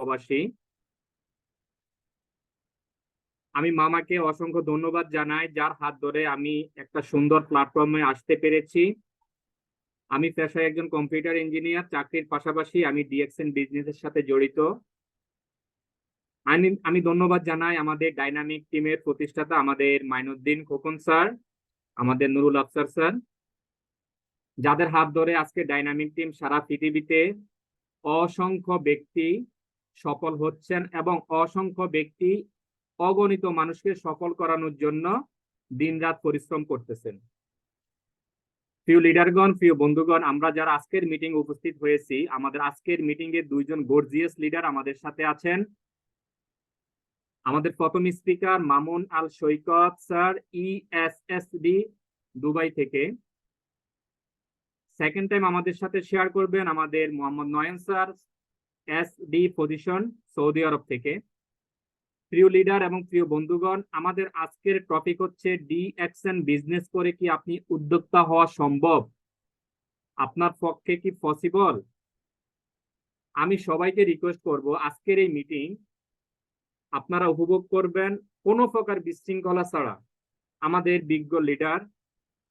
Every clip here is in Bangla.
প্রবাসী। আমি মামাকে অসংখ্য ধন্যবাদ জানাই, যার হাত ধরে আমি একটা সুন্দর প্ল্যাটফর্মে আসতে পেরেছি। আমি পেশায় একজন কম্পিউটার ইঞ্জিনিয়ার, চাকরির পাশাপাশি আমি ডিএক্সএন বিজনেসের সাথে জড়িত। আমি ধন্যবাদ জানাই আমাদের ডাইনামিক টিমের প্রতিষ্ঠাতা আমাদের মাইনুদ্দিন খোকন স্যার, আমাদের নুরুল আফসার স্যার, যাদের হাত ধরে আজকে ডাইনামিক টিম সারা পৃথিবীতে অসংখ্য ব্যক্তি সফল হচ্ছেন এবং অসংখ্য ব্যক্তি অগণিত মানুষকে সফল করানোর জন্য দিনরাত পরিশ্রম করতেছেন। প্রিয় লিডারগণ, প্রিয় বন্ধুগণ, আমরা যারা আজকের মিটিং উপস্থিত হয়েছি, আমাদের আজকের মিটিং এ দুইজন গর্জিয়াস লিডার আমাদের সাথে আছেন। আমাদের প্রথম স্পিকার মামুন আল সৈকত স্যার, ইএসএসডি দুবাই থেকে। সেকেন্ড টাইম আমাদের সাথে শেয়ার করবেন আমাদের মোহাম্মদ নয়ন স্যার, এসডি পজিশন, সৌদি আরব থেকে। প্রিয় লিডার এবং প্রিয় বন্ধুগণ, আমাদের আজকের টপিক হচ্ছে ডিএক্সএন বিজনেস করে কি আপনি উদ্যোক্তা হওয়া সম্ভব? আপনার পক্ষে কি পসিবল? আমি সবাইকে রিকোয়েস্ট করব আজকের এই মিটিং আপনারা উপভোগ করবেন কোনো প্রকার বিশৃঙ্খলা ছাড়া। আমাদের বিজ্ঞ লিডার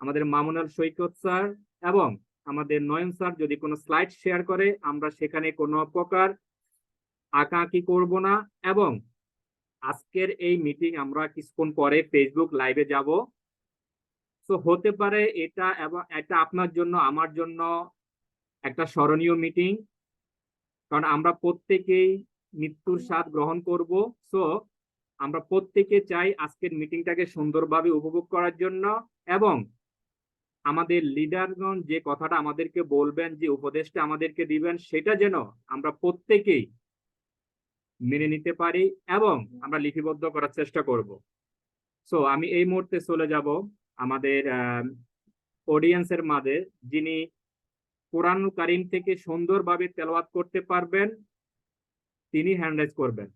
আমাদের মামুন আল সৈকত স্যার এবং আমাদের নয়ন স্যার যদি কোনো স্লাইড শেয়ার করে, আমরা সেখানে কোনো প্রকার আঁকাআঁকি করব না। এবং আজকের এই মিটিং আমরা কিছুক্ষণ পরে ফেসবুক লাইভে যাব। তো হতে পারে এটা এবং এটা আপনার জন্য আমার জন্য একটা স্মরণীয় মিটিং, কারণ আমরা প্রত্যেকেই মৃত্যুর স্বাদ গ্রহণ করব। সো আমরা প্রত্যেকে চাই আজকের মিটিংটাকে সুন্দরভাবে উপভোগ করার জন্য, এবং আমাদের লিডারগণ যে কথাটা আমাদেরকে বলবেন, যে উপদেশটা আমাদেরকে দিবেন, সেটা যেন আমরা প্রত্যেকেই মেনে নিতে পারি এবং আমরা লিপিবদ্ধ করার চেষ্টা করব। সো আমি এই মুহূর্তে চলে যাব আমাদের অডিয়েন্সের মাঝে, যিনি কোরআন কারীম থেকে সুন্দরভাবে তেলাওয়াত করতে পারবেন, তিনি হ্যান্ড রাইজ করবেন।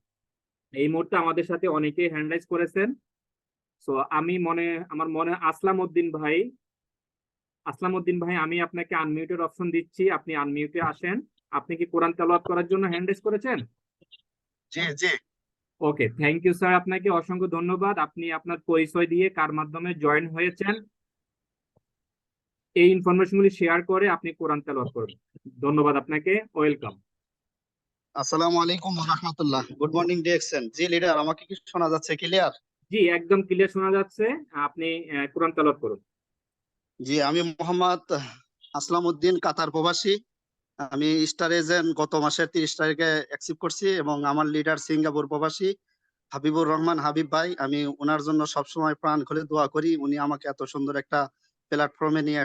এই মুহূর্তে আমাদের সাথে অনেকেই হ্যান্ড রাইজ করেছেন। সো আমার মনে আসলাম উদ্দিন ভাই, আমি আপনাকে আনমিউটের অপশন দিচ্ছি, আপনি আনমিউটে আসেন। আপনি কি কোরআন তেলাওয়াত করার জন্য হ্যান্ড রাইজ করেছেন? জি জি। ওকে, থ্যাংক ইউ স্যার, আপনাকে অসংখ্য ধন্যবাদ। আপনি আপনার পরিচয় দিয়ে কার মাধ্যমে জয়েন হয়েছেন এই ইনফরমেশনগুলি শেয়ার করে আপনি কোরআন তেলাওয়াত করবেন। ধন্যবাদ আপনাকে, ওয়েলকাম। আসসালামু আলাইকুম ওয়া রাহমাতুল্লাহ। Good morning DXN. জি লিডার, আমাকে কি শোনা যাচ্ছে ক্লিয়ার? জি, একদম ক্লিয়ার শোনা যাচ্ছে। আপনি কোরআন তেলাওয়াত করুন। জি, আমি মোহাম্মদ আসলাম উদ্দিন, কাতার প্রবাসী। আমি স্টার এজেন্ট গত মাসের 30 তারিখে অ্যাকসেপ্ট করছি, এবং আমার লিডার সিঙ্গাপুর প্রবাসী হাবিবুর রহমান হাবিব ভাই। আমি ওনার জন্য সবসময় প্রাণ খুলে দোয়া করি। উনি আমাকে এত সুন্দর একটা প্ল্যাটফর্মে নিয়ে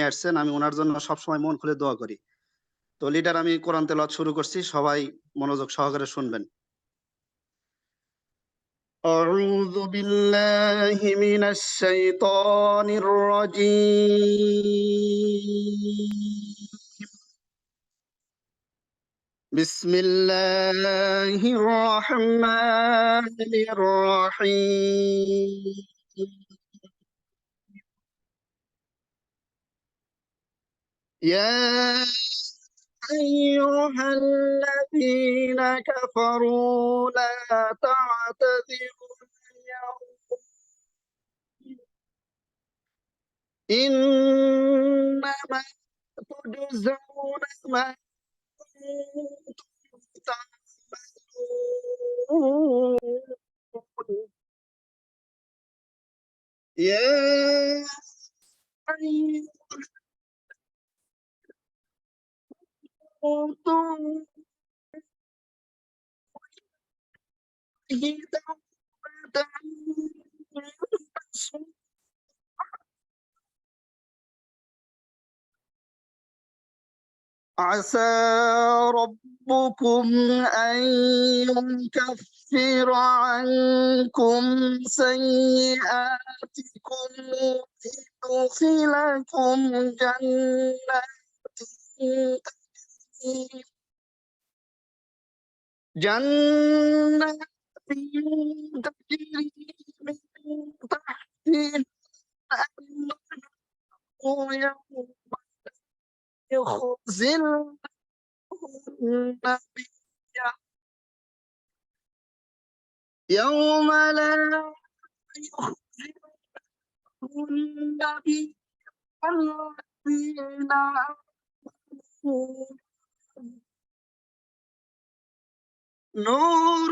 আসছেন। আমি ওনার জন্য সবসময় মন খুলে দোয়া করি। তো লিডার, আমি কোরআন তেলাওয়াত শুরু করছি, সবাই মনোযোগ সহকারে শুনবেন। أعوذ بالله من الشيطان الرجيم. بسم الله الرحمن الرحيم. يا أيها الذين كفروا لا تعتذروا اليوم، إنما تجزون ما كنتم تعملون. يا أيها كنتم عسى ربكم أن يكفر عنكم سيئاتكم ويدخلكم جنات تجري من تحتها الأنهار يوم يخزي النبي يوم لا يخزي النبي والذين آمنوا نور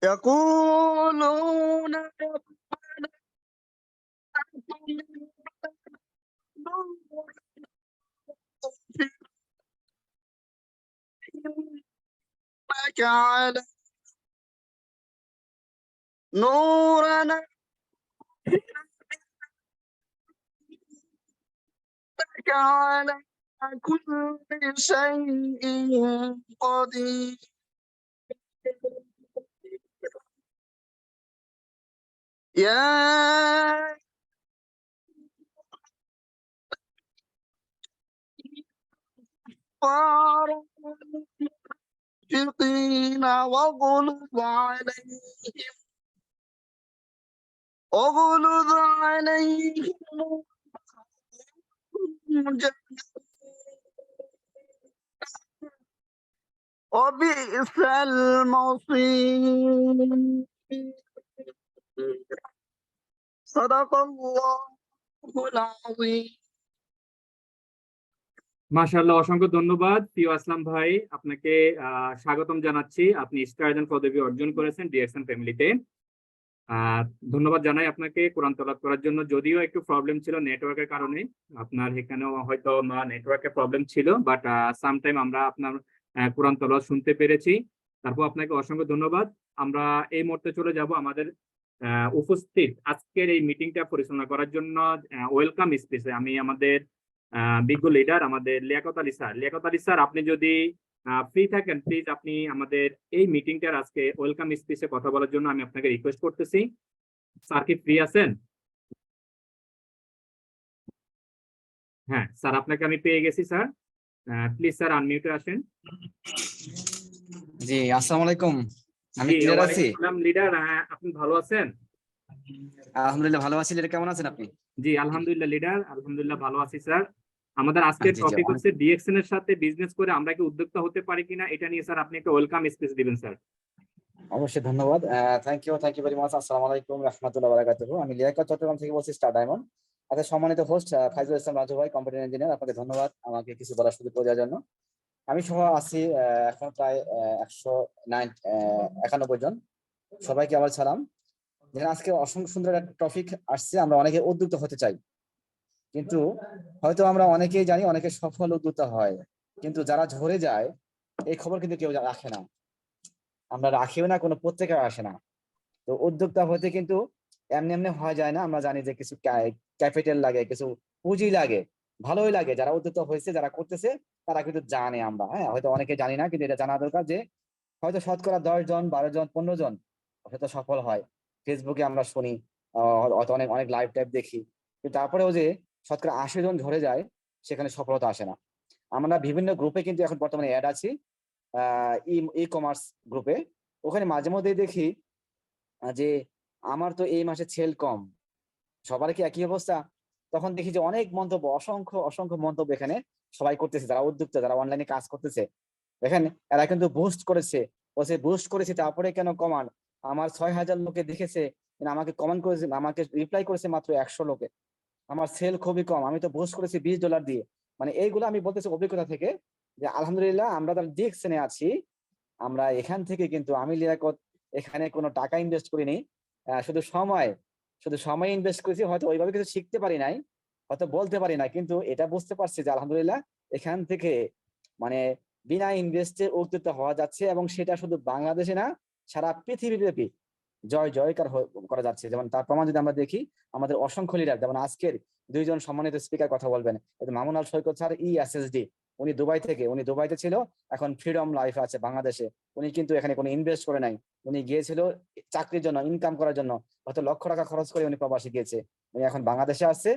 يقولون يقولون على نورنا على كل شيء قدير يا فارقين واغلظ عليهم وبئس المصير صدق الله العظيم মাশাআল্লাহ, অসংখ্য ধন্যবাদ প্রিয় আসলাম ভাই, আপনাকে স্বাগতম জানাচ্ছি। আপনি স্টার এজেন্ট পদবি অর্জন করেছেন ডিএক্সএন ফ্যামিলিতে। ধন্যবাদ জানাই আপনাকে কোরআন তেলাওয়াত করার জন্য। যদিও একটু প্রবলেম ছিল নেটওয়ার্কের কারণে, আপনার এখানেও হয়তো নেটওয়ার্কের প্রবলেম ছিল, বাট সামটাইম আমরা আপনার কোরআন তেলাওয়াত শুনতে পেরেছি। তারপর আপনাকে অসংখ্য ধন্যবাদ। আমরা এই মুহূর্তে চলে যাব আমাদের উপস্থিত আজকের এই মিটিংটা পরিচালনা করার জন্য ওয়েলকাম স্পিচে। আমি আমাদের বিজ্ঞ লিডার আমাদের লিয়াকত আলী স্যার। লিয়াকত আলী স্যার, আপনি যদি ফ্রি থাকেন প্লিজ আপনি আমাদের এই মিটিংটার আজকে ওয়েলকাম স্পিচে কথা বলার জন্য আমি আপনাকে রিকোয়েস্ট করতেছি। স্যার কি ফ্রি আছেন? হ্যাঁ স্যার, আপনাকে আমি পেয়ে গেছি স্যার। প্লিজ স্যার আনমিউটে আসেন। জি, আসসালামু আলাইকুম। আমি জি, ক্লিয়ার ওয়ালাইকুম আছি? আসসালাম লিডার, আপনি ভালো আছেন? আলহামদুলিল্লাহ ভালো আছি। লিডার কেমন আছেন আপনি? জি আলহামদুলিল্লাহ লিডার, আলহামদুলিল্লাহ ভালো আছি স্যার। আমাদের আজকের জি জি টপিক হচ্ছে ডিএক্সএন এর সাথে বিজনেস করে আমরা কি উদ্যোক্তা হতে পারি কিনা, এটা নিয়ে স্যার আপনি একটা ওয়েলকাম স্পিচ দিবেন স্যার। অবশ্যই ধন্যবাদ। Thank you very much. আসসালামু আলাইকুম রাহমাতুল্লাহি ওয়া বারাকাতুহু। আমি লিয়াকত চট্টগ্রাম থেকে বলছি, স্টার ডায়মন্ড। আচ্ছা, সম্মানিত হোস্ট ফাইজুল ইসলাম রাজু ভাই, কম্পিউটার ইঞ্জিনিয়ার, আপনাকে ধন্যবাদ আমাকে কিছু বলার সুযোগ করে দেওয়ার জন্য। আমি সহ আছি এখন প্রায় 191 জন। সবাইকে আবার সালাম। যেখানে আজকে অসংখ্য সুন্দর একটা টপিক আসছে, আমরা অনেকে উদ্যোক্তা হতে চাই, কিন্তু হয়তো আমরা অনেকেই জানি অনেকে সফল উদ্যোক্তা হয়, কিন্তু যারা ঝরে যায় এই খবর কিন্তু কেউ রাখে না, আমরা রাখিও না, কোনো পত্রিকা আসে না। তো উদ্যোক্তা হতে কিন্তু এমনি এমনি হওয়া যায় না। আমরা জানি যে কিছু ক্যাপিটাল লাগে, কিছু পুঁজি লাগে। ভালোই লাগে যারা উদ্যোক্তা হয়েছে, যারা করতেছে তারা কিন্তু জানে। আমরা হয়তো অনেকে জানি না, কিন্তু এটা জানা দরকার যে হয়তো শতকরা 10 জন 12 জন 15 জন হয়তো সফল হয়। ফেসবুকে আমরা শুনি, হয়তো অনেক অনেক লাইভ টাইপ দেখি, কিন্তু তারপরেও যে শতকরা 80 জন ঝরে যায়, সেখানে সফলতা আসে না। আমরা বিভিন্ন গ্রুপে কিন্তু এখন বর্তমানে অ্যাড আছি, ই কমার্স গ্রুপে। ওখানে মাঝে মধ্যে দেখি যে আমার তো এই মাসে সেল কম, সবার কি একই অবস্থা? তখন দেখি যে অনেক মন্তব্য, অসংখ্য অসংখ্য মন্তব্য এখানে সবাই করতেছে, যারা উদ্যোক্তা, যারা অনলাইনে কাজ করতেছে। দেখেন, এরা কিন্তু বুস্ট করেছে, বলছে বুস্ট করেছে তারপরে কেন কমান? আমার 6000 লোকে দেখেছে, আমাকে কমেন্ট করেছে, আমাকে রিপ্লাই করেছে মাত্র 100 লোকে। আমার সেল খুবই কম, আমি তো বুস্ট করেছি $20 দিয়ে। মানে এইগুলো আমি বলতেছি অভিজ্ঞতা থেকে, যে আলহামদুলিল্লাহ আমরা তার ডিএক্সএনে আছি। আমরা এখান থেকে কিন্তু আমি লিয়াকত এখানে কোনো টাকা ইনভেস্ট করিনি, শুধু সময় ইনভেস্ট করেছি। হয়তো ওইভাবে কিছু শিখতে পারি নাই, হয়তো বলতে পারি না, কিন্তু এটা বুঝতে পারছি যে আলহামদুলিল্লাহ এখান থেকে মানে বিনা ইনভেস্টে উদ্যোক্তা হওয়া যাচ্ছে, এবং সেটা শুধু বাংলাদেশে না, সারা পৃথিবীব্যাপী জয় জয়কার করা যাচ্ছে। যেমন তার প্রমাণ যদি আমরা দেখি, আমাদের অসংখ্য লিডার, যেমন আজকের 2 জন সম্মানিত স্পিকার কথা বলবেন, মামুন আল সৈকত স্যার, ESSD, উনি দুবাইতে ছিল, এখন ফ্রিডম লাইফ আছে বাংলাদেশে। উনি কিন্তু এখানে কোনো ইনভেস্ট করে নাই, উনি গিয়েছিল চাকরির জন্য, ইনকাম করার জন্য, হয়তো লক্ষ টাকা খরচ করে উনি প্রবাসী গিয়েছে। উনি এখন বাংলাদেশে আসছে,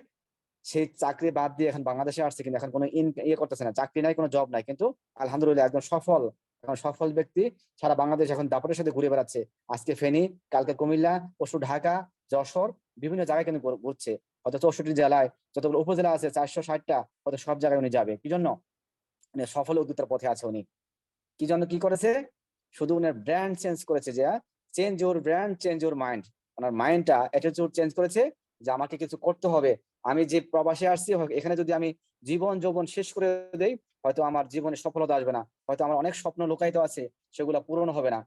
সেই চাকরি বাদ দিয়ে এখন বাংলাদেশে আসছে, কিন্তু এখন কোনো ইয়ে করতেছে না, চাকরি নাই, কোনো জব নাই, কিন্তু আলহামদুলিল্লাহ একদম সফল এখন সফল ব্যক্তি সারা বাংলাদেশ এখন দাপটের সাথে ঘুরে বেড়াচ্ছে। আজকে ফেনী, কালকে কুমিল্লা, পরশু ঢাকা, যশোর, বিভিন্ন জায়গায় কিন্তু ঘুরছে। হয়তো 64 জেলায় যতগুলো উপজেলা আছে 460টা, হয়তো সব জায়গায় উনি যাবে। কি জন্য? উনি সফল উদ্যোক্তার পথে আছে। উনি কি জন্য কি করেছে? শুধু উনার ব্র্যান্ড চেঞ্জ করেছে, যে change your brand, change your mind. ওনার মাইন্ডটা, অ্যাটিটিউড চেঞ্জ করেছে যে আমাকে কিছু করতে হবে। আমি যে প্রবাসে আসছি, এখানে যদি আমি জীবন যৌবন শেষ করে দেই, হয়তো আমার জীবনে সফলতা আসবে না, হয়তো আমার অনেক স্বপ্ন লুকায়িত আছে, সেগুলো পূরণ হবে না।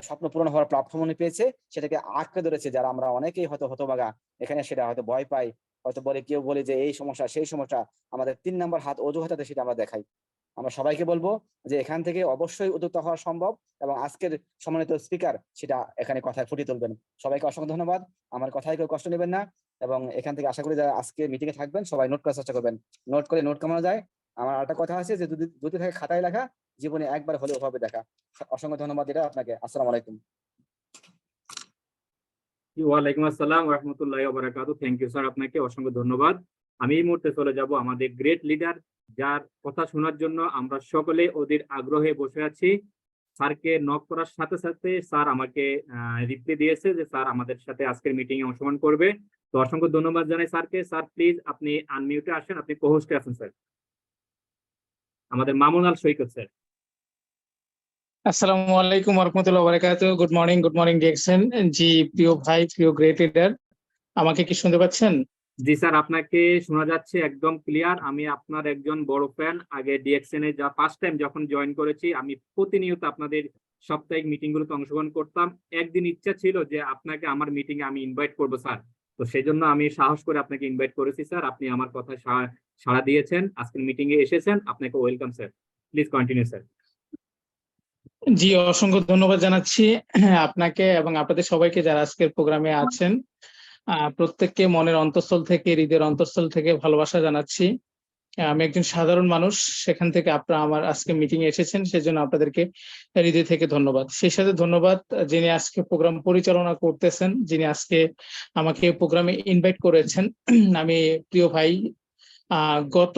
স্বপ্ন পূরণ হওয়ার প্ল্যাটফর্ম উনি পেয়েছে, সেটাকে আঁকড়ে ধরেছে। যারা আমরা অনেকেই হয়তো হতভাগা, এখানে সেটা হয়তো ভয় পাই, হয়তো বলে কেউ বলে যে এই সমস্যা সেই সমস্যা, আমাদের 3 নম্বর হাত অজুহাতে সেটা আমরা দেখাই। আমরা সবাইকে বলবো যে এখান থেকে অবশ্যই উদ্যোক্তা হওয়া সম্ভব, এবং আজকের সম্মানিত স্পিকার সেটা এখানে কথায় ফুটিয়ে তুলবেন। সবাইকে অসংখ্য ধন্যবাদ। আমার কথায় কেউ কষ্ট নেবেন না, এবং এখান থেকে আশা করি যারা আজকে মিটিং এ থাকবেন সবাই নোট করার চেষ্টা করবেন। নোট করে নোট কামানো যায়। আমার একটা কথা আছে যে যদি থাকে খাতায় লেখা, জীবনে একবার হলেও ওভাবে দেখা। অসংখ্য ধন্যবাদ এটা আপনাকে। আসসালামু আলাইকুম। ওয়ালাইকুম আসসালাম ওয়া রাহমাতুল্লাহি ওয়া বারাকাতুহু। থ্যাংক ইউ স্যার, আপনাকে অসংখ্য ধন্যবাদ। আমি এই মুহূর্তে চলে যাব আমাদের গ্রেট লিডার, যার কথা শোনার জন্য আমরা সকলে অধীর আগ্রহে বসে আছি। স্যারকে নক করার সাথে সাথে স্যার আমাকে রিপ্লাই দিয়েছে যে স্যার আমাদের সাথে আজকের মিটিং এ অংশগ্রহণ করবে। তো অসংখ্য ধন্যবাদ জানাই স্যারকে। স্যার প্লিজ আপনি আনমিউটে আসেন, আপনি কোহোস্টে আছেন স্যার, আমাদের মামুন আল সৈকত স্যার। আসসালামু আলাইকুম ওয়া রাহমাতুল্লাহি ওয়া বারাকাতুহু। Good morning DXN. জি প্রিয় ভাই, প্রিয় গ্রেট লিডার, আমাকে কি শুনতে পাচ্ছেন? জি স্যার, আপনাকে শোনা যাচ্ছে একদম ক্লিয়ার। আমি আপনার একজন বড় ফ্যান। আগে ডিএক্সএন এ ফার্স্ট টাইম যখন জয়েন করেছি, আমি প্রতিনিয়ত আপনাদের সাপ্তাহিক মিটিং গুলোতে অংশগ্রহণ করতাম। একদিন ইচ্ছা ছিল যে আপনাকে আমার মিটিং এ আমি ইনভাইট করব স্যার। তো সেই জন্য আমি সাহস করে আপনাকে ইনভাইট করেছি স্যার। আপনি আমার কথায় সাড়া দিয়েছেন, আজকের মিটিং এ এসেছেন। আপনাকে welcome sir. Please continue sir. জি অসংখ্য ধন্যবাদ জানাচ্ছি আপনাকে এবং আপনাদের সবাইকে যারা আজকের প্রোগ্রামে আছেন। প্রত্যেককে মনের অন্তঃস্থল থেকে, হৃদয়ের অন্তঃস্থল থেকে ভালোবাসা জানাচ্ছি। আমি একজন সাধারণ মানুষ, সেখান থেকে আপনারা আমার আজকে মিটিং এ এসেছেন, সেজন্য আপনাদেরকে হৃদয় থেকে ধন্যবাদ। সেই সাথে ধন্যবাদ যিনি আজকে প্রোগ্রাম পরিচালনা করতেছেন, যিনি আজকে আমাকে প্রোগ্রামে ইনভাইট করেছেন। আমি প্রিয় ভাই, গত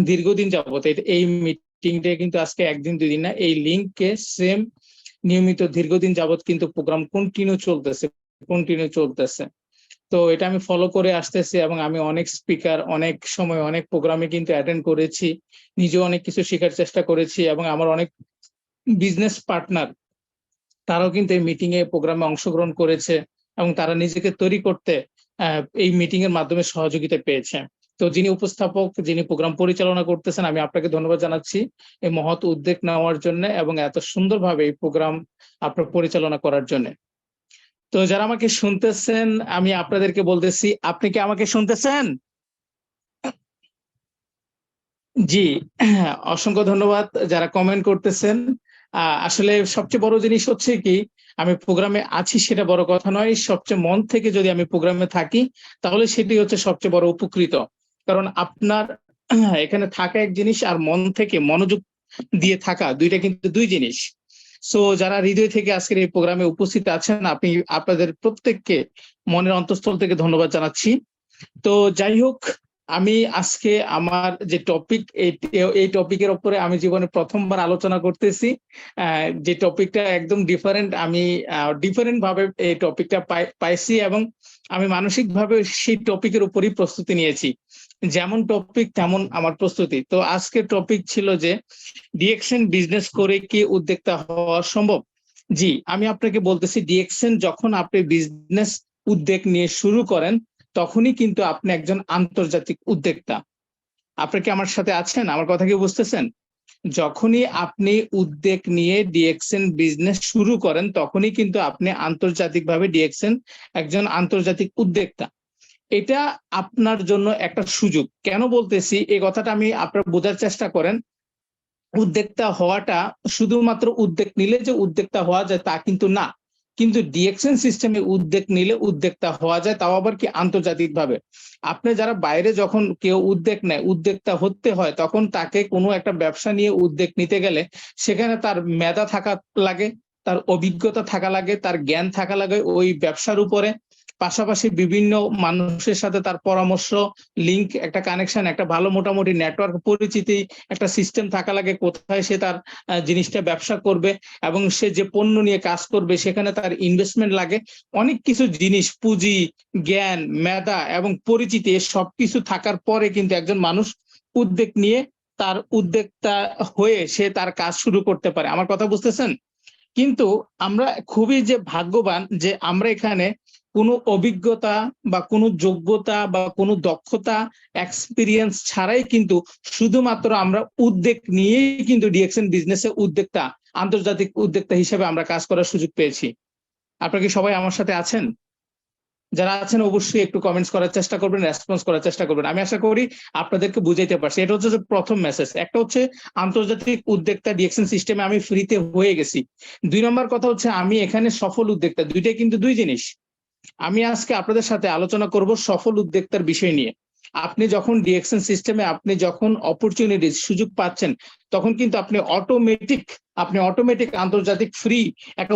দীর্ঘদিন যাবত এই মিটিংটা কিন্তু আজকে একদিন দুই দিন না, এই লিঙ্কে সেম নিয়মিত দীর্ঘদিন যাবত কিন্তু প্রোগ্রাম কন্টিনিউ চলতেছে। তো এটা আমি ফলো করে আসতেছি, এবং আমি অনেক স্পিকার, অনেক সময় অনেক প্রোগ্রামে কিন্তু অ্যাটেন্ড করেছি, নিজেও অনেক কিছু শেখার চেষ্টা করেছি, এবং আমার অনেক বিজনেস পার্টনার তারাও কিন্তু এই মিটিং এ প্রোগ্রামে অংশগ্রহণ করেছে, এবং তারা নিজেকে তৈরি করতে এই মিটিং এর মাধ্যমে সহযোগিতা পেয়েছে। তো যিনি উপস্থাপক, যিনি প্রোগ্রাম পরিচালনা করতেছেন, আমি আপনাকে ধন্যবাদ জানাচ্ছি এই মহৎ উদ্যোগ নেওয়ার জন্য এবং এত সুন্দরভাবে এই প্রোগ্রাম আপনার পরিচালনা করার জন্য। তো যারা আমাকে শুনতেছেন, আমি আপনাদেরকে বলতেছি, আপনি কি আমাকে শুনতেছেন? জি, অসংখ্য ধন্যবাদ যারা কমেন্ট করতেছেন। আসলে সবচেয়ে বড় জিনিস হচ্ছে কি, আমি প্রোগ্রামে আছি সেটা বড় কথা নয়, সবচেয়ে মন থেকে যদি আমি প্রোগ্রামে থাকি তাহলে সেটি হচ্ছে সবচেয়ে বড় উপকৃত। কারণ আপনার এখানে থাকা এক জিনিস, আর মন থেকে মনোযোগ দিয়ে থাকা দুইটা কিন্তু দুই জিনিস। সো যারা হৃদয় থেকে আজকের এই প্রোগ্রামে উপস্থিত আছেন, আপনাদের প্রত্যেককে মনের অন্তঃস্থল থেকে ধন্যবাদ জানাচ্ছি। তো যাই হোক, আমি আজকে আমার যে টপিক, এই টপিকের উপরে আমি জীবনে প্রথমবার আলোচনা করতেছি। যে টপিকটা একদম ডিফারেন্ট, আমি ডিফারেন্ট ভাবে এই টপিকটা পাইছি, এবং আমি মানসিক ভাবে সেই টপিকের উপরই প্রস্তুতি নিয়েছি। যেমন টপিক তেমন আমার প্রস্তুতি। তো আজকের টপিক ছিল যে ডিএক্সএন বিজনেস করে কি উদ্যোক্তা হওয়া সম্ভব? জি, আমি আপনাকে বলতেছি, ডিএক্সএন যখন আপনি বিজনেস উদ্যোগ নিয়ে শুরু করেন, তখনই কিন্তু আপনি একজন আন্তর্জাতিক উদ্যোক্তা। আপনি কি আমার সাথে আছেন? আমার কথা কি বুঝতেছেন? যখনই আপনি উদ্যোগ নিয়ে ডিএক্সএন বিজনেস শুরু করেন, তখনই কিন্তু আপনি আন্তর্জাতিকভাবে ডিএক্সএন একজন আন্তর্জাতিক উদ্যোক্তা। এটা আপনার জন্য একটা সুযোগ। কেন বলতেছি এই কথাটা, আমি আপনারা বোঝার চেষ্টা করেন। উদ্যোক্তা হওয়াটা শুধুমাত্র উদ্যোগ নিলে যে উদ্যোক্তা হওয়া যায় তা কিন্তু না, কিন্তু ডিএক্সএন সিস্টেমে উদ্যোগ নিলে উদ্যোক্তা হওয়া যায়, তাও আবার কি আন্তর্জাতিক ভাবে। আপনি যারা বাইরে যখন কেউ উদ্যোগ নেয়, উদ্যোক্তা হতে হয়, তখন তাকে কোনো একটা ব্যবসা নিয়ে উদ্যোগ নিতে গেলে সেখানে তার মেধা থাকা লাগে, তার অভিজ্ঞতা থাকা লাগে, তার জ্ঞান থাকা লাগে ওই ব্যবসার উপরে, পাশাপাশি বিভিন্ন মানুষের সাথে তার পরামর্শ, লিংক, একটা কানেকশন, একটা ভালো মোটামুটি নেটওয়ার্ক পরিচিতি, একটা সিস্টেম থাকা লাগে কোথায় সে তার জিনিসটা ব্যবসা করবে এবং সে যে পণ্য নিয়ে কাজ করবে সেখানে তার ইনভেস্টমেন্ট লাগে। অনেক কিছু জিনিস, পুঁজি, জ্ঞান, মেধা এবং পরিচিতি সবকিছু থাকার পরে কিন্তু একজন মানুষ উদ্যোগ নিয়ে তার উদ্যোক্তা হয়ে সে তার কাজ শুরু করতে পারে। আমার কথা বুঝতেছেন? কিন্তু আমরা খুবই যে ভাগ্যবান যে আমরা এখানে কোনো অভিজ্ঞতা বা কোনো যোগ্যতা বা কোনো দক্ষতা, এক্সপিরিয়েন্স ছাড়াই কিন্তু শুধুমাত্র আমরা উদ্যোগ নিয়েই কিন্তু ডিএক্সএন বিজনেসে উদ্যোক্তা, আন্তর্জাতিক উদ্যোক্তা হিসেবে আমরা কাজ করার সুযোগ পেয়েছি। আপনারা কি সবাই আমার সাথে আছেন? যারা আছেন অবশ্যই একটু কমেন্টস করার চেষ্টা করবেন, রেসপন্স করার চেষ্টা করবেন। আমি আশা করি আপনাদেরকে বুঝাইতে পারছি। এটা হচ্ছে যে প্রথম মেসেজ। একটা হচ্ছে আন্তর্জাতিক উদ্যোক্তা ডিএক্সএন সিস্টেমে আমি ফ্রিতে হয়ে গেছি। 2 নম্বর কথা হচ্ছে আমি এখানে সফল উদ্যোক্তা। দুইটাই কিন্তু দুই জিনিস। আমি আজকে আপনাদের সাথে আলোচনা করব সফল উদ্যোক্তার বিষয় নিয়ে। আপনি যখন ডিএক্সএন সিস্টেমে আপনি যখন অপরচুনিটি, সুযোগ পাচ্ছেন, তখন কিন্তু আপনি অটোমেটিক আন্তর্জাতিক ফ্রি একটা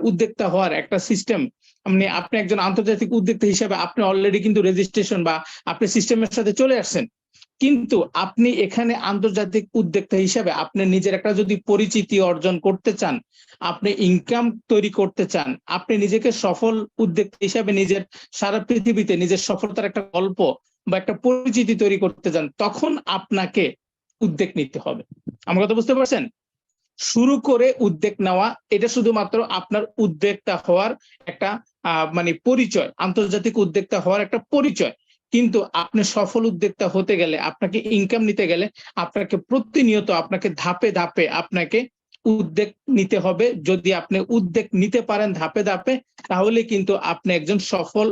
উদ্যোক্তা হওয়ার একটা সিস্টেম, আপনি একজন আন্তর্জাতিক উদ্যোক্তা হিসেবে আপনি অলরেডি কিন্তু রেজিস্ট্রেশন বা আপনি সিস্টেমের সাথে চলে আসছেন। কিন্তু আপনি এখানে আন্তর্জাতিক উদ্যোক্তা হিসেবে আপনি নিজের একটা যদি পরিচিতি অর্জন করতে চান, আপনি ইনকাম তৈরি করতে চান, আপনি নিজেকে সফল উদ্যোক্তা হিসেবে নিজের সারা পৃথিবীতে নিজের সফলতার একটা গল্প বা একটা পরিচিতি তৈরি করতে চান, তখন আপনাকে উদ্যোগ নিতে হবে। আমার কথা বুঝতে পারছেন? শুরু করে উদ্যোগ নেওয়া, এটা শুধুমাত্র আপনার উদ্যোক্তা হওয়ার একটা পরিচয়, আন্তর্জাতিক উদ্যোক্তা হওয়ার একটা পরিচয়। কিন্তু আপনি সফল উদ্যোক্তা হতে গেলে, আপনাকে ইনকাম নিতে গেলে, আপনাকে প্রতিনিয়ত আপনাকে ধাপে ধাপে আপনাকে উদ্যোগ নিতে হবে। যদি আপনি উদ্যোগ নিতে পারেন ধাপে ধাপে, তাহলে কিন্তু আপনি একজন সফল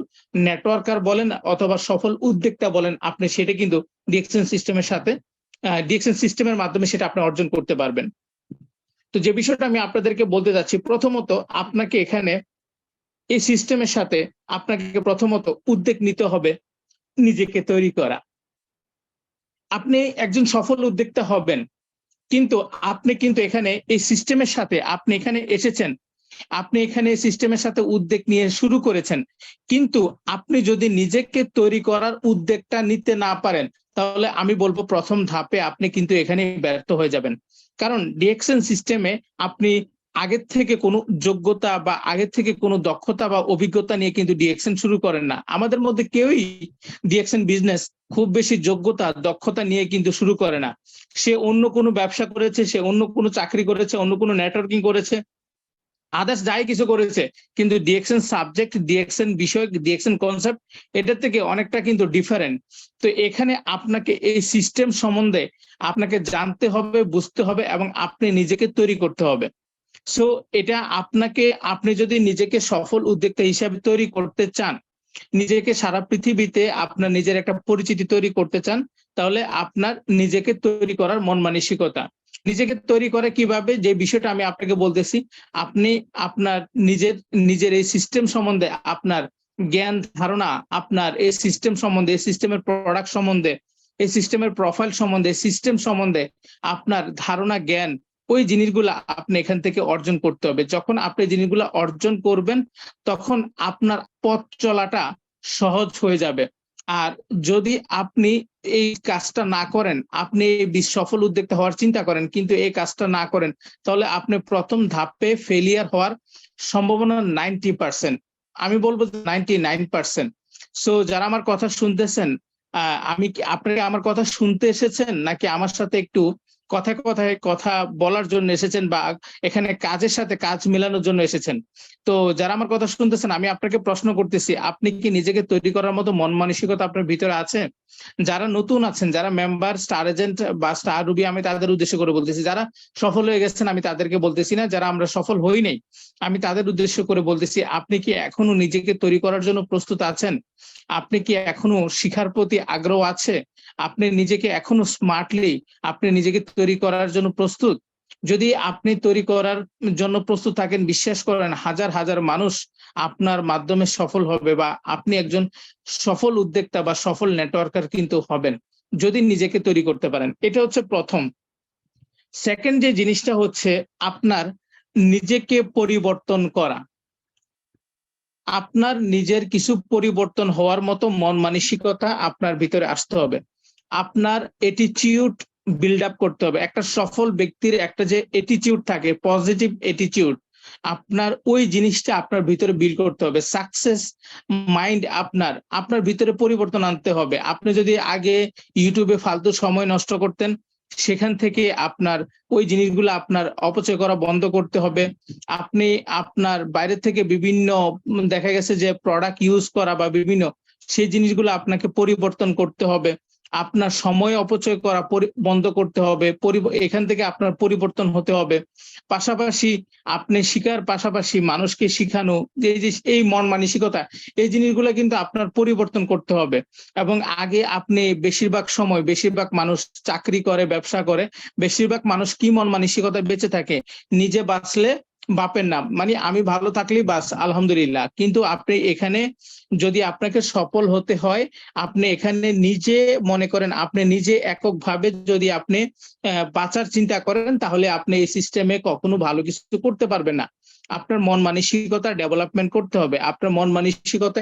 নেটওয়ার্কার বলেন অথবা সফল উদ্যোক্তা বলেন, আপনি সেটা কিন্তু ডিএক্সএন সিস্টেমের মাধ্যমে সেটা আপনি অর্জন করতে পারবেন। তো যে বিষয়টা আমি আপনাদেরকে বলতে যাচ্ছি, প্রথমত আপনাকে এখানে এই সিস্টেমের সাথে আপনাকে প্রথমত উদ্যোগ নিতে হবে নিজেকে তৈরি করা। আপনি একজন সফল উদ্যোক্তা হবেন, কিন্তু আপনি কিন্তু এখানে এই সিস্টেমের সাথে আপনি এখানে এসেছেন, আপনি এখানে সিস্টেমের সাথে উদ্যোগ নিয়ে শুরু করেছেন, কিন্তু আপনি যদি নিজেকে তৈরি করার উদ্যোগটা নিতে না পারেন, তাহলে আমি বলবো প্রথম ধাপে আপনি কিন্তু এখানে ব্যর্থ হয়ে যাবেন। কারণ ডিএক্সএন সিস্টেমে আপনি আগের থেকে কোনো যোগ্যতা বা আগের থেকে কোনো দক্ষতা বা অভিজ্ঞতা নিয়ে কিন্তু ডিএক্সএন শুরু করেন না। আমাদের মধ্যে কেউই ডিএক্সএন বিজনেস খুব বেশি যোগ্যতা, দক্ষতা নিয়ে কিন্তু শুরু করে না। সে অন্য কোনো ব্যবসা করেছে, সে অন্য কোনো চাকরি করেছে, অন্য কোনো নেটওয়ার্কিং করেছে, আদার্স যাই কিছু করেছে, কিন্তু ডিএক্সএন সাবজেক্ট, ডিএক্সএন বিষয়, ডিএক্সএন কনসেপ্ট এটার থেকে অনেকটা কিন্তু ডিফারেন্ট। তো এখানে আপনাকে এই সিস্টেম সম্বন্ধে আপনাকে জানতে হবে, বুঝতে হবে এবং আপনি নিজেকে তৈরি করতে হবে। সো এটা আপনি যদি নিজেকে সফল উদ্যোক্তা হিসেবে তৈরি করতে চান, নিজেকে সারা পৃথিবীতে আপনার নিজের একটা পরিচিতি তৈরি করতে চান, তাহলে আপনার নিজেকে তৈরি করার মন মানসিকতা, নিজেকে তৈরি করে কিভাবে, যে বিষয়টা আমি আপনাকে বলতেছি, আপনি আপনার নিজের এই সিস্টেম সম্বন্ধে আপনার জ্ঞান ধারণা, আপনার এই সিস্টেম সম্বন্ধে, এই সিস্টেমের প্রোডাক্ট সম্বন্ধে, এই সিস্টেমের প্রোফাইল সম্বন্ধে, সিস্টেম সম্বন্ধে আপনার ধারণা, জ্ঞান, ওই জিনিসগুলো আপনি এখান থেকে অর্জন করতে হবে। যখন আপনি জিনিসগুলো অর্জন করবেন, তখন আপনার পথ চলাটা সহজ হয়ে যাবে। আর যদি আপনি এই কাজটা না করেন, আপনি সফল উদ্যোক্তা হওয়ার চিন্তা করেন কিন্তু এই কাজটা না করেন, তাহলে আপনি প্রথম ধাপে ফেলিয়ার হওয়ার সম্ভাবনা 90%, আমি বলবো 99%। সো যারা আমার কথা শুনতেছেন, আপনারা আমার কথা শুনতে এসেছেন নাকি আমার সাথে একটু কথায় কথায় কথা বলার জন্য এসেছেন বা এখানে কাজের সাথে কাজ মেলানোর জন্য এসেছেন? তো যারা আমার কথা শুনতেছেন, আমি আপনাকে প্রশ্ন করতেছি, আপনি কি নিজেকে তৈরি করার মতো মন মানসিকতা আপনার ভিতরে আছে? যারা নতুন আছেন, যারা মেম্বার, স্টার এজেন্ট বা স্টার রুবি, আমি তাদের উদ্দেশ্য করে বলতেছি। যারা সফল হয়ে গেছেন আমি তাদেরকে বলতেছি না, যারা আমরা সফল হই নাই আমি তাদের উদ্দেশ্য করে বলতেছি, আপনি কি এখনো নিজেকে তৈরি করার জন্য প্রস্তুত আছেন? আপনি কি এখনো শিখার প্রতি আগ্রহ আছে? আপনি নিজেকে এখনো স্মার্টলি আপনি নিজেকে তৈরি করার জন্য প্রস্তুত? যদি আপনি তৈরি করার জন্য প্রস্তুত থাকেন, বিশ্বাস করেন হাজার হাজার মানুষ আপনার মাধ্যমে সফল হবে বা আপনি একজন সফল উদ্যোক্তা বা সফল নেটওয়ার্কার কিন্তু হবেন যদি নিজেকে তৈরি করতে পারেন। এটা হচ্ছে প্রথম। সেকেন্ড যে জিনিসটা হচ্ছে আপনার নিজেকে পরিবর্তন করা। আপনার নিজের কিছু পরিবর্তন হওয়ার মতো মন মানসিকতা আপনার ভিতরে আসতে হবে। আপনার অ্যাটিটিউড বিল্ড আপ করতে হবে। একটা সফল ব্যক্তির একটা যে অ্যাটিটিউড থাকে, পজিটিভ অ্যাটিটিউড, আপনার ওই জিনিসটা আপনার ভিতরে বিল্ড করতে হবে। সাকসেস মাইন্ড আপনার ভিতরে পরিবর্তন আনতে হবে। আপনি যদি আগে ইউটিউবে ফালতু সময় নষ্ট করতেন, সেখান থেকে আপনার ওই জিনিসগুলো আপনার অপচয় করা বন্ধ করতে হবে। আপনি আপনার বাইরে থেকে বিভিন্ন দেখা গেছে যে প্রোডাক্ট ইউজ করা বা বিভিন্ন সেই জিনিসগুলো আপনাকে পরিবর্তন করতে হবে। আপনার সময় অপচয় করা বন্ধ করতে হবে। এখান থেকে আপনার পরিবর্তন হতে হবে। পাশাপাশি আপনি শিখার পাশাপাশি মানুষকে শিখানো, যে এই মন মানসিকতা, এই জিনিসগুলো কিন্তু আপনার পরিবর্তন করতে হবে। এবং আগে আপনি বেশিরভাগ মানুষ চাকরি করে, ব্যবসা করে, বেশিরভাগ মানুষ কি মন মানসিকতায় বেঁচে থাকে, নিজে বাঁচলে বাপের নাম, মানে আমি ভালো থাকলেই বাস আলহামদুলিল্লাহ। কিন্তু আপনি এখানে যদি আপনাকে সফল হতে হয়, আপনি এখানে নিজে মনে করেন, আপনি নিজে এককভাবে যদি আপনি বাঁচার চিন্তা করেন, তাহলে আপনি এই সিস্টেমে কখনো ভালো কিছু করতে পারবেন না। আপনার মন মানসিকতা ডেভেলপমেন্ট করতে হবে। আপনার মন মানসিকতা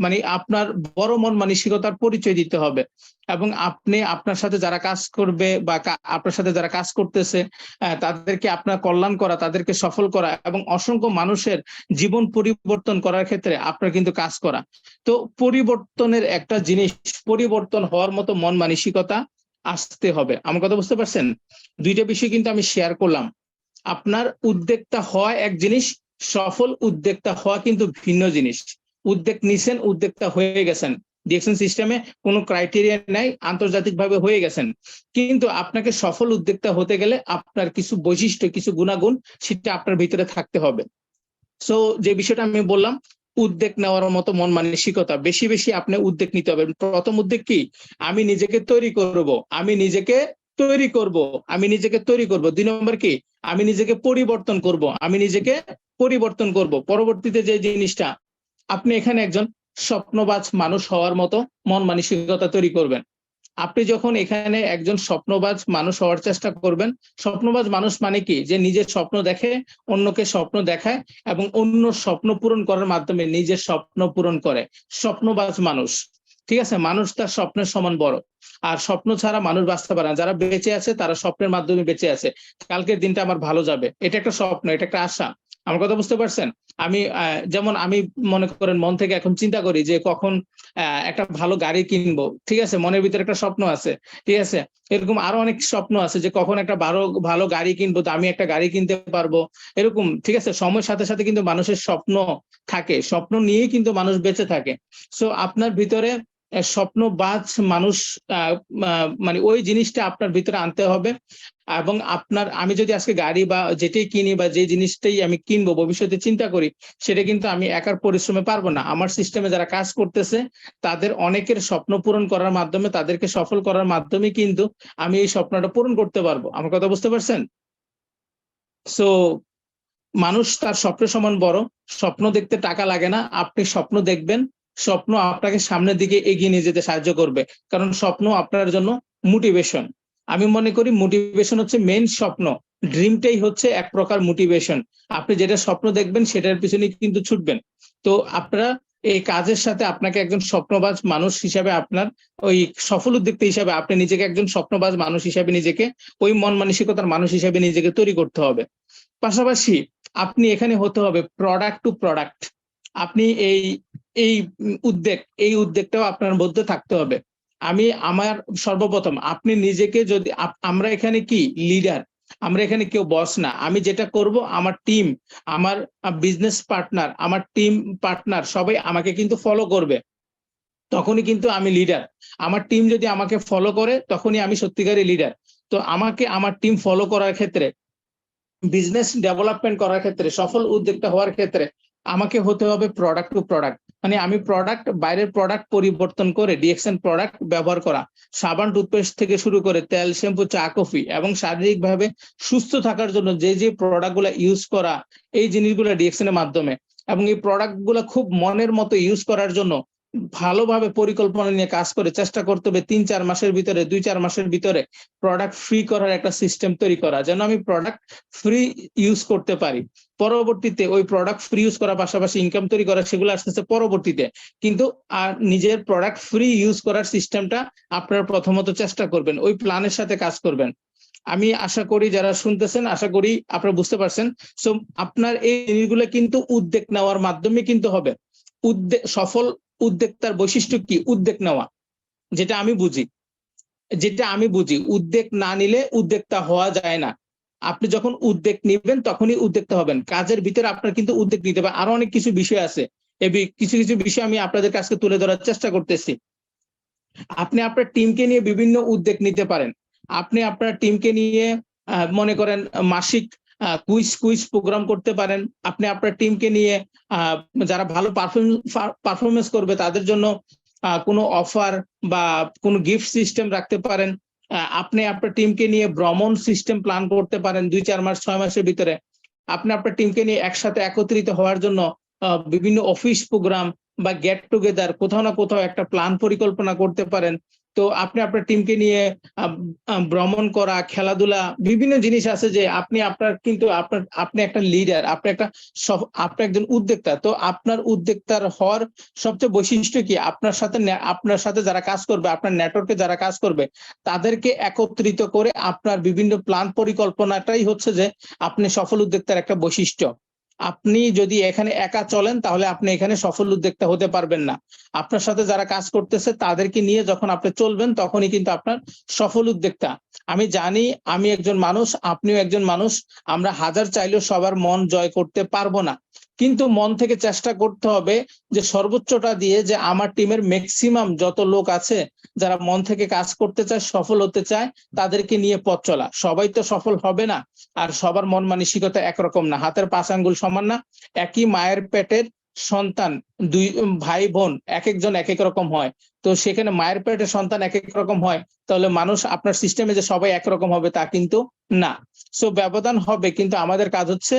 মানে আপনার বড় মন মানসিকতার পরিচয় দিতে হবে। এবং আপনি আপনার সাথে যারা কাজ করবে বা আপনার সাথে যারা কাজ করতেছে, তাদেরকে আপনার কল্যাণ করা, তাদেরকে সফল করা এবং অসংখ্য মানুষের জীবন পরিবর্তন করার ক্ষেত্রে আপনার কিন্তু কাজ করা। তো পরিবর্তনের একটা জিনিস, পরিবর্তন হওয়ার মতো মন মানসিকতা আসতে হবে। আমার কথা বুঝতে পারছেন? দুইটা বিষয় কিন্তু আমি শেয়ার করলাম। আপনার উদ্যোক্তা হওয়া এক জিনিস, সফল উদ্যোক্তা হওয়া কিন্তু ভিন্ন জিনিস। উদ্যোগ নিছেন, উদ্যোক্তা হয়ে গেছেন, ডিএকশন সিস্টেমে কোনো ক্রাইটেরিয়া নাই, আন্তর্জাতিকভাবে হয়ে গেছেন। কিন্তু আপনাকে সফল উদ্যোক্তা হতে গেলে আপনার কিছু বৈশিষ্ট্য, কিছু গুণাগুণ সেটা আপনার ভিতরে থাকতে হবে। সো যে বিষয়টা আমি বললাম, উদ্যোগ নেওয়ার মতো মন মানসিকতা, বেশি বেশি আপনি উদ্যোগ নিতে হবে। প্রথম উদ্যোগ কি? আমি নিজেকে তৈরি করব, আমি নিজেকে তৈরি করব, আমি নিজেকে তৈরি করব। 2 নম্বর কি? আমি নিজেকে পরিবর্তন করব, আমি নিজেকে পরিবর্তন করব। পরবর্তীতে যে জিনিসটা, আপনি এখানে একজন স্বপ্নবাজ মানুষ হওয়ার মতো মন মানসিকতা তৈরি করবেন। আপনি যখন এখানে একজন স্বপ্নবাজ মানুষ হওয়ার চেষ্টা করবেন, স্বপ্নবাজ মানুষ মানে কি? যে নিজের স্বপ্ন দেখে, অন্যকে স্বপ্ন দেখায় এবং অন্য স্বপ্ন পূরণ করার মাধ্যমে নিজের স্বপ্ন পূরণ করে, স্বপ্নবাজ মানুষ। ঠিক আছে? মানুষ তার স্বপ্নের সমান বড়। আর স্বপ্ন ছাড়া মানুষ বাঁচতে পারে না। যারা বেঁচে আছে তারা স্বপ্নের মাধ্যমে বেঁচে আছে। কালকের দিনটা আমার ভালো যাবে, এটা একটা স্বপ্ন, এটা একটা আশা। আমার কথা বুঝতে পারছেন? আমি যেমন আমি মনে করেন মন থেকে এখন চিন্তা করি যে কখন একটা ভালো গাড়ি কিনবো। ঠিক আছে? মনের ভিতরে একটা স্বপ্ন আছে। ঠিক আছে? এরকম আরো অনেক স্বপ্ন আছে যে কখন একটা ভালো গাড়ি কিনবো, তো আমি একটা গাড়ি কিনতে পারবো, এরকম। ঠিক আছে? সময়ের সাথে সাথে কিন্তু মানুষের স্বপ্ন থাকে, স্বপ্ন নিয়েই কিন্তু মানুষ বেঁচে থাকে। সো আপনার ভিতরে স্বপ্নবাজ মানুষ, মানে ওই জিনিসটা আপনার ভিতরে আনতে হবে। এবং আমি যদি আজকে গাড়ি বা যেটাই কিনি বা যে জিনিসটাই আমি কিনবো ভবিষ্যতে চিন্তা করি, সেটা কিন্তু আমি একার পরিশ্রমে পারবো না। আমার সিস্টেমে যারা কাজ করতেছে তাদের অনেকের স্বপ্ন পূরণ করার মাধ্যমে, তাদেরকে সফল করার মাধ্যমে কিন্তু আমি এই স্বপ্নটা পূরণ করতে পারবো। আমার কথা বুঝতে পারছেন? সো মানুষ তার স্বপ্নের সমান বড়। স্বপ্ন দেখতে টাকা লাগে না, আপনি স্বপ্ন দেখবেন, স্বপ্ন আপনাকে সামনের দিকে এগিয়ে নিয়ে যেতে সাহায্য করবে। কারণ স্বপ্ন আপনার জন্য মোটিভেশন। আমি মনে করি মোটিভেশন হচ্ছে মেইন স্বপ্ন, ড্রিমটাই হচ্ছে এক প্রকার মোটিভেশন। আপনি যেটা স্বপ্ন দেখবেন সেটার পিছনে কিন্তু ছুটবেন। তো আপনারা এই কাজের সাথে আপনাকে একজন স্বপ্নবাজ মানুষ হিসাবে, আপনার ওই সফল উদ্যোক্তা হিসাবে আপনি নিজেকে একজন স্বপ্নবাজ মানুষ হিসাবে, নিজেকে ওই মন মানসিকতার মানুষ হিসাবে নিজেকে তৈরি করতে হবে। পাশাপাশি আপনি এখানে হতে হবে প্রোডাক্ট টু প্রোডাক্ট। আপনি এই উদ্যোগটাও আপনার মধ্যে থাকতে হবে। আমার সর্বপ্রথম আপনি নিজেকে যদি, আমরা এখানে কি লিডার, আমরা এখানে কেউ বস না। আমি যেটা করব, আমার টিম, আমার বিজনেস পার্টনার, আমার টিম পার্টনার সবাই আমাকে কিন্তু ফলো করবে, তখনই কিন্তু আমি লিডার। আমার টিম যদি আমাকে ফলো করে তখনই আমি সত্যিকারের লিডার। তো আমাকে আমার টিম ফলো করার ক্ষেত্রে, বিজনেস ডেভেলপমেন্ট করার ক্ষেত্রে, সফল উদ্যোক্তা হওয়ার ক্ষেত্রে আমাকে হতে হবে প্রোডাক্ট টু প্রোডাক্ট। মানে আমি বাইরের প্রোডাক্ট পরিবর্তন করে ডিএকশন প্রোডাক্ট ব্যবহার করা, সাবান টুথপেস্ট থেকে শুরু করে তেল, শ্যাম্পু, চা, কফি এবং শারীরিকভাবে সুস্থ থাকার জন্য যে প্রোডাক্টগুলো ইউজ করা, এই জিনিসগুলো ডিএকশনের মাধ্যমে। এবং এই প্রোডাক্টগুলো খুব মনের মতো ইউজ করার জন্য ভালোভাবে পরিকল্পনা নিয়ে কাজ করে চেষ্টা করতে হবে 3-4 মাসের ভিতরে 2-4 মাসের ভিতরে প্রোডাক্ট ফ্রি করার একটা সিস্টেম তৈরি করা, যেন আমি প্রোডাক্ট ফ্রি ইউজ করতে পারি। পরবর্তীতে ওই প্রোডাক্ট ফ্রি ইউজ করার পাশাপাশি ইনকাম তৈরি করা, সেগুলো আসতেছে পরবর্তীতে। কিন্তু আর নিজের প্রোডাক্ট ফ্রি ইউজ করার সিস্টেমটা আপনারা প্রথমত চেষ্টা করবেন, ওই প্ল্যানের সাথে কাজ করবেন। আমি আশা করি যারা শুনতেছেন, আশা করি আপনারা বুঝতে পারছেন। সো আপনার এই জিনিসগুলো কিন্তু উদ্যোগ নেওয়ার মাধ্যমে কিন্তু হবে। সফল উদ্যোক্তার বৈশিষ্ট্য কি? উদ্যোগ নেওয়া। যেটা আমি বুঝি উদ্যোগ না নিলে উদ্যোক্তা হওয়া যায় না। আপনি যখন উদ্যোগ নিবেন তখনই উদ্যোক্তা হবেন। কাজের ভিতরে আপনার কিন্তু উদ্যোগ নিতে হবে। আরো অনেক কিছু বিষয় আছে, কিছু কিছু বিষয় আমি আপনাদের কাছে তুলে ধরার চেষ্টা করতেছি। আপনি আপনার টিমকে নিয়ে বিভিন্ন উদ্যোগ নিতে পারেন। আপনি আপনার টিমকে নিয়ে মনে করেন মাসিক কুইজ প্রোগ্রাম করতে পারেন। আপনি আপনার টিমকে নিয়ে যারা ভালো পারফরমেন্স করবে তাদের জন্য কোনো অফার বা কোনো গিফট সিস্টেম রাখতে পারেন। আপনি আপনার টিমকে নিয়ে ভ্রমণ সিস্টেম প্ল্যান করতে পারেন 2-4 মাস 6 মাসের ভিতরে। আপনি আপনার টিমকে নিয়ে একসাথে একত্রিত হওয়ার জন্য বিভিন্ন অফিস প্রোগ্রাম বা গেট টুগেদার কোথাও না কোথাও একটা প্ল্যান পরিকল্পনা করতে পারেন। তো আপনি আপনার টিমকে নিয়ে ভ্রমণ করা, খেলাধুলা, বিভিন্ন জিনিস আছে যে আপনি একটা লিডার, আপনি একজন উদ্যোক্তা। তো আপনার উদ্যোক্তার হওয়ার সবচেয়ে বৈশিষ্ট্য কি? আপনার সাথে যারা কাজ করবে, আপনার নেটওয়ার্কে যারা কাজ করবে, তাদেরকে একত্রিত করে আপনার বিভিন্ন প্ল্যান পরিকল্পনাটাই হচ্ছে যে আপনি সফল উদ্যোক্তার একটা বৈশিষ্ট্য। আপনি যদি এখানে একা চলেন তাহলে আপনি এখানে সফল উদ্যোক্তা হতে পারবেন না। আপনার সাথে যারা কাজ করতেছে তাদেরকে নিয়ে যখন আপনি চলবেন তখনই কিন্তু আপনার সফল উদ্যোক্তা। আমি জানি আমি একজন মানুষ, আপনিও একজন মানুষ, আমরা হাজার চাইলেও সবার মন জয় করতে পারবো না, কিন্তু মন থেকে চেষ্টা করতে হবে যে সর্বোচ্চটা দিয়ে যে আমার টিমের ম্যাক্সিমাম যত লোক আছে যারা মন থেকে কাজ করতে চায়, সফল হতে চায়, তাদেরকে নিয়ে পথ চলা। সবাই তো সফল হবে না, আর সবার মন মানসিকতা একরকম না, হাতের 5 আঙ্গুল সমান না। একই মায়ের পেটের সন্তান, 2 ভাই বোন, এক একজন এক এক রকম হয়। তো সেখানে মায়ের পেটের সন্তান এক এক রকম হয়, তাহলে মানুষ আপনার সিস্টেমে যে সবাই একরকম হবে তা কিন্তু না। সো ব্যবধান হবে, কিন্তু আমাদের কাজ হচ্ছে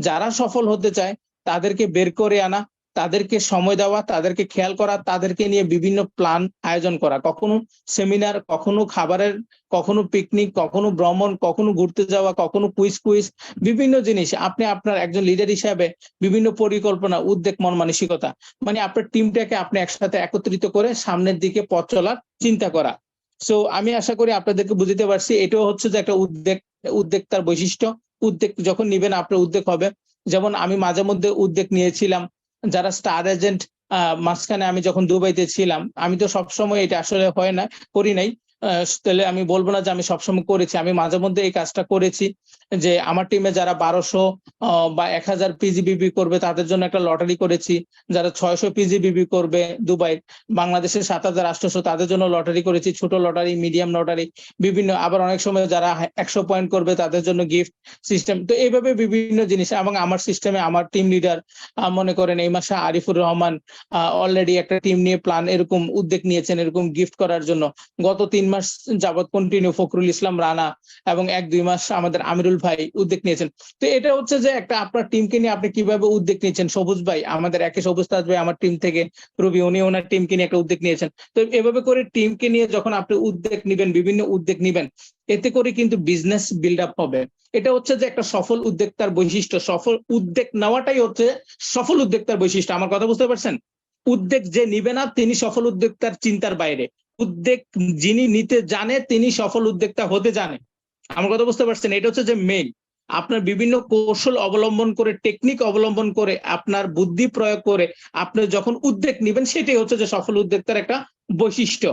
যারা সফল হতে চায় তাদেরকে বের করে আনা, তাদেরকে সময় দেওয়া, তাদেরকে খেয়াল করা, তাদেরকে নিয়ে বিভিন্ন প্ল্যান আয়োজন করা। কখনো সেমিনার, কখনো খাবারের, কখনো পিকনিক, কখনো ভ্রমণ, কখনো ঘুরতে যাওয়া, কখনো কুইজ, বিভিন্ন জিনিস। আপনি আপনার একজন লিডার হিসাবে বিভিন্ন পরিকল্পনা, উদ্যোগ, মন মানসিকতা, মানে আপনার টিমটাকে আপনি একসাথে একত্রিত করে সামনের দিকে পথ চলার চিন্তা করা। সো আমি আশা করি আপনাদেরকে বুঝতে পারছি। এটাও হচ্ছে যে একটা উদ্যোক্তার বৈশিষ্ট্য। উদ্যোগ যখন নিবেন আপনার উদ্যোগ হবে। যেমন আমি মাঝে মধ্যে উদ্যোগ নিয়েছিলাম যারা স্টার এজেন্ট, মাঝখানে আমি যখন দুবাইতে ছিলাম, আমি তো সবসময় এটা আসলে করি নাই, তাহলে আমি বলবো না যে আমি সবসময় করেছি। আমি মাঝে মধ্যে এই কাজটা করেছি যে আমার টিমে যারা 1200 বা 1000 পিজিবিবি করবে তাদের জন্য একটা লটারি করেছি। যারা 600 পিজিবিবি করবে দুবাই, বাংলাদেশের 7800 তাদের জন্য লটারি করেছি, ছোট লটারি, মিডিয়াম লটারি, বিভিন্ন। আবার অনেক সময় যারা 100 পয়েন্ট করবে তাদের জন্য গিফট সিস্টেম। তো এইভাবে বিভিন্ন জিনিস। এবং আমার সিস্টেমে আমার টিম লিডার মনে করেন এই মাসে আরিফুর রহমান অলরেডি একটা টিম নিয়ে প্ল্যান, এরকম উদ্যোগ নিয়েছেন এরকম গিফট করার জন্য। গত 3 মাস যাবত কন্টিনিউ ফখরুল ইসলাম রানা এবং 1-2 মাস আমাদের আমিরুল ভাই উদ্যোগ নিয়েছেন। তো এটা হচ্ছে যে একটা আপনার টিমকে নিয়ে আপনি কিভাবে উদ্যোগ নিয়েছেন। সবুজ ভাই, আমাদের একে সবুজ তাজ ভাই আমার টিম থেকে, রবি, উনি ওনার টিমকে নিয়ে একটা উদ্যোগ নিয়েছেন। তো এভাবে করে টিমকে নিয়ে যখন আপনি উদ্যোগ নিবেন, বিভিন্ন উদ্যোগ নিবেন, এতে করে কিন্তু বিজনেস বিল্ড আপ হবে। এটা হচ্ছে যে একটা সফল উদ্যোক্তার বৈশিষ্ট্য। সফল উদ্যোগ নেওয়াটাই হচ্ছে সফল উদ্যোক্তার বৈশিষ্ট্য। আমার কথা বুঝতে পারছেন? উদ্যোগ যে নিবে না তিনি সফল উদ্যোক্তার চিন্তার বাইরে। উদ্যোগ যিনি নিতে জানে তিনি সফল উদ্যোক্তা হতে জানে। আমার কথা বুঝতে পারছেন? এটা হচ্ছে যে মেইন। আপনার বিভিন্ন কৌশল অবলম্বন করে, টেকনিক অবলম্বন করে, আপনার বুদ্ধি প্রয়োগ করে আপনি যখন উদ্যোগ নিবেন, সেটাই হচ্ছে যে সফল উদ্যোক্তার একটা বৈশিষ্ট্য।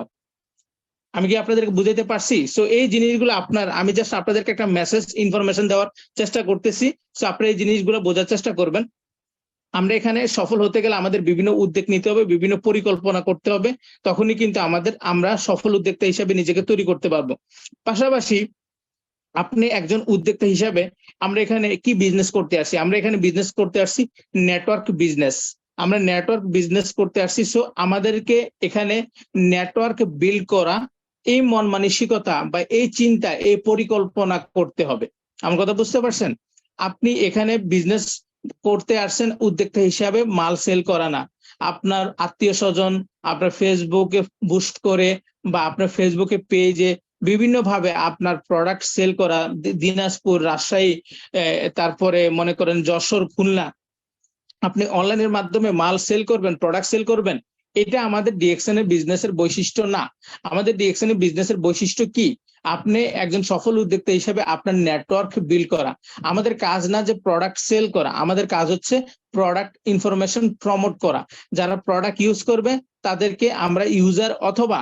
আমি কি আপনাদেরকে বুঝাইতে পারছি? সো এই জিনিসগুলো আমি জাস্ট আপনাদেরকে একটা মেসেজ, ইনফরমেশন দেওয়ার চেষ্টা করতেছি। সো আপনারা এই জিনিসগুলো বোঝার চেষ্টা করবেন। আমরা এখানে সফল হতে গেলে আমাদের বিভিন্ন উদ্যোগ নিতে হবে, বিভিন্ন পরিকল্পনা করতে হবে, তখনই কিন্তু আমরা সফল উদ্যোক্তা হিসেবে নিজেকে তৈরি করতে পারবো। পাশাপাশি আপনি একজন উদ্যোক্তা হিসাবে, আমরা এখানে কি বিজনেস করতে আসছি? আমরা এখানে বিজনেস করতে আসছি নেটওয়ার্ক বিজনেস। আমরা নেটওয়ার্ক বিজনেস করতে আসছি। সো আমাদেরকে এখানে নেটওয়ার্ক বিল্ড করা, এই মন মানসিকতা বা এই চিন্তা, এই পরিকল্পনা করতে হবে। আমার কথা বুঝতে পারছেন? আপনি এখানে বিজনেস করতে আসছেন উদ্যোক্তা হিসাবে, মাল সেল করা না। আপনার আত্মীয় স্বজন আপনার ফেসবুকে বুস্ট করে বা আপনার ফেসবুকে পেজে বিভিন্ন ভাবে আপনার প্রোডাক্ট সেল করা, দিনাজপুর, রাজশাহী, তারপরে মনে করেন যশোর, খুলনা, আপনি অনলাইনের মাধ্যমে মাল সেল করবেন, প্রোডাক্ট সেল করবেন, এটা আমাদের ডিএক্সএন এর বিজনেসের বৈশিষ্ট্য না। আমাদের ডিএক্সএন এর বিজনেসের বৈশিষ্ট্য কি? আপনি একজন সফল উদ্যোক্তা হিসেবে আপনার নেটওয়ার্ক বিল্ড করা। আমাদের কাজ না যে প্রোডাক্ট সেল করা, আমাদের কাজ হচ্ছে প্রোডাক্ট ইনফরমেশন প্রমোট করা। যারা প্রোডাক্ট ইউজ করবে তাদেরকে আমরা ইউজার অথবা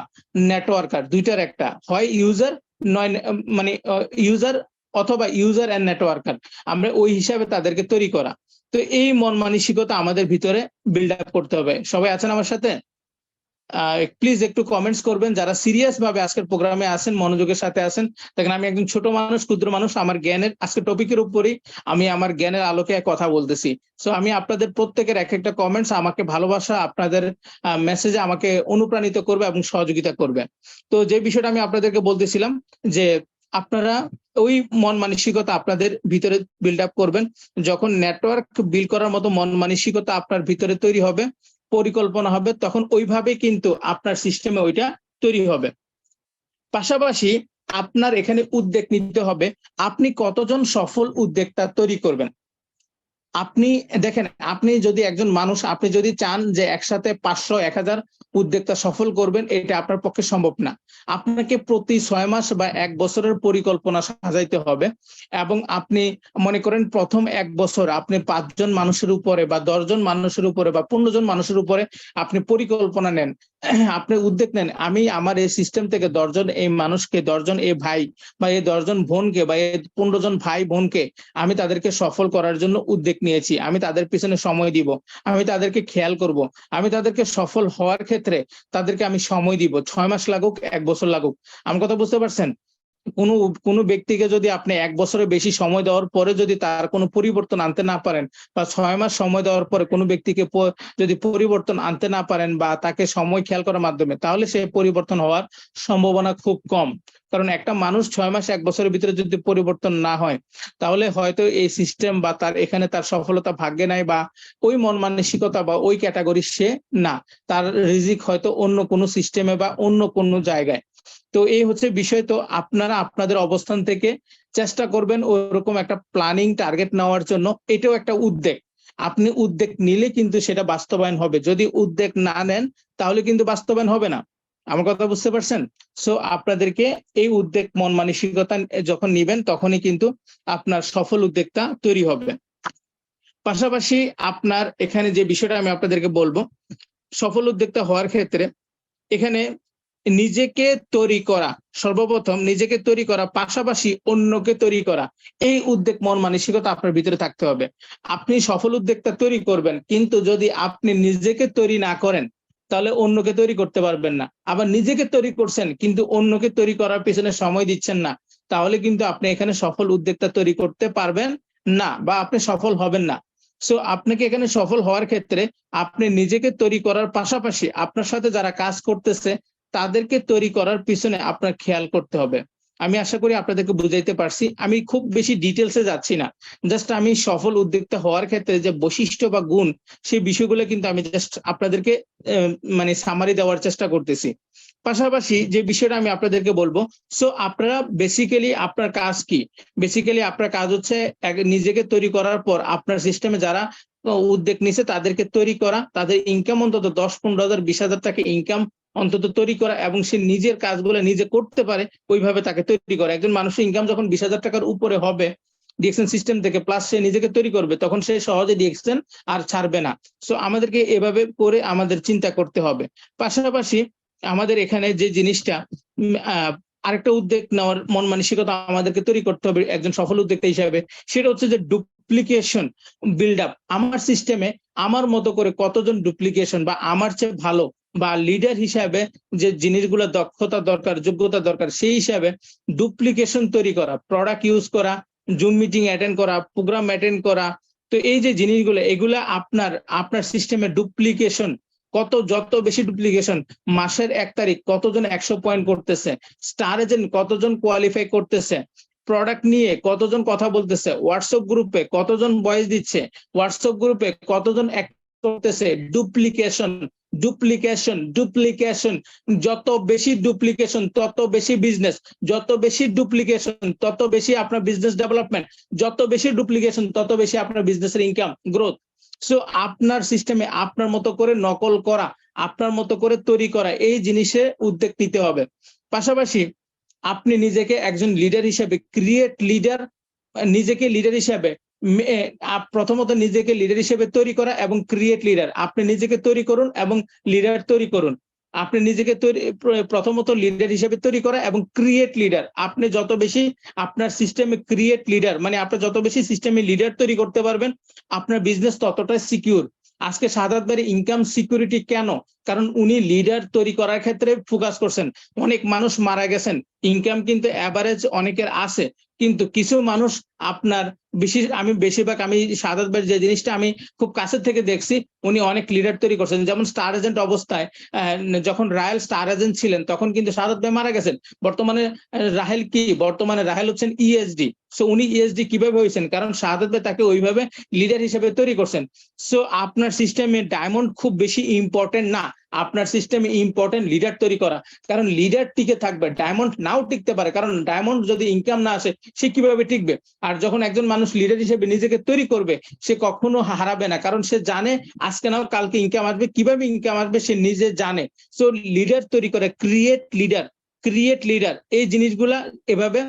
নেটওয়ার্কার, দুইটার একটা, হয় ইউজার নয়, মানে ইউজার অথবা ইউজার এন্ড নেটওয়ার্কার, আমরা ওই হিসাবে তাদেরকে তৈরি করা। তো এই মন মানসিকতা আমাদের ভিতরে বিল্ড আপ করতে হবে। সবাই আছেন আমার সাথে? প্লিজ একটু কমেন্টস করবেন যারা সিরিয়াস ভাবে আজকের প্রোগ্রামে আছেন, মনোযোগের সাথে আছেন। দেখেন আমি একজন ছোট মানুষ, ক্ষুদ্র মানুষ, আমার জ্ঞানের আজকে টপিকের উপরই আমি আমার জ্ঞানের আলোকে কথা বলতেছি। সো আমি আপনাদের প্রত্যেকের এক একটা কমেন্টস আমাকে ভালোবাসা, আপনাদের মেসেজে আমাকে অনুপ্রাণিত করবে এবং সহযোগিতা করবে। তো যে বিষয়টা আমি আপনাদেরকে বলতেছিলাম যে আপনারা ওই মন মানসিকতা আপনাদের ভিতরে বিল্ড আপ করবেন। যখন নেটওয়ার্ক বিল্ড করার মতো মন মানসিকতা আপনার ভিতরে তৈরি হবে, পরিকল্পনা হবে, তখন ওইভাবে কিন্তু আপনার সিস্টেমে ওইটা তৈরি হবে। পাশাপাশি আপনার এখানে উদ্যোগ নিতে হবে, আপনি কতজন সফল উদ্যোক্তা তৈরি করবেন। আপনি দেখেন, আপনি যদি একজন মানুষ, আপনি যদি চান যে একসাথে 500 1000 উদ্যোক্তা সফল করবেন, এটা আপনার পক্ষে সম্ভব না। আপনাকে প্রতি 6 মাস বা 1 বছরের পরিকল্পনা সাজাইতে হবে এবং আপনি মনে করেন প্রথম 1 বছর আপনি 5 জন মানুষের উপরে বা 10 জন মানুষের উপরে বা 15 জন মানুষের উপরে আপনি পরিকল্পনা নেন, আপনি উদ্যোগ নেন। আমি আমার এই সিস্টেম থেকে 10 জন এই মানুষকে, 10 জন এই ভাই বা এই 10 জন বোনকে বা এই 15 জন ভাই বোনকে আমি তাদেরকে সফল করার জন্য উদ্যোগ নিয়েছি। আমি তাদের পিছনে সময় দিব, আমি তাদেরকে খেয়াল করব, আমি তাদেরকে সফল হওয়ার ক্ষেত্রে তাদেরকে আমি সময় দিব, 6 মাস লাগুক 1 বছর লাগুক। আমার কথা বুঝতে পারছেন? কোনো ব্যক্তিকে যদি আপনি 1 বছরের বেশি সময় দেওয়ার পরে যদি তার কোনো পরিবর্তন আনতে না পারেন, বা 6 মাস সময় দেওয়ার পরে কোনো ব্যক্তিকে যদি পরিবর্তন আনতে না পারেন বা তাকে সময় খেয়াল করার মাধ্যমে, তাহলে সে পরিবর্তন হওয়ার সম্ভাবনা খুব কম। কারণ একটা মানুষ 6 মাস 1 বছরের ভিতরে যদি পরিবর্তন না হয়, তাহলে হয়তো এই সিস্টেম বা তার এখানে তার সফলতা ভাগ্যে নাই, বা ওই মন মানসিকতা বা ওই ক্যাটাগরি সে না, তার রিজিক হয়তো অন্য কোনো সিস্টেমে বা অন্য কোনো জায়গায়। তো এই হচ্ছে বিষয়। তো আপনারা আপনাদের অবস্থান থেকে চেষ্টা করবেন ওরকম একটা প্ল্যানিং টার্গেট নেওয়ার জন্য। এটাও একটা উদ্যোগ। আপনি উদ্যোগ নিলে কিন্তু সেটা বাস্তবায়ন হবে, যদি উদ্যোগ না নেন তাহলে কিন্তু বাস্তবায়ন হবে না। আমার কথা বুঝতে পারছেন? সো আপনাদেরকে এই উদ্যোগ মন মানসিকতা যখন নিবেন, তখনই কিন্তু আপনার সফল উদ্যোক্তা তৈরি হবে। পাশাপাশি আপনার এখানে যে বিষয়টা আমি আপনাদেরকে বলবো, সফল উদ্যোক্তা হওয়ার ক্ষেত্রে এখানে নিজেকে তৈরি করা, সর্বপ্রথম নিজেকে তৈরি করা, পাশাপাশি অন্যকে তৈরি করা, এই উদ্যোগ মন মানসিকতা আপনার ভিতরে থাকতে হবে। আপনি সফল উদ্যোক্তা তৈরি করবেন, কিন্তু যদি আপনি নিজেকে তৈরি না করেন তাহলে অন্যকে তৈরি করতে পারবেন না। আবার নিজেকে তৈরি করছেন কিন্তু অন্যকে তৈরি করার পিছনে সময় দিচ্ছেন না, তাহলে কিন্তু আপনি এখানে সফল উদ্যোক্তা তৈরি করতে পারবেন না, বা আপনি সফল হবেন না। সো আপনাকে এখানে সফল হওয়ার ক্ষেত্রে আপনি নিজেকে তৈরি করার পাশাপাশি আপনার সাথে যারা কাজ করতেছে তাদেরকে তৈরি করার পিছনে আপনার খেয়াল করতে হবে। আমি আশা করি আপনাদেরকে বুঝাইতে পারছি। আমি খুব বেশি ডিটেলসে যাচ্ছি না, জাস্ট আমি সফল উদ্যোক্তা হওয়ার ক্ষেত্রে যে বৈশিষ্ট্য বা গুণ, সেই বিষয়গুলো কিন্তু আমি জাস্ট আপনাদেরকে মানে সামারি দেওয়ার চেষ্টা করতেছি। পাশাপাশি যে বিষয়টা আমি আপনাদেরকে বলবো, সো আপনারা বেসিক্যালি আপনার কাজ কি? বেসিক্যালি আপনার কাজ হচ্ছে নিজেকে তৈরি করার পর আপনার সিস্টেমে যারা উদ্যোগ নিছে তাদেরকে তৈরি করা, তাদের ইনকাম অন্তত 10-15,000 20,000 টাকা ইনকাম অন্তত তৈরি করা, এবং সে নিজের কাজগুলো নিজে করতে পারে ওইভাবে তাকে তৈরি করা। একজন মানুষের ইনকাম যখন 20,000 টাকার উপরে হবে ডিএক্সএন সিস্টেম থেকে, প্লাস সে নিজেকে তৈরি করবে, তখন সে সহজে ডিএক্সএন আর ছাড়বে না। সো আমাদেরকে এভাবে করে আমাদের চিন্তা করতে হবে। পাশাপাশি আমাদের এখানে যে জিনিসটা আরেকটা উদ্যোগ নেওয়ার মন মানসিকতা আমাদেরকে তৈরি করতে হবে একজন সফল উদ্যোক্তা হিসাবে, সেটা হচ্ছে যে ডুপ্লিকেশন বিল্ড আপ। আমার সিস্টেমে আমার মতো করে কতজন ডুপ্লিকেশন বা আমার চেয়ে ভালো বা লিডার হিসাবে যে জিনিসগুলো দক্ষতা দরকার, যোগ্যতা দরকার, সেই হিসাবে ডুপ্লিকেশন তৈরি করা, প্রোডাক্ট ইউজ করা, জুম মিটিং অ্যাটেন্ড করা, প্রোগ্রাম অ্যাটেন্ড করা। তো এই যে জিনিসগুলো, এগুলা আপনার সিস্টেমে ডুপ্লিকেশন যত বেশি ডুপ্লিকেশন, মাসের 1 তারিখ কতজন 100 পয়েন্ট করতেছে, স্টার এজেন্ট কতজন কোয়ালিফাই করতেছে, প্রোডাক্ট নিয়ে কতজন কথা বলতেছে, হোয়াটসঅ্যাপ গ্রুপে কতজন ভয়েস দিচ্ছে, হোয়াটসঅ্যাপ গ্রুপে কতজন করতেছে ডুপ্লিকেশন, ডুপ্লিকেশন, ডুপ্লিকেশন। যত বেশি ডুপ্লিকেশন তত বেশি বিজনেস, যত বেশি ডুপ্লিকেশন তত বেশি আপনার বিজনেস ডেভেলপমেন্ট, যত বেশি ডুপ্লিকেশন তত বেশি আপনার বিজনেসের ইনকাম গ্রোথ। সো আপনার সিস্টেমে আপনার মতো করে নকল করা, আপনার মতো করে তৈরি করা, এই জিনিসে উদ্যোগ নিতে হবে। পাশাপাশি আপনি নিজেকে একজন লিডার হিসেবে ক্রিয়েট লিডার, নিজেকে লিডার হিসেবে প্রথমত নিজেকে লিডার হিসেবে তৈরি করা এবং ক্রিয়েট লিডার। আপনি নিজেকে তৈরি করুন এবং লিডার তৈরি করুন। আপনি নিজেকে প্রথমত লিডার হিসেবে তৈরি করা এবং ক্রিয়েট লিডার। আপনি যত বেশি আপনার সিস্টেমে ক্রিয়েট লিডার, মানে আপনি যত বেশি সিস্টেমে লিডার তৈরি করতে পারবেন, আপনার বিজনেস ততটাই সিকিউর। আজকে সাদাত ভাইয়ের ইনকাম সিকিউরিটি কেন? কারণ উনি লিডার তৈরি করার ক্ষেত্রে ফোকাস করছেন। অনেক মানুষ মারা গেছেন, ইনকাম কিন্তু অ্যাভারেজ অনেকের আছে, কিন্তু কিছু মানুষ আপনার বেশিরভাগ আমি সাদাত ভাইয়ের যে জিনিসটা আমি খুব কাছের থেকে দেখছি, উনি অনেক লিডার তৈরি করছেন। যেমন স্টার এজেন্ট অবস্থায় যখন রাহেল স্টার এজেন্ট ছিলেন তখন কিন্তু সাদাত ভাই মারা গেছেন। বর্তমানে রাহেল হচ্ছেন ইএসডি। সো উনি ইএসডি কিভাবে হয়েছেন? কারণ সাদাত ভাই তাকে ওইভাবে লিডার হিসেবে তৈরি করছেন। সো আপনার সিস্টেমে ডায়মন্ড খুব বেশি ইম্পর্টেন্ট না, আপনার সিস্টেমে ইম্পর্টেন্ট লিডার তৈরি করা। কারণ লিডার টিকে থাকবে, ডায়মন্ড নাও টিকতে পারে, কারণ ডায়মন্ড যদি ইনকাম না আসে সে কিভাবে টিকবে? আর যখন একজন মানুষ লিডার হিসেবে নিজেকে তৈরি করবে, সে কখনো হারাবে না, কারণ সে জানে আজকে নাও কালকে ইনকাম আসবে, কিভাবে ইনকাম আসবে সে নিজে জানে। সো লিডার তৈরি করে, ক্রিয়েট লিডার, ক্রিয়েট লিডার, এই জিনিসগুলা এভাবে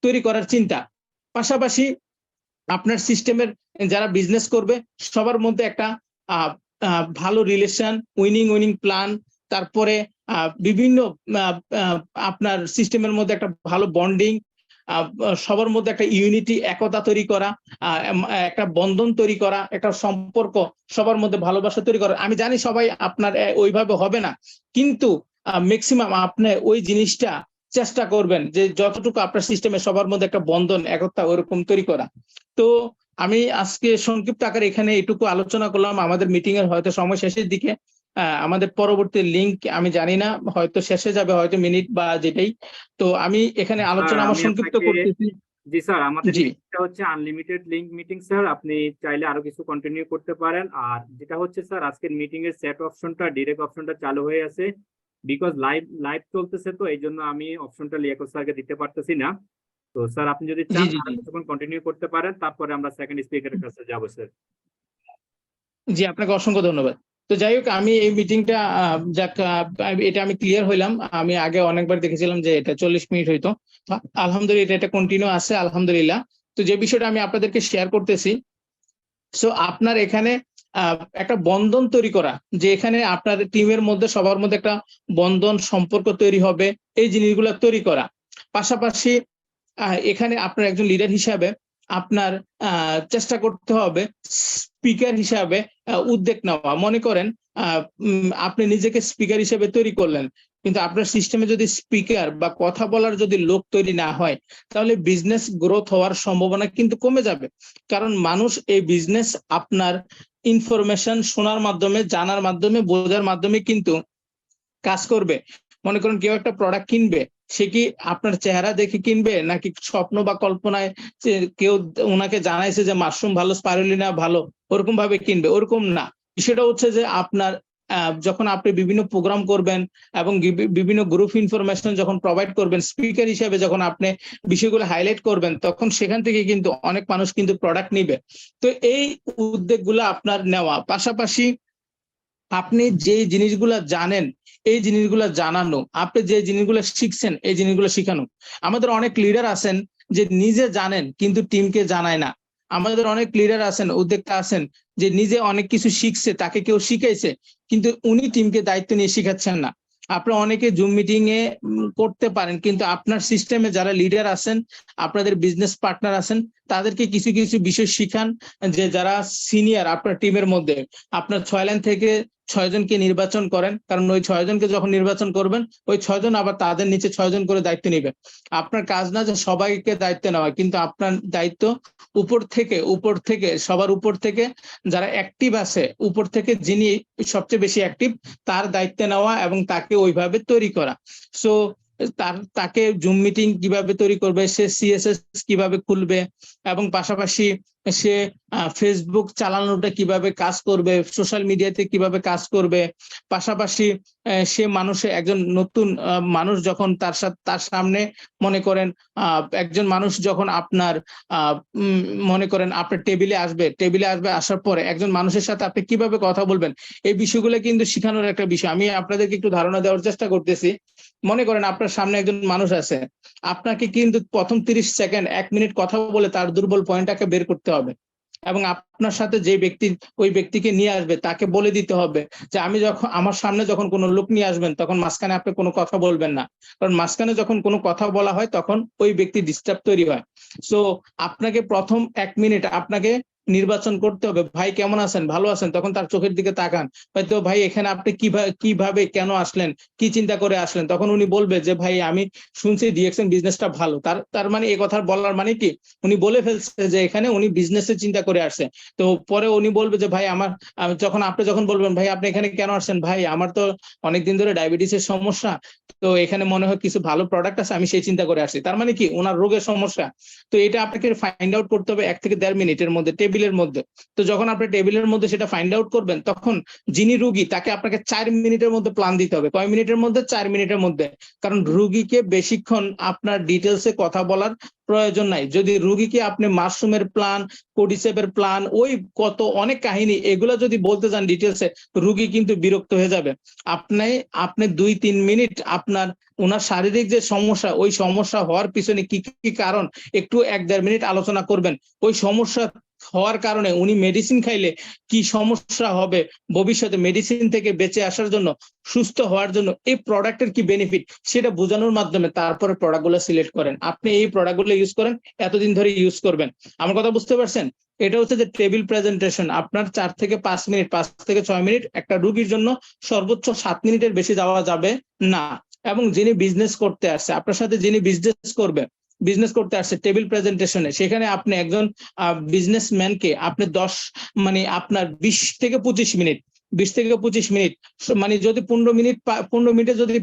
তৈরি করার চিন্তা। পাশাপাশি আপনার সিস্টেমের যারা বিজনেস করবে সবার মধ্যে একটা ভালো রিলেশন, উইনিং প্ল্যান, তারপরে বিভিন্ন আপনার সিস্টেমের মধ্যে একটা ভালো বন্ডিং, সবার মধ্যে একটা ইউনিটি, একতা তৈরি করা, একটা বন্ধন তৈরি করা, একটা সম্পর্ক, সবার মধ্যে ভালোবাসা তৈরি করা। আমি জানি সবাই আপনার ওইভাবে হবে না, কিন্তু ম্যাক্সিমাম আপনি ওই জিনিসটা চেষ্টা করবেন যে যতটুকু আপনার সিস্টেমে সবার মধ্যে একটা বন্ধন, একতা ওরকম তৈরি করা। তো আমি আজকে সংক্ষিপ্ত আকারে এখানে এটুকু আলোচনা করলাম। আমাদের মিটিং এর হয়তো সময় শেষের দিকে, আমাদের পরবর্তী লিংক আমি জানি না, হয়তো শেষে যাবে, হয়তো মিনিট বা যেটাই। তো আমি এখানে আলোচনা আমার সংক্ষিপ্ত করতেছি। জি স্যার, আমাদের জি মিটিংটা হচ্ছে আনলিমিটেড লিংক মিটিং স্যার, আপনি চাইলে আরো কিছু কন্টিনিউ করতে পারেন। আর যেটা হচ্ছে স্যার, আজকের মিটিং এর চ্যাট অপশনটা, ডিরেক্ট অপশনটা চালু হয়ে আছে, বিকজ লাইভ চলতেছে, তো এই জন্য আমি অপশনটা লিয়াকত স্যারকে দিতে পারতেছি না। তো স্যার আপনি যদি জি চান জি আরো জি কিছুক্ষণ কন্টিনিউ করতে পারেন, তারপরে আমরা সেকেন্ড স্পিকারের কাছে যাবো স্যার। জি, আপনাকে অসংখ্য ধন্যবাদ। তো যাই হোক, আমি এই মিটিংটা এটা আমি ক্লিয়ার হইলাম। আমি আগে অনেকবার দেখেছিলাম যে এটা 40 মিনিট হইতো, আলহামদুলিল্লাহ এটা কন্টিনিউ আছে, আলহামদুলিল্লাহ। তো যে বিষয়টা আমি আপনাদেরকে শেয়ার করতেছি, সো আপনার এখানে একটা বন্ধন তৈরি করা, যে এখানে আপনার টিমের মধ্যে সবার মধ্যে একটা বন্ধন, সম্পর্ক তৈরি হবে, এই জিনিসগুলো তৈরি করা। পাশাপাশি এখানে আপনার একজন লিডার হিসাবে আপনার চেষ্টা করতে হবে স্পিকার হিসাবে উদ্যোগ নেওয়া। মনে করেন আপনি নিজেকে স্পিকার হিসেবে তৈরি করলেন, কিন্তু আপনার সিস্টেমে যদি স্পিকার বা কথা বলার যদি লোক তৈরি না হয়, তাহলে বিজনেস গ্রোথ হওয়ার সম্ভাবনা কিন্তু কমে যাবে। কারণ মানুষ এই বিজনেস আপনার ইনফরমেশন শোনার মাধ্যমে, জানার মাধ্যমে, বোঝার মাধ্যমে কিন্তু কাজ করবে। মনে করেন কেউ একটা প্রোডাক্ট কিনবে, সে কি আপনার চেহারা দেখে কিনবে, নাকি স্বপ্ন বা কল্পনায় কেউ ওনাকে জানাইছে যে মাশরুম ভালো, স্পাইরুলিনা ভালো, ওরকম ভাবে কিনবে? ওরকম না। সেটা হচ্ছে যে আপনার যখন আপনি বিভিন্ন প্রোগ্রাম করবেন এবং বিভিন্ন গ্রুপ ইনফরমেশন যখন প্রোভাইড করবেন, স্পিকার হিসেবে যখন আপনি বিষয়গুলো হাইলাইট করবেন, তখন সেখান থেকে কিন্তু অনেক মানুষ কিন্তু প্রোডাক্ট নিবে। তো এই উদ্যোগগুলো আপনার নেওয়া, পাশাপাশি আপনি যে জিনিসগুলো জানেন এই জিনিসগুলো জানানো, আপনি যে জিনিসগুলো শিখছেন এই জিনিসগুলো শিখানো। আমাদের অনেক লিডার আছেন যে নিজে জানেন কিন্তু টিমকে জানায় না। আমাদের অনেক লিডার আছেন, উদ্যোক্তা আছেন, যে নিজে অনেক কিছু শিখছে, তাকে কেউ শিখাইছে, কিন্তু উনি টিমকে দায়িত্ব নিয়ে শিখাচ্ছেন না। আপনারা অনেকে জুম মিটিং এ করতে পারেন, কিন্তু আপনার সিস্টেমে যারা লিডার আছেন, আপনাদের বিজনেস পার্টনার আছেন, তাদেরকে কিছু কিছু বিষয় শিখান। যে যারা সিনিয়র আপনার টিমের মধ্যে, আপনার 6 লাইন থেকে 6 জনকে নির্বাচন করেন, কারণ ওই 6 জনকে যখন নির্বাচন করবেন, ওই 6 জন আবার তাদের নিচে 6 জন করে দায়িত্ব নেবে। আপনার কাজ না যে সবাইকে দায়িত্ব নেওয়া, কিন্তু আপনার দায়িত্ব উপর থেকে সবার উপর থেকে যারা অ্যাক্টিভ আছে, উপর থেকে যিনি সবচেয়ে বেশি অ্যাক্টিভ, তার দায়িত্ব নেওয়া এবং তাকে ওইভাবে তৈরি করা। সো তাকে জুম মিটিং কিভাবে তৈরি করবে, সে সিএসএস কিভাবে খুলবে, এবং পাশাপাশি সে ফেসবুক চালানোটা কিভাবে কাজ করবে, সোশ্যাল মিডিয়াতে কিভাবে কাজ করবে, পাশাপাশি সে একজন নতুন মানুষ যখন তার সামনে মনে করেন একজন মানুষ যখন আপনার মনে করেন আপনার টেবিলে আসবে, আসার পরে একজন মানুষের সাথে আপনি কিভাবে কথা বলবেন, এই বিষয়গুলো কিন্তু শেখানোর একটা বিষয়। আমি আপনাদেরকে একটু ধারণা দেওয়ার চেষ্টা করতেছি। মনে করেন আপনার সামনে একজন মানুষ আছে, আপনাকে কিন্তু প্রথম 30 সেকেন্ড 1 মিনিট কথা বলে তার দুর্বল পয়েন্টটাকে বের করতে হবে, এবং আপনার সাথে যে ব্যক্তি ওই ব্যক্তিকে নিয়ে আসবে তাকে বলে দিতে হবে যে আমার সামনে যখন কোনো লোক নিয়ে আসবেন তখন মাঝখানে আপনি কোনো কথা বলবেন না, কারণ মাঝখানে যখন কোনো কথা বলা হয় তখন ওই ব্যক্তি ডিস্টার্ব তৈরি হয়। সো আপনাকে প্রথম 1 মিনিট আপনাকে নির্বাচন করতে হবে, ভাই কেমন আছেন, ভালো আছেন, তখন তার চোখের দিকে তাকান, হয়তো ভাই এখানে আপনি কিভাবে কেন আসলেন, কি চিন্তা করে আসলেন, তখন উনি বলবে যে ভাই আমি শুনছি ডিএক্সএন বিজনেসটা ভালো। তার মানে এই কথা বলার মানে কি, উনি বলে ফেলছে যে এখানে উনি বিজনেসের চিন্তা করে আসছে। তো পরে উনি বলবে যে ভাই আপনি যখন বলবেন ভাই আপনি এখানে কেন আসছেন, ভাই আমার তো অনেকদিন ধরে ডায়াবেটিসের সমস্যা, তো এখানে মনে হয় কিছু ভালো প্রোডাক্ট আছে, আমি সেই চিন্তা করে আসছি। তার মানে কি, ওনার রোগের সমস্যা। তো এটা আপনাকে ফাইন্ড আউট করতে হবে 1 থেকে 1.5 মিনিটের মধ্যে টেবিলের মধ্যে। তো যখন আপনি টেবিলের মধ্যে সেটা ফাইন্ড আউট করবেন, তখন যিনি রোগী তাকে আপনাকে 4 মিনিটের মধ্যে প্ল্যান দিতে হবে। কয় মিনিটের মধ্যে? 4 মিনিটের মধ্যে। কারণ রোগীকে বেশিক্ষণ আপনার ডিটেলসে কথা বলার প্রয়োজন নাই। যদি রোগীকে আপনি মাশরুমের প্ল্যান, কোডিসেপের প্ল্যান, ওই কত অনেক কাহিনী এগুলো যদি বলতে যান ডিটেলসে, রোগী কিন্তু বিরক্ত হয়ে যাবে। আপনি 2-3 মিনিট আপনার ওনার শারীরিক যে সমস্যা, ওই সমস্যা হওয়ার পিছনে কি কি কারণ একটু 1-1.5 মিনিট আলোচনা করবেন। ওই সমস্যা হওয়ার কারণে উনি মেডিসিন খাইলে কি সমস্যা হবে, ভবিষ্যতে মেডিসিন থেকে বেঁচে আসার জন্য, সুস্থ হওয়ার জন্য এই প্রোডাক্টের কি বেনিফিট, সেটা বোঝানোর মাধ্যমে তারপরে প্রোডাক্টগুলো সিলেক্ট করেন। আপনি এই প্রোডাক্টগুলো ইউজ করেন, এতদিন ধরে ইউজ করবেন। আমার কথা বুঝতে পারছেন? এটা হচ্ছে যে টেবিল প্রেজেন্টেশন। আপনার 4 থেকে 5 মিনিট, 5 থেকে 6 মিনিট একটা রোগীর জন্য, সর্বোচ্চ 7 মিনিটের বেশি যাওয়া যাবে না। এবং যিনি বিজনেস করতে আসছে আপনার সাথে, যিনি বিজনেস করতে আসছে টেবিল প্রেজেন্টেশনে, সেখানে আপনি একজন বিজনেসম্যানকে আপনি আপনার 20 থেকে 25 মিনিট, 20 থেকে 25 মিনিট, মানে যদি 15 মিনিটে যদি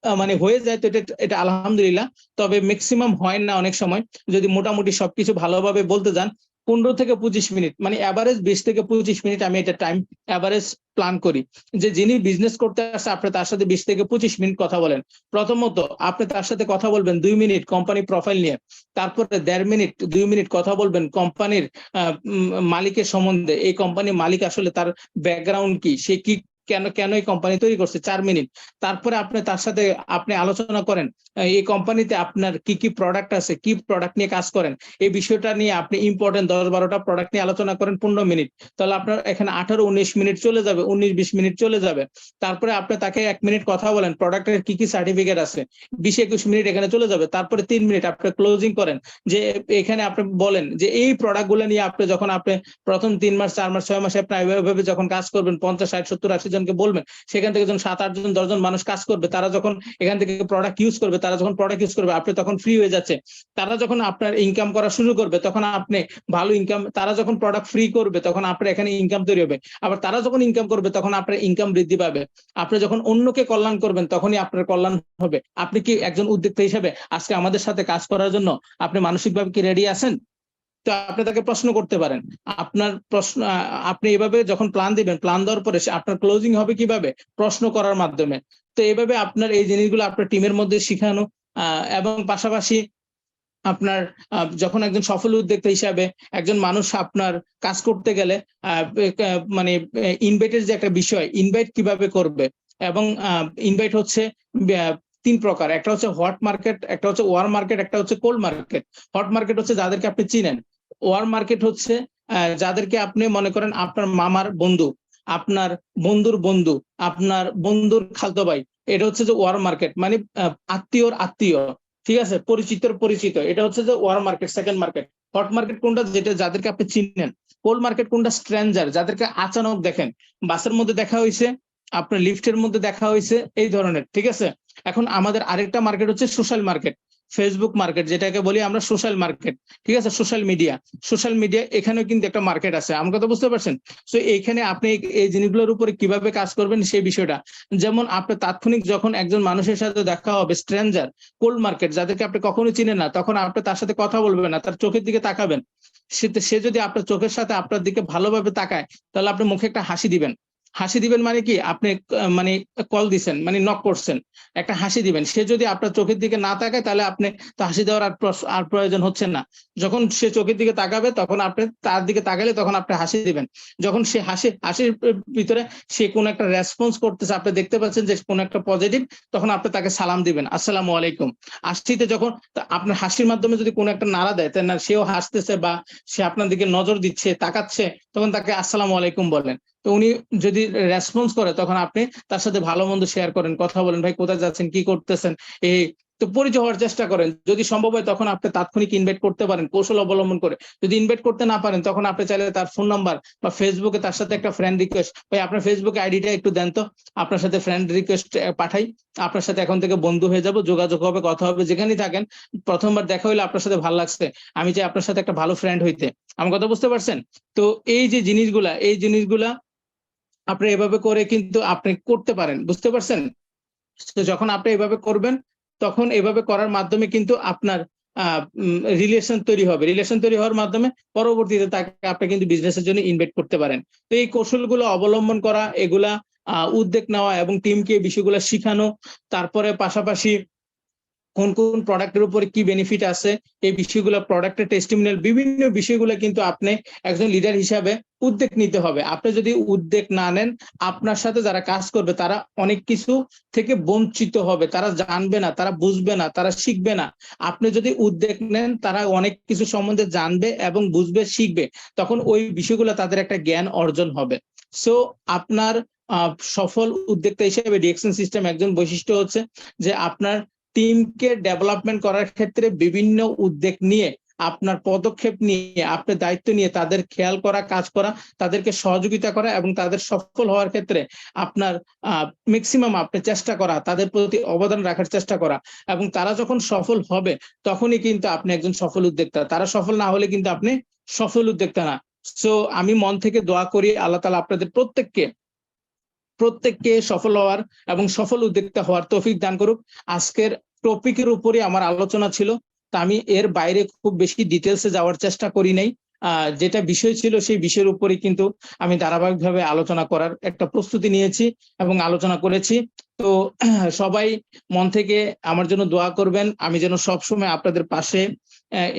মানে হয়ে যায় তো এটা আলহামদুলিল্লাহ। তবে ম্যাক্সিমাম হয় না, অনেক সময় যদি মোটামুটি সবকিছু ভালোভাবে বলতে যান 15 থেকে 25 মিনিট, মানে এভারেজ 20 থেকে 25 মিনিট আমি এটা টাইম এভারেজ প্ল্যান করি। যে যিনি বিজনেস করতে আসছে আপনি তার সাথে 20 থেকে 25 মিনিট কথা বলেন। প্রথমত আপনি তার সাথে কথা বলবেন 2 মিনিট কোম্পানি প্রোফাইল নিয়ে, তারপরে 1.5 মিনিট 2 মিনিট কথা বলবেন কোম্পানির মালিকের সম্বন্ধে, এই কোম্পানির মালিক আসলে তার ব্যাকগ্রাউন্ড কি, সে কি কেন এই কোম্পানি তৈরি করছে, 4 মিনিট। তারপরে আপনি তার সাথে আলোচনা করেন এই কোম্পানিতে আপনার কি কি প্রোডাক্ট আছে, কি প্রোডাক্ট নিয়ে কাজ করেন, এই বিষয়টা নিয়ে আপনি ইম্পর্টেন্ট 10-12টা প্রোডাক্ট নিয়ে আলোচনা করেন 15 মিনিট। তাহলে আপনার এখানে 18-19 মিনিট চলে যাবে, 19-20 মিনিট চলে যাবে। তারপরে আপনি তাকে 1 মিনিট কথা বলেন প্রোডাক্টের কি কি সার্টিফিকেট আছে, 20-21 মিনিট এখানে চলে যাবে। তারপরে 3 মিনিট আপনি ক্লোজিং করেন, যে এখানে আপনি বলেন যে এই প্রোডাক্টগুলো নিয়ে আপনি প্রথম 3 মাস 4 মাস 6 মাসে আপনি এইভাবে যখন কাজ করবেন, 50 60 70 80 জনকে বলবেন, সেখান থেকে যখন 7-8 জন 10 জন মানুষ কাজ করবে, তারা যখন এখান থেকে প্রোডাক্ট ইউজ করবে, আপনি তখন ফ্রি হয়ে যাচ্ছে। তারা যখন আপনার ইনকাম করা শুরু করবে তখন আপনি ভালো ইনকাম, তারা যখন প্রোডাক্ট ফ্রি করবে তখন আপনার এখানে ইনকাম তৈরি হবে। আবার তারা যখন ইনকাম করবে তখন আপনার ইনকাম বৃদ্ধি পাবে। আপনি যখন অন্যকে কল্যাণ করবেন তখনই আপনার কল্যাণ হবে। আপনি কি একজন উদ্যোক্তা হিসেবে আজকে আমাদের সাথে কাজ করার জন্য আপনি মানসিকভাবে কি রেডি আছেন? তো আপনি তাকে প্রশ্ন করতে পারেন। আপনার প্রশ্ন আপনি এভাবে যখন প্ল্যান দিবেন, প্ল্যান দেওয়ার পরে আপনার ক্লোজিং হবে কিভাবে? প্রশ্ন করার মাধ্যমে। তো এইভাবে আপনার এই জিনিসগুলো আপনার টিমের মধ্যে শিখানো, এবং পাশাপাশি আপনার যখন একজন সফল উদ্যোক্তা হিসাবে একজন মানুষ আপনার কাজ করতে গেলে মানে ইনভাইটের যে একটা বিষয়, ইনভাইট কিভাবে করবে, এবং ইনভাইট হচ্ছে 3 প্রকার। একটা হচ্ছে হট মার্কেট, একটা হচ্ছে ওয়ার্ম মার্কেট, একটা হচ্ছে কোল্ড মার্কেট। হট মার্কেট হচ্ছে যাদেরকে আপনি চিনেন, ওয়ার্ম মার্কেট হচ্ছে যাদেরকে আপনি মনে করেন আপনার মামার বন্ধু, আপনার বন্ধুর বন্ধু, আপনার বন্ধুর খালতো ভাই, এটা হচ্ছে যে ওয়ার্ম মার্কেট, মানে আত্মীয়র আত্মীয়, ঠিক আছে, পরিচিতর পরিচিত, এটা হচ্ছে যে warm market. Second market. Hot market কোনটা? যেটা যাদেরকে আপনি চিনেন। কোল্ড মার্কেট কোনটা? স্ট্রেঞ্জার, যাদেরকে আচানক দেখেন, বাসের মধ্যে দেখা হয়েছে, আপনার লিফটের মধ্যে দেখা হয়েছে, এই ধরনের, ঠিক আছে। এখন আমাদের আরেকটা মার্কেট হচ্ছে সোশ্যাল মার্কেট। ফেসবুক মার্কেট, যেটাকে বলি আমরা সোশ্যাল মার্কেট, ঠিক আছে, সোশ্যাল মিডিয়া এখানেও কিন্তু একটা মার্কেট আছে, আমার কথা বুঝতে পারছেন? তো এইখানে আপনি এই জিনিসগুলোর উপরে কিভাবে কাজ করবেন সেই বিষয়টা, যেমন আপনার তাৎক্ষণিক যখন একজন মানুষের সাথে দেখা হবে, স্ট্রেঞ্জার, কোল্ড মার্কেট, যাদেরকে আপনি কখনো চিনেন না, তখন আপনি তার সাথে কথা বলবেন না, তার চোখের দিকে তাকাবেন। সে যদি আপনার চোখের সাথে আপনার দিকে ভালোভাবে তাকায়, তাহলে আপনি মুখে একটা হাসি দিবেন। হাসি দিবেন মানে কি, আপনি মানে কল দিছেন, মানে নক করছেন, একটা হাসি দিবেন। সে যদি আপনার চোখের দিকে না তাকায়, তাহলে আপনি তো হাসি দেওয়ার আর প্রয়োজন হচ্ছে না। যখন সে চোখের দিকে তাকাবে, তখন আপনি তার দিকে তাকালে তখন আপনি হাসি দিবেন। যখন সে হাসির ভিতরে সে কোনো একটা রেসপন্স করতেছে, আপনি দেখতে পাচ্ছেন যে কোনো একটা পজিটিভ, তখন আপনি তাকে সালাম দিবেন, আসসালামু আলাইকুম। হাসিতে যখন আপনার হাসির মাধ্যমে যদি কোনো একটা নাড়া দেয়, তাই না, সেও হাসতেছে বা সে আপনার দিকে নজর দিচ্ছে, তাকাচ্ছে, তখন তাকে আসসালামু আলাইকুম বলেন। তো উনি যদি রেসপন্স করে, তখন আপনি তার সাথে ভালো মন্দ শেয়ার করেন, কথা বলেন, ভাই কোথায় যাচ্ছেন, কি করতেছেন, এই তো পরিচয় হওয়ার চেষ্টা করেন। যদি সম্ভব হয় তখন আপনি তাৎক্ষণিক ইনভাইট করতে পারেন কৌশল অবলম্বন করে। যদি ইনভাইট করতে না পারেন, তখন আপনি চাইলে তার ফোন নাম্বার বা ফেসবুকে তার সাথে একটা ফ্রেন্ড রিকোয়েস্ট, ভাই আপনার ফেসবুকে আইডিটা একটু দেন তো, আপনার সাথে ফ্রেন্ড রিকোয়েস্ট পাঠাই, আপনার সাথে এখন থেকে বন্ধু হয়ে যাব, যোগাযোগ হবে, কথা হবে, যেখানেই থাকেন। প্রথমবার দেখা হইলে আপনার সাথে ভালো লাগছে, আমি চাই আপনার সাথে একটা ভালো ফ্রেন্ড হইতে। আমার কথা বুঝতে পারছেন? তো এই যে জিনিসগুলা আপনি এভাবে করে কিন্তু আপনি করতে পারেন, বুঝতে পারছেন? তো যখন আপনি এভাবে করবেন, তখন এভাবে করার মাধ্যমে কিন্তু আপনার রিলেশন তৈরি হবে। রিলেশন তৈরি হওয়ার মাধ্যমে পরবর্তীতে তাকে আপনি কিন্তু বিজনেসের জন্য ইনভাইট করতে পারেন। তো এই কৌশলগুলো অবলম্বন করা, এগুলা উদ্যোগ নেওয়া এবং টিমকে বিষয়গুলো শিখানো, তারপরে পাশাপাশি কোন কোন প্রোডাক্টের উপরে কি বেনিফিট আছে, এই বিষয়গুলো, প্রোডাক্টের টেস্টিমোনিয়াল, বিভিন্ন বিষয়গুলো কিন্তু আপনি একজন লিডার হিসাবে উদ্যোগ নিতে হবে। আপনি যদি উদ্যোগ না নেন, আপনার সাথে যারা কাজ করবে তারা অনেক কিছু থেকে বঞ্চিত হবে, তারা জানবে না, তারা বুঝবে না, তারা শিখবে না। আপনি যদি উদ্যোগ নেন, তারা অনেক কিছু সম্বন্ধে জানবে এবং বুঝবে, শিখবে, তখন ওই বিষয়গুলো তাদের একটা জ্ঞান অর্জন হবে। সো আপনার সফল উদ্যোক্তা হিসেবে ডিএকশন সিস্টেম একজন বৈশিষ্ট্য হচ্ছে যে আপনার টিমকে ডেভেলপমেন্ট করার ক্ষেত্রে বিভিন্ন উদ্যোগ নিয়ে, আপনার পদক্ষেপ নিয়ে, আপনার দায়িত্ব নিয়ে তাদের খেয়াল করা, কাজ করা, তাদেরকে সহযোগিতা করা এবং তাদের সফল হওয়ার ক্ষেত্রে আপনার ম্যাক্সিমাম আপনি চেষ্টা করা, তাদের প্রতি অবদান রাখার চেষ্টা করা। এবং তারা যখন সফল হবে, তখনই কিন্তু আপনি একজন সফল উদ্যোক্তা। তারা সফল না হলে কিন্তু আপনি সফল উদ্যোক্তা না। সো আমি মন থেকে দোয়া করি আল্লাহ তাআলা আপনাদের প্রত্যেককে সফল হওয়ার এবং সফল উদ্যোক্তা হওয়ার তৌফিক দান করুক। আজকের টপিকের উপরে আমার আলোচনা ছিল, তা আমি এর বাইরে খুব বেশি ডিটেলসে যাওয়ার চেষ্টা করি নাই। যেটা বিষয় ছিল সেই বিষয়ের উপরে কিন্তু আমি ধারাবাহিকভাবে আলোচনা করার একটা প্রস্তুতি নিয়েছি এবং আলোচনা করেছি। তো সবাই মন থেকে আমার জন্য দোয়া করবেন, আমি যেন সবসময় আপনাদের পাশে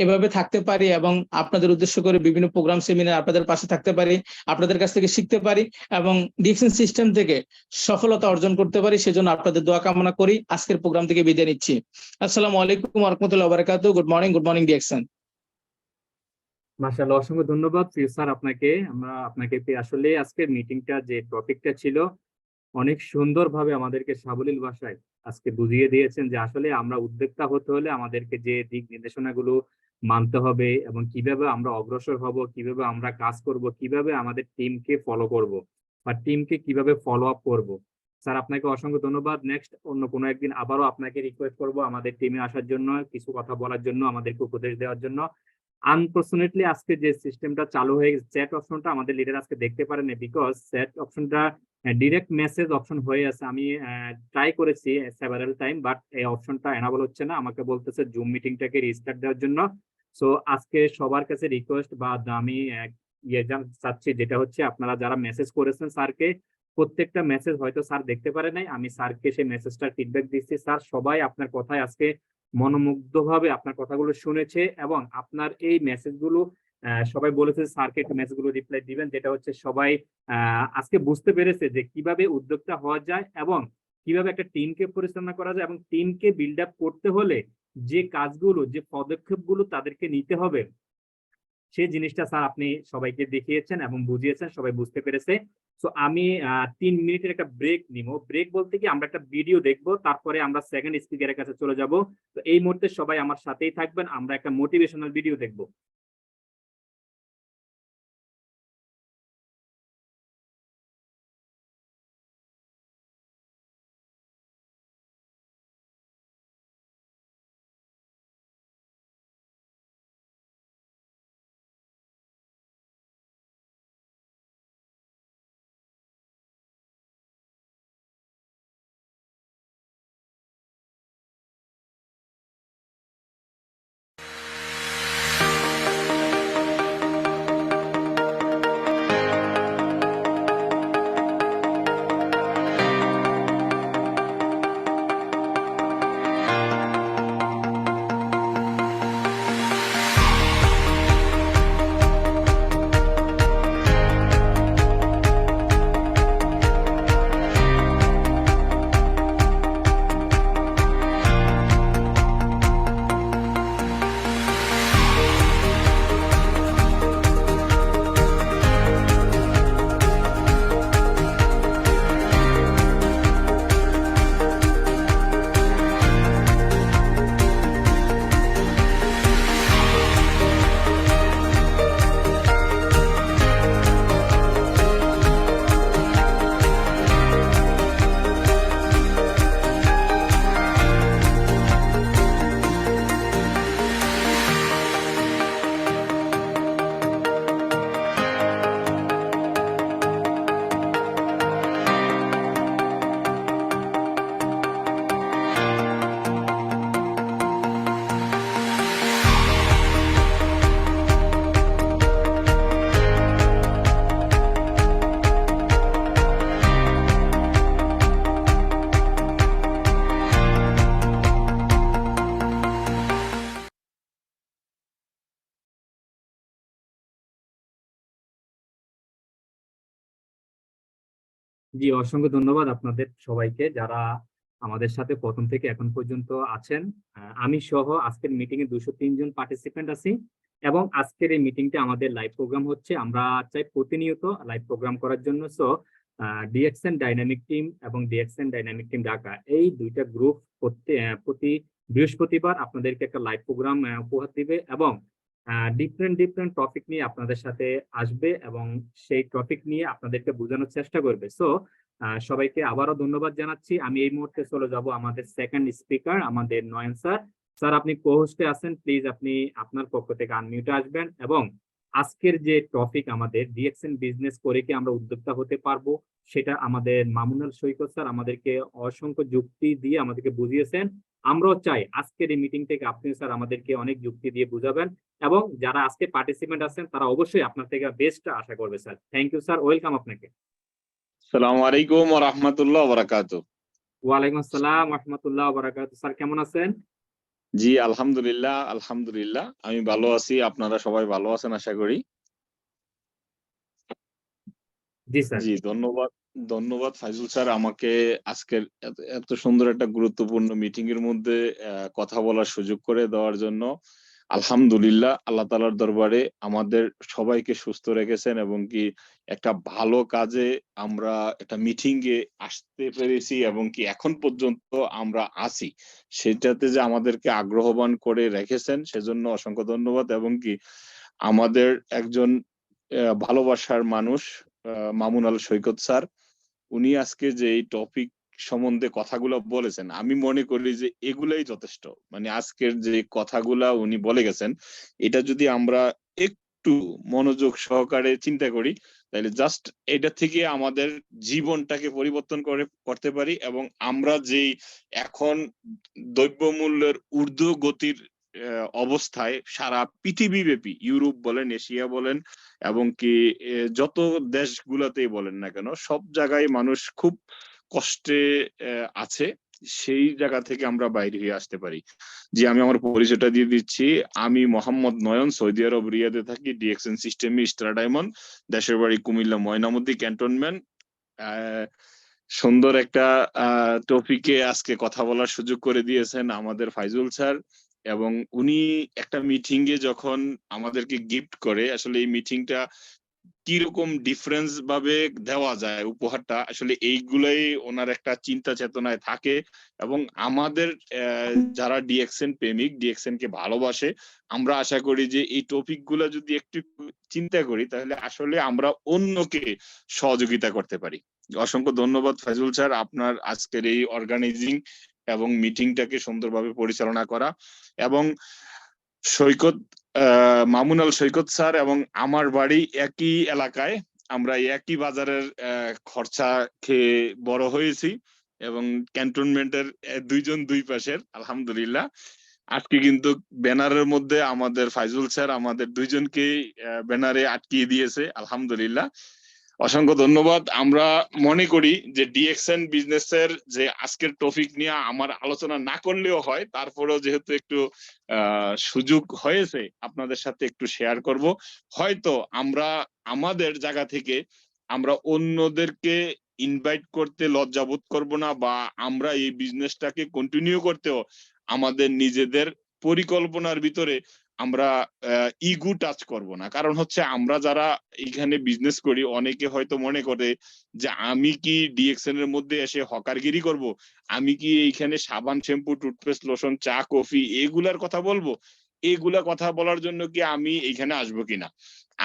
এভাবে থাকতে পারি এবং আপনাদের উদ্দেশ্য করে বিভিন্ন প্রোগ্রাম সেমিনার আপনাদের পাশে থাকতে পারি, আপনাদের কাছ থেকে শিখতে পারি এবং ডিএকশন সিস্টেম থেকে সফলতা অর্জন করতে পারি। সেজন্য আপনাদের দোয়া কামনা করি। আজকের প্রোগ্রাম থেকে বিদায় নিচ্ছি। আসসালামু আলাইকুম ওয়া রাহমাতুল্লাহি ওয়া বারাকাতুহু। Good morning ডিএকশন। মাশাআল্লাহ, অসংখ্য ধন্যবাদ স্যার আপনাকে। আমরা আপনাকে পেয়ে আসলে আজকের মিটিংটা যে টপিকটা ছিল, অনেক সুন্দরভাবে আমাদেরকে সাবলীল ভাষায় আজকে বুঝিয়ে দিয়েছেন যে আসলে আমরা উদ্যোক্তা হতে হলে আমাদেরকে যে দিক নির্দেশনাগুলো মানতে হবে এবং কিভাবে আমরা অগ্রসর হব, কিভাবে আমরা কাজ করব, কিভাবে আমাদের টিমকে ফলো করব বা টিমকে কিভাবে ফলো আপ করব। স্যার আপনাকে অসংখ্য ধন্যবাদ। নেক্সট অন্য কোনো একদিন আবারও আপনাকে রিকোয়েস্ট করব আমাদের টিমে আসার জন্য, কিছু কথা বলার জন্য, আমাদেরকে উপদেশ দেওয়ার জন্য। আনফরচুনেটলি আজকে যে সিস্টেমটা চালু হয়ে গেছে, চ্যাট অপশনটা আমাদের লিডার আজকে দেখতে পারেনি, বিকজ চ্যাট অপশনটা ডিরেক্ট মেসেজ অপশন হয়ে আছে। আমি ট্রাই করেছি সেভারাল টাইম, বাট এই অপশনটা এনাবল হচ্ছে না, আমাকে বলতেছে জুম মিটিংটাকে রিস্টার্ট দেওয়ার জন্য। সো আজকে সবার কাছে রিকোয়েস্ট বা আমি চাচ্ছি, যেটা হচ্ছে আপনারা যারা মেসেজ করেছেন স্যারকে, প্রত্যেকটা মেসেজ হয়তো স্যার দেখতে পারে নাই, আমি স্যারকে সেই মেসেজটার ফিডব্যাক দিচ্ছি। স্যার সবাই আপনার কথায় আজকে মনোমুগ্ধভাবে আপনার কথাগুলো শুনেছে এবং আপনার এই মেসেজগুলো সবাই বলেছে স্যারকে একটু মেসেজগুলো রিপ্লাই দিবেন, যেটা হচ্ছে সবাই আজকে বুঝতে পেরেছে যে কিভাবে উদ্যোক্তা হওয়া যায় এবং কিভাবে একটা টিমকে পরিচালনা করা যায় এবং টিমকে বিল্ড আপ করতে হলে যে কাজগুলো, যে পদক্ষেপগুলো তাদেরকে নিতে হবে, সেই জিনিসটা স্যার আপনি সবাইকে দেখিয়েছেন এবং বুঝিয়েছেন, সবাই বুঝতে পেরেছে। তো আমি 3 মিনিটের একটা ব্রেক নিব। ব্রেক বলতে কি, আমরা একটা ভিডিও দেখবো, তারপরে আমরা সেকেন্ড স্পিকারের কাছে চলে যাব। তো এই মুহূর্তে সবাই আমার সাথেই থাকবেন, আমরা একটা মোটিভেশনাল ভিডিও দেখবো। জি, অসংখ্য ধন্যবাদ আপনাদের সবাইকে যারা আমাদের সাথে প্রথম থেকে এখন পর্যন্ত আছেন। আমি সহ আজকের মিটিং এ 203 জন পার্টিসিপেন্ট আছি এবং আজকের এই মিটিংটা আমাদের লাইভ প্রোগ্রাম হচ্ছে। আমরা চাই প্রতিনিয়ত লাইভ প্রোগ্রাম করার জন্য। সো ডিএক্সএন ডাইনামিক টিম এবং ডিএক্সএন ডাইনামিক টিম ঢাকা এই দুইটা গ্রুপ প্রতি বৃহস্পতিবার আপনাদেরকে একটা লাইভ প্রোগ্রাম উপহার দিবে এবং ডিফারেন্ট ডিফারেন্ট টপিক নিয়ে আপনাদের সাথে আসবে এবং সেই টপিক নিয়ে আপনাদেরকে বোঝানোর চেষ্টা করবে। সো সবাইকে আবারও ধন্যবাদ জানাচ্ছি। আমি এই মুহূর্তে চলে যাব আমাদের সেকেন্ড স্পিকার আমাদের নয়ন স্যার। স্যার, আপনি কো-হোস্টে আছেন, প্লিজ আপনি আপনার পক্ষ থেকে আনমিউটে আসবেন এবং আজকের যে টপিক আমাদের ডিএক্সএন বিজনেস করে কি আমরা উদ্যোক্তা হতে পারবো, সেটা আমাদের মামুনুল সৈকত স্যার আমাদেরকে অসংখ্য যুক্তি দিয়ে আমাদেরকে বুঝিয়েছেন। আমরাও চাই আজকের এই মিটিং থেকে আপনি স্যার আমাদেরকে অনেক যুক্তি দিয়ে বুঝাবেন এবং যারা আজকে পার্টিসিপেন্ট আছেন তারা অবশ্যই আপনার থেকে বেস্টটা আশা করবে sir. Thank you sir, welcome আপনাকে। আসসালামু আলাইকুম ওয়া রাহমাতুল্লাহি ওয়া বারাকাতুহু। ওয়ালাইকুম আসসালাম ওয়া রাহমাতুল্লাহি ওয়া বারাকাতুহু। স্যার কেমন আছেন? জি আলহামদুলিল্লাহ, আলহামদুলিল্লাহ আমি ভালো আছি, আপনারা সবাই ভালো আছেন আশা করি। জি স্যার। জি ধন্যবাদ, ধন্যবাদ ফাইজুল স্যার আমাকে আজকের এত সুন্দর একটা গুরুত্বপূর্ণ মিটিং এর মধ্যে কথা বলার সুযোগ করে দেওয়ার জন্য। আলহামদুলিল্লাহ, আল্লাহ তাআলার দরবারে আমাদের সবাইকে সুস্থ রেখেছেন এবং কি একটা ভালো কাজে আমরা একটা মিটিং এ আসতে পেরেছি এবং কি এখন পর্যন্ত আমরা আছি, সেটাতে যে আমাদেরকে আগ্রহবান করে রেখেছেন সেজন্য অসংখ্য ধন্যবাদ। এবং কি আমাদের একজন ভালোবাসার মানুষ মামুনুল সৈকত স্যার, উনি আজকে যে এই টপিক সম্বন্ধে কথাগুলো বলেছেন, আমি মনে করি যে এগুলাই যথেষ্ট। মানে আজকের যে কথাগুলা উনি বলে গেছেন, এটা যদি আমরা একটু মনোযোগ সহকারে চিন্তা করি তাহলে জাস্ট এটা থেকে আমাদের জীবনটাকে পরিবর্তন করতে পারি এবং আমরা যেই এখন দ্রব্যমূল্যের ঊর্ধ্ব গতির অবস্থায় সারা পৃথিবীব্যাপী, ইউরোপ বলেন, এশিয়া বলেন এবং কি যত দেশগুলোতেই বলেন না কেন, সব জায়গায় মানুষ খুব কষ্টে আছে, সেই জায়গা থেকে আমরা বাইরে হয়ে আসতে পারি। জি, আমি আমার পরিচয়টা দিয়ে দিচ্ছি। আমি মোহাম্মদ নয়ন, সৌদি আরব রিয়াদে থাকি, ডিএক্সএন সিস্টেমে স্টার ডায়মন্ড, দেশের বাড়ি কুমিল্লা ময়নামতি ক্যান্টনমেন্ট। সুন্দর একটা টপিকে আজকে কথা বলার সুযোগ করে দিয়েছেন আমাদের ফাইজুল স্যার এবং উনি একটা মিটিং এ যখন আমাদেরকে গিফট করে, আসলে এই মিটিংটা কিরকম ডিফারেন্স ভাবে দেওয়া যায় উপহারটা, আসলে এইগুলাই ওনার একটা চিন্তা চেতনায় থাকে এবং আমাদের যারা ডিএক্সএন প্রেমিক, ডিএক্সএন কে ভালোবাসে, আমরা আশা করি যে এই টপিক গুলা যদি একটু চিন্তা করি তাহলে আসলে আমরা অন্যকে সহযোগিতা করতে পারি। অসংখ্য ধন্যবাদ ফাইজুল স্যার, আপনার আজকের এই অর্গানাইজিং এবং মিটিংটাকে সুন্দরভাবে পরিচালনা করা। এবং সৈকত মামুনুল সৈকত স্যার এবং আমার বাড়ি একই এলাকায়, আমরা একই বাজারের খরচা খেয়ে বড় হয়েছি এবং ক্যান্টনমেন্টের দুইজন দুই পাশের। আলহামদুলিল্লাহ, আজকে কিন্তু ব্যানারের মধ্যে আমাদের ফাইজুল স্যার আমাদের দুইজনকে ব্যানারে আটকিয়ে দিয়েছে। আলহামদুলিল্লাহ, অসংখ্য ধন্যবাদ। আমরা মনে করি যে ডিএক্সএন বিজনেসের যে আজকের টপিক নিয়ে আমার আলোচনা না করলেও হয়, তারপরেও যেহেতু একটু সুযোগ হয়েছে আপনাদের সাথে একটু শেয়ার করব। হয়তো আমরা আমাদের জায়গা থেকে আমরা অন্যদেরকে ইনভাইট করতে লজ্জাবোধ করব না, বা আমরা এই বিজনেসটাকে কন্টিনিউ করতেও আমাদের নিজেদের পরিকল্পনার ভিতরে আমরা ইগো টাচ করব না। কারণ হচ্ছে আমরা যারা এখানে বিজনেস করি, অনেকে হয়তো মনে করে যে আমি কি ডিএক্সএন এর মধ্যে এসে হকারগিরি করব, আমি কি এইখানে সাবান, শ্যাম্পু, টুথপেস্ট, লোশন, চা, কফি এগুলার কথা বলবো, এগুলা কথা বলার জন্য কি আমি এখানে আসবো কিনা।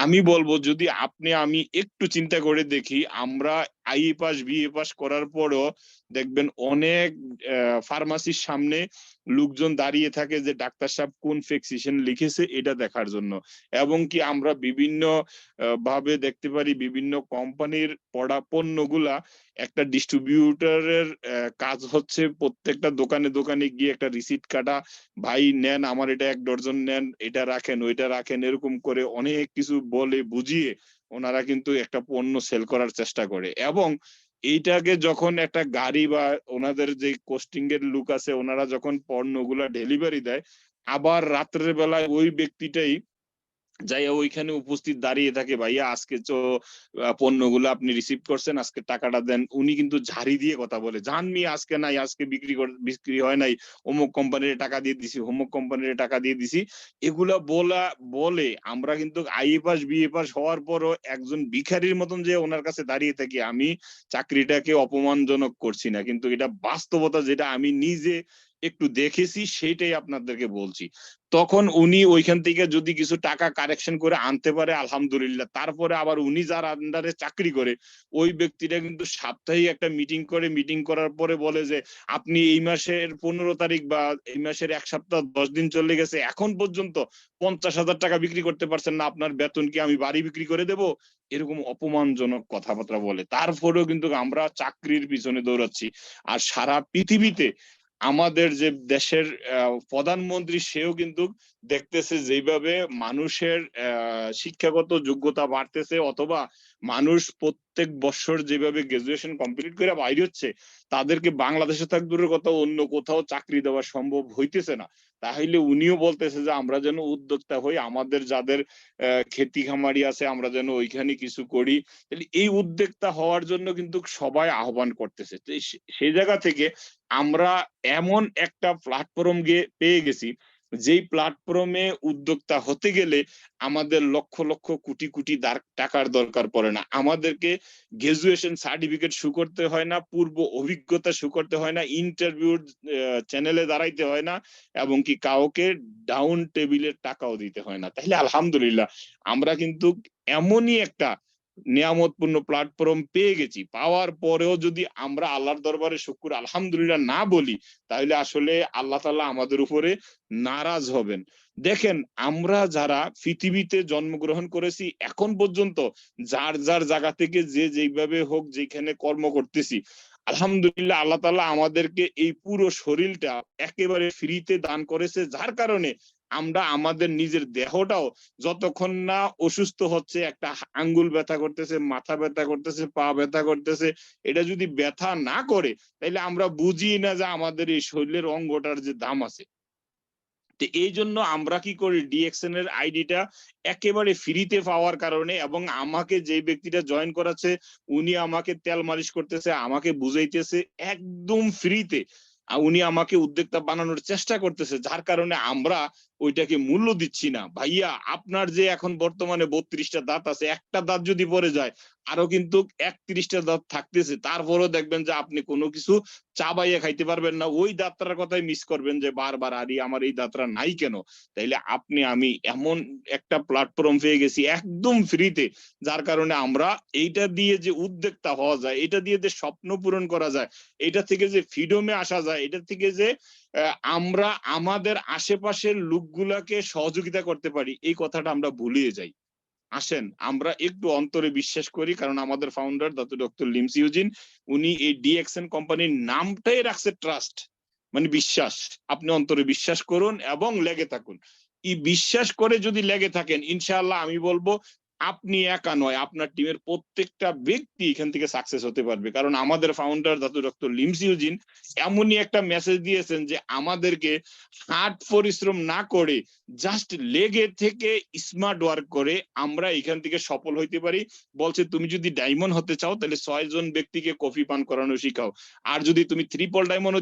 আমি বলবো যদি আপনি আমি একটু চিন্তা করে দেখি, আমরা আইএ পাস বিএ পাস করার পরও দেখবেন অনেক ফার্মাসির সামনে লোকজন দাঁড়িয়ে থাকে যে ডাক্তার সাহেব কোন প্রেসক্রিপশন লিখেছে এটা দেখার জন্য। এবং কি আমরা বিভিন্ন ভাবে দেখতে পারি বিভিন্ন কোম্পানির পণ্যগুলা একটা ডিস্ট্রিবিউটরের কাজ হচ্ছে প্রত্যেকটা দোকানে দোকানে গিয়ে একটা রিসিট কাটা, ভাই নেন আমার এটা 1 ডজন নেন, এটা রাখেন ওইটা রাখেন, এরকম করে অনেক কিছু বলে বুঝিয়ে ওনারা কিন্তু একটা পণ্য সেল করার চেষ্টা করে। এবং এইটাকে যখন একটা গাড়ি বা ওনাদের যে কোস্টিং এর লুক আছে, ওনারা যখন পণ্যগুলা ডেলিভারি দেয়, আবার রাত্রের বেলায় ওই ব্যক্তিটাই যাই ওইখানে উপস্থিত দাঁড়িয়ে থাকে, ভাইয়া আজকে তো পণ্যগুলো আপনি রিসিভ করছেন, আজকে টাকাটা দেন। উনি কিন্তু ঝাড়ি দিয়ে কথা বলে, জান মি আজকে নাই, আজকে বিক্রি হয় নাই, অমুক কোম্পানির টাকা দিয়ে দিছি, অমুক কোম্পানির টাকা দিয়ে দিছি। এগুলা বলে আমরা কিন্তু আইএ পাস বিএ পাস হওয়ার পরও একজন ভিখারির মতন যে ওনার কাছে দাঁড়িয়ে থাকি। আমি চাকরিটাকে অপমানজনক করছি না, কিন্তু এটা বাস্তবতা, যেটা আমি নিজে একটু দেখেছি সেইটাই আপনাদেরকে বলছি। তখন উনি ওইখান থেকে যদি কিছু টাকা কারেকশন করে আনতে পারে আলহামদুলিল্লাহ, তারপরে আবার উনি যার আন্ডারে চাকরি করে ওই ব্যক্তিটা কিন্তু সাপ্তাহিক একটা মিটিং করে, মিটিং করার পরে বলে যে আপনি এই মাসের 15 তারিখ বা এই মাসের 1 সপ্তাহ 10 দিন চলে গেছে, এখন পর্যন্ত 50,000 টাকা বিক্রি করতে পারছেন না, আপনার বেতন কি আমি বাড়ি বিক্রি করে দেব? এরকম অপমানজনক কথাবার্তা বলে। তারপরেও কিন্তু আমরা চাকরির পিছনে দৌড়াচ্ছি। আর সারা পৃথিবীতে আমাদের যে দেশের প্রধানমন্ত্রী, সেও কিন্তু দেখতেছে যেভাবে মানুষের শিক্ষাগত যোগ্যতা বাড়তেছে, অথবা মানুষ প্রত্যেক বছর যেভাবে গ্রাজুয়েশন কমপ্লিট করে বাইরে হচ্ছে, তাদেরকে বাংলাদেশে থাক দূরের কথা অন্য কোথাও চাকরি দেওয়া সম্ভব হইতেছে না। তাহলে উনিও বলতেছে যে আমরা যেন উদ্যোক্তা হই, আমাদের যাদের খেতি খামারি আছে আমরা যেন ওইখানে কিছু করি। তাহলে এই উদ্যোক্তা হওয়ার জন্য কিন্তু সবাই আহ্বান করতেছে। সেই জায়গা থেকে আমরা এমন একটা প্ল্যাটফর্ম পেয়ে গেছি, যেই প্ল্যাটফর্মে উদ্যোক্তা হতে গেলে আমাদের লক্ষ লক্ষ কোটি কোটি টাকার দরকার পড়ে না। আমাদেরকে গ্রাজুয়েশন সার্টিফিকেট শো করতে হয় না, পূর্ব অভিজ্ঞতা শো করতে হয় না, ইন্টারভিউর চ্যানেলে দাঁড়াইতে হয় না, এবং কি কাউকে ডাউন টেবিলের টাকাও দিতে হয় না। তাহলে আলহামদুলিল্লাহ আমরা কিন্তু এমনই একটা নিয়ামতপূর্ণ প্ল্যাটফর্ম পেয়ে গেছি। পাওয়ার পরেও যদি আমরা আল্লাহর দরবারে শুকর আলহামদুলিল্লাহ না বলি, তাহলে আসলে আল্লাহ তাআলা আমাদের উপরে নারাজ হবেন। দেখেন, আমরা যারা পৃথিবীতে জন্মগ্রহণ করেছি এখন পর্যন্ত, যার যার জায়গা থেকে যে যেভাবে হোক যেখানে কর্ম করতেছি, আলহামদুলিল্লাহ আল্লাহ তাআলা আমাদেরকে এই পুরো শরীরটা একেবারে ফ্রিতে দান করেছে, যার কারণে আমরা আমাদের নিজের দেহটাও যতক্ষণ না অসুস্থ হচ্ছে, একটা আঙ্গুল ব্যথা করতেছে, মাথা ব্যথা করতেছে, পা ব্যথা করতেছে, এটা যদি ব্যথা না করে তাহলে আমরা বুঝি না যে আমাদের এই শরীরের অঙ্গটার যে দাম আছে। তো এই জন্য আমরা কি করি, ডিএক্সএন এর আইডিটা একেবারে ফ্রিতে পাওয়ার কারণে, এবং আমাকে যে ব্যক্তিটা জয়েন করাচ্ছে উনি আমাকে তেল মালিশ করতেছে, আমাকে বুঝাইতেছে একদম ফ্রিতে, উনি আমাকে উদ্যোক্তা বানানোর চেষ্টা করতেছে, যার কারণে আমরা ওইটাকে মূল্য দিচ্ছি না। ভাইয়া আপনার যে এখন বর্তমানে 32টা দাঁত আছে, একটা দাঁত যদি পড়ে যায় আরো কিন্তু 31টা দাঁত থাকতেছে, তারপরেও দেখবেন যে আপনি কোনো কিছু চাবাইয়া খাইতে পারবেন না, ওই দাঁতটার কথাই মিস করবেন যে বারবার আরে আমার এই দাঁতটা নাই কেন। তাইলে আপনি আমি এমন একটা প্ল্যাটফর্ম পেয়ে গেছি একদম ফ্রিতে, যার কারণে আমরা এইটা দিয়ে যে উদ্যোক্তা হওয়া যায়, এটা দিয়ে যে স্বপ্ন পূরণ করা যায়, এটা থেকে যে ফ্রিডমে আসা যায়, এটা থেকে যে আমরা আমাদের আশেপাশের লোকগুলাকে সহযোগিতা করতে পারি, এই কথাটা আমরা ভুলিয়ে যাই। আসেন আমরা একটু অন্তরে বিশ্বাস করি, কারণ আমাদের ফাউন্ডার ডক্টর লিমস ইউজিন, উনি এই ডিএক্সএন কোম্পানির নামটাই রাখছে ট্রাস্ট, মানে বিশ্বাস। আপনি অন্তরে বিশ্বাস করুন এবং লেগে থাকুন। এই বিশ্বাস করে যদি লেগে থাকেন, ইনশাআল্লাহ আমি বলবো আপনি একা নয়, আপনার টিমের প্রত্যেকটা ব্যক্তি এখান থেকে সাকসেস হতে পারবে। কারণ আমাদের ফাউন্ডার ডক্টর লিমস ইউজিন এমনই একটা মেসেজ দিয়েছেন যে আমাদেরকে হার্ড পরিশ্রম না করে জাস্ট লেগে থেকে স্মার্ট ওয়ার্ক করে আমরা এখান থেকে সফল হইতে পারি। বলছে তুমি যদি ডায়মন্ড হতে চাও তাহলে 6 জন ব্যক্তিকে কফি পান করানো শিখাও, আর যদি তুমি ট্রিপল ডায়মন্ড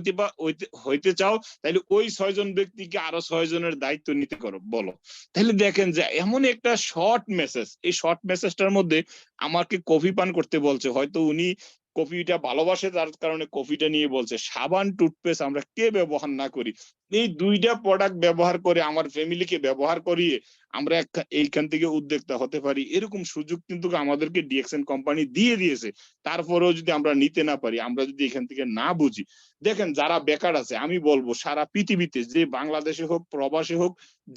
হইতে চাও তাহলে ওই 6 জন ব্যক্তিকে আরো 6 জনের দায়িত্ব নিতে বলো। তাহলে দেখেন যে এমন একটা শর্ট মেসেজ, এই শর্ট মেসেজটার মধ্যে আমাকে কফি পান করতে বলছে, হয়তো উনি কফিটা ভালোবাসে যার কারণে কফিটা নিয়ে বলছে। সাবান টুথপেস্ট আমরা কে ব্যবহার না করি, এই দুইটা প্রোডাক্ট ব্যবহার করে আমার ফ্যামিলিকে ব্যবহার করিয়ে আমরা এইখান থেকে উদ্যোক্তা হতে পারি, এরকম সুযোগ কিন্তু আমাদেরকে ডিএক্সএন কোম্পানি দিয়ে দিয়েছে। তারপরেও যদি আমরা নিতে না পারি, আমরা যদি এখান থেকে না বুঝি, দেখেন যারা বেকার আছে আমি বলবো সারা পৃথিবীতে, যে বাংলাদেশে হোক প্রবাসে হোক,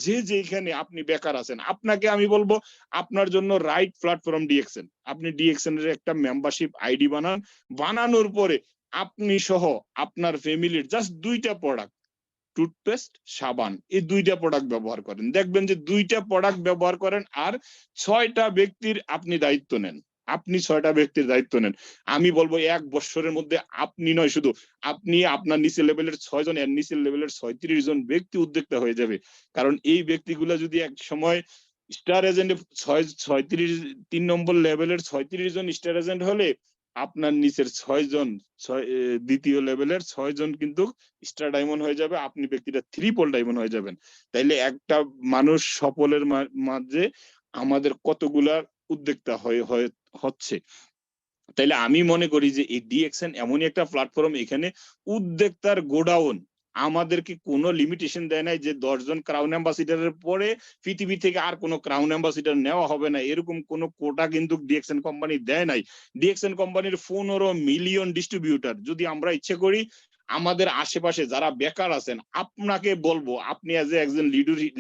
যে যেখানে আপনি বেকার আছেন, আপনাকে আমি বলবো আপনার জন্য রাইট প্ল্যাটফর্ম ডিএক্সএন। আপনি ডিএক্সএন এর একটা মেম্বারশিপ আইডি বানান, বানানোর পরে আপনি সহ আপনার ফ্যামিলির জাস্ট 2টা প্রোডাক্ট, টুথপেস্ট সাবান, এই 2টা প্রোডাক্ট ব্যবহার করেন, দেখবেন যে 2টা প্রোডাক্ট ব্যবহার করেন আর 6টা ব্যক্তির আপনি দায়িত্ব নেন, আপনি 6টা ব্যক্তির দায়িত্ব নেন। আমি বলবো 1 বছরের মধ্যে আপনি নয়, শুধু আপনি, আপনার নিচের লেভেলের 6 জন, এর নিচের লেভেলের 36 জন ব্যক্তি উদ্যোক্তা হয়ে যাবে। কারণ এই ব্যক্তিগুলা যদি এক সময় স্টার এজেন্টে 3 নম্বর লেভেলের 36 জন স্টার এজেন্ট হলে আপনার নিচের 6 জন দ্বিতীয় লেভেলের 6 জন কিন্তু স্টার ডায়মন্ড হয়ে যাবে, আপনি ব্যক্তিটা ট্রিপল ডায়মন্ড হয়ে যাবেন। তাইলে একটা মানুষ সফলের মাঝে আমাদের কতগুলা উদ্যোক্তা হচ্ছে। তাইলে আমি মনে করি যে এই ডিএক্সএন এমনই একটা প্ল্যাটফর্ম, এখানে উদ্যোক্তার গোডাউন, আমাদেরকে কোনো লিমিটেশন দেয় নাই যে 10 জন ক্রাউন অ্যাম্বাসিডারের পরে পৃথিবী থেকে আর কোনো ক্রাউন অ্যাম্বাসিডার নেওয়া হবে না, এরকম কোনো কোটা কিন্তু ডিএক্সএন কোম্পানি দেয় নাই। ডিএক্সএন কোম্পানির 15 মিলিয়ন ডিস্ট্রিবিউটার, যদি আমরা ইচ্ছে করি আমাদের আশেপাশে যারা বেকার আছেন, আপনাকে বলবো, আপনি অ্যাজ এ একজন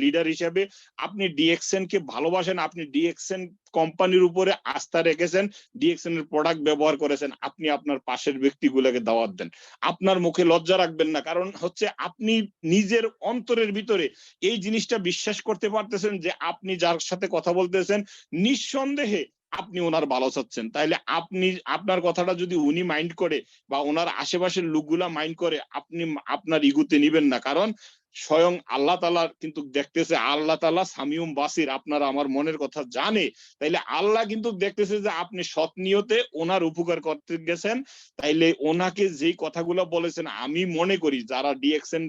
লিডার হিসেবে আপনি ডিএক্সএন কে ভালোবাসেন, আপনি ডিএক্সএন কোম্পানির উপরে আস্থা রেখেছেন, ডিএক্সএন এর প্রোডাক্ট ব্যবহার করেছেন, আপনি আপনার পাশের ব্যক্তিগুলোকে দাওয়াত দেন, আপনার মুখে লজ্জা রাখবেন না। কারণ হচ্ছে আপনি নিজের অন্তরের ভিতরে এই জিনিসটা বিশ্বাস করতে পারতেছেন যে আপনি যার সাথে কথা বলতেছেন নিঃসন্দেহে আপনি ওনার ভালো চাচ্ছেন। তাইলে আপনি আপনার কথাটা যদি উনি মাইন্ড করে বা ওনার আশেপাশের লোকগুলা মাইন্ড করে, আপনি আপনার ইগুতে নিবেন না। কারণ স্বয়ং আল্লাহ তাআলা কিন্তু দেখতেছে, আল্লাহ তাআলা সামিউম বাসির, আপনারা আমার মনের কথা জানে। তাইলে আল্লাহ কিন্তু দেখতেছে যে আপনি সৎ নিয়তে ওনার উপকার করতে গেছেন। তাইলে ওনাকে যেই কথাগুলো বলেছেন, আমি মনে করি যারা ডিএক্সএন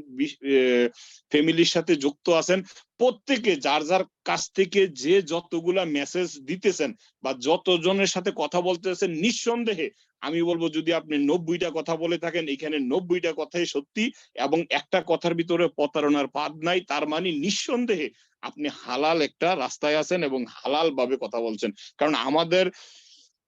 ফ্যামিলির সাথে যুক্ত আছেন প্রত্যেকে যার যার কাছ থেকে যে যতগুলা মেসেজ দিতেছেন বা যতজনের সাথে কথা বলতেছেন, নিঃসন্দেহে আমি বলবো যদি আপনি 90টা কথা বলে থাকেন, এখানে 90টা কথাই সত্যি এবং একটা কথার ভিতরে প্রতারণার পাদ নাই, তার মানে নিঃসন্দেহে আপনি হালাল একটা রাস্তায় আছেন এবং হালাল ভাবে কথা বলছেন। কারণ আমাদের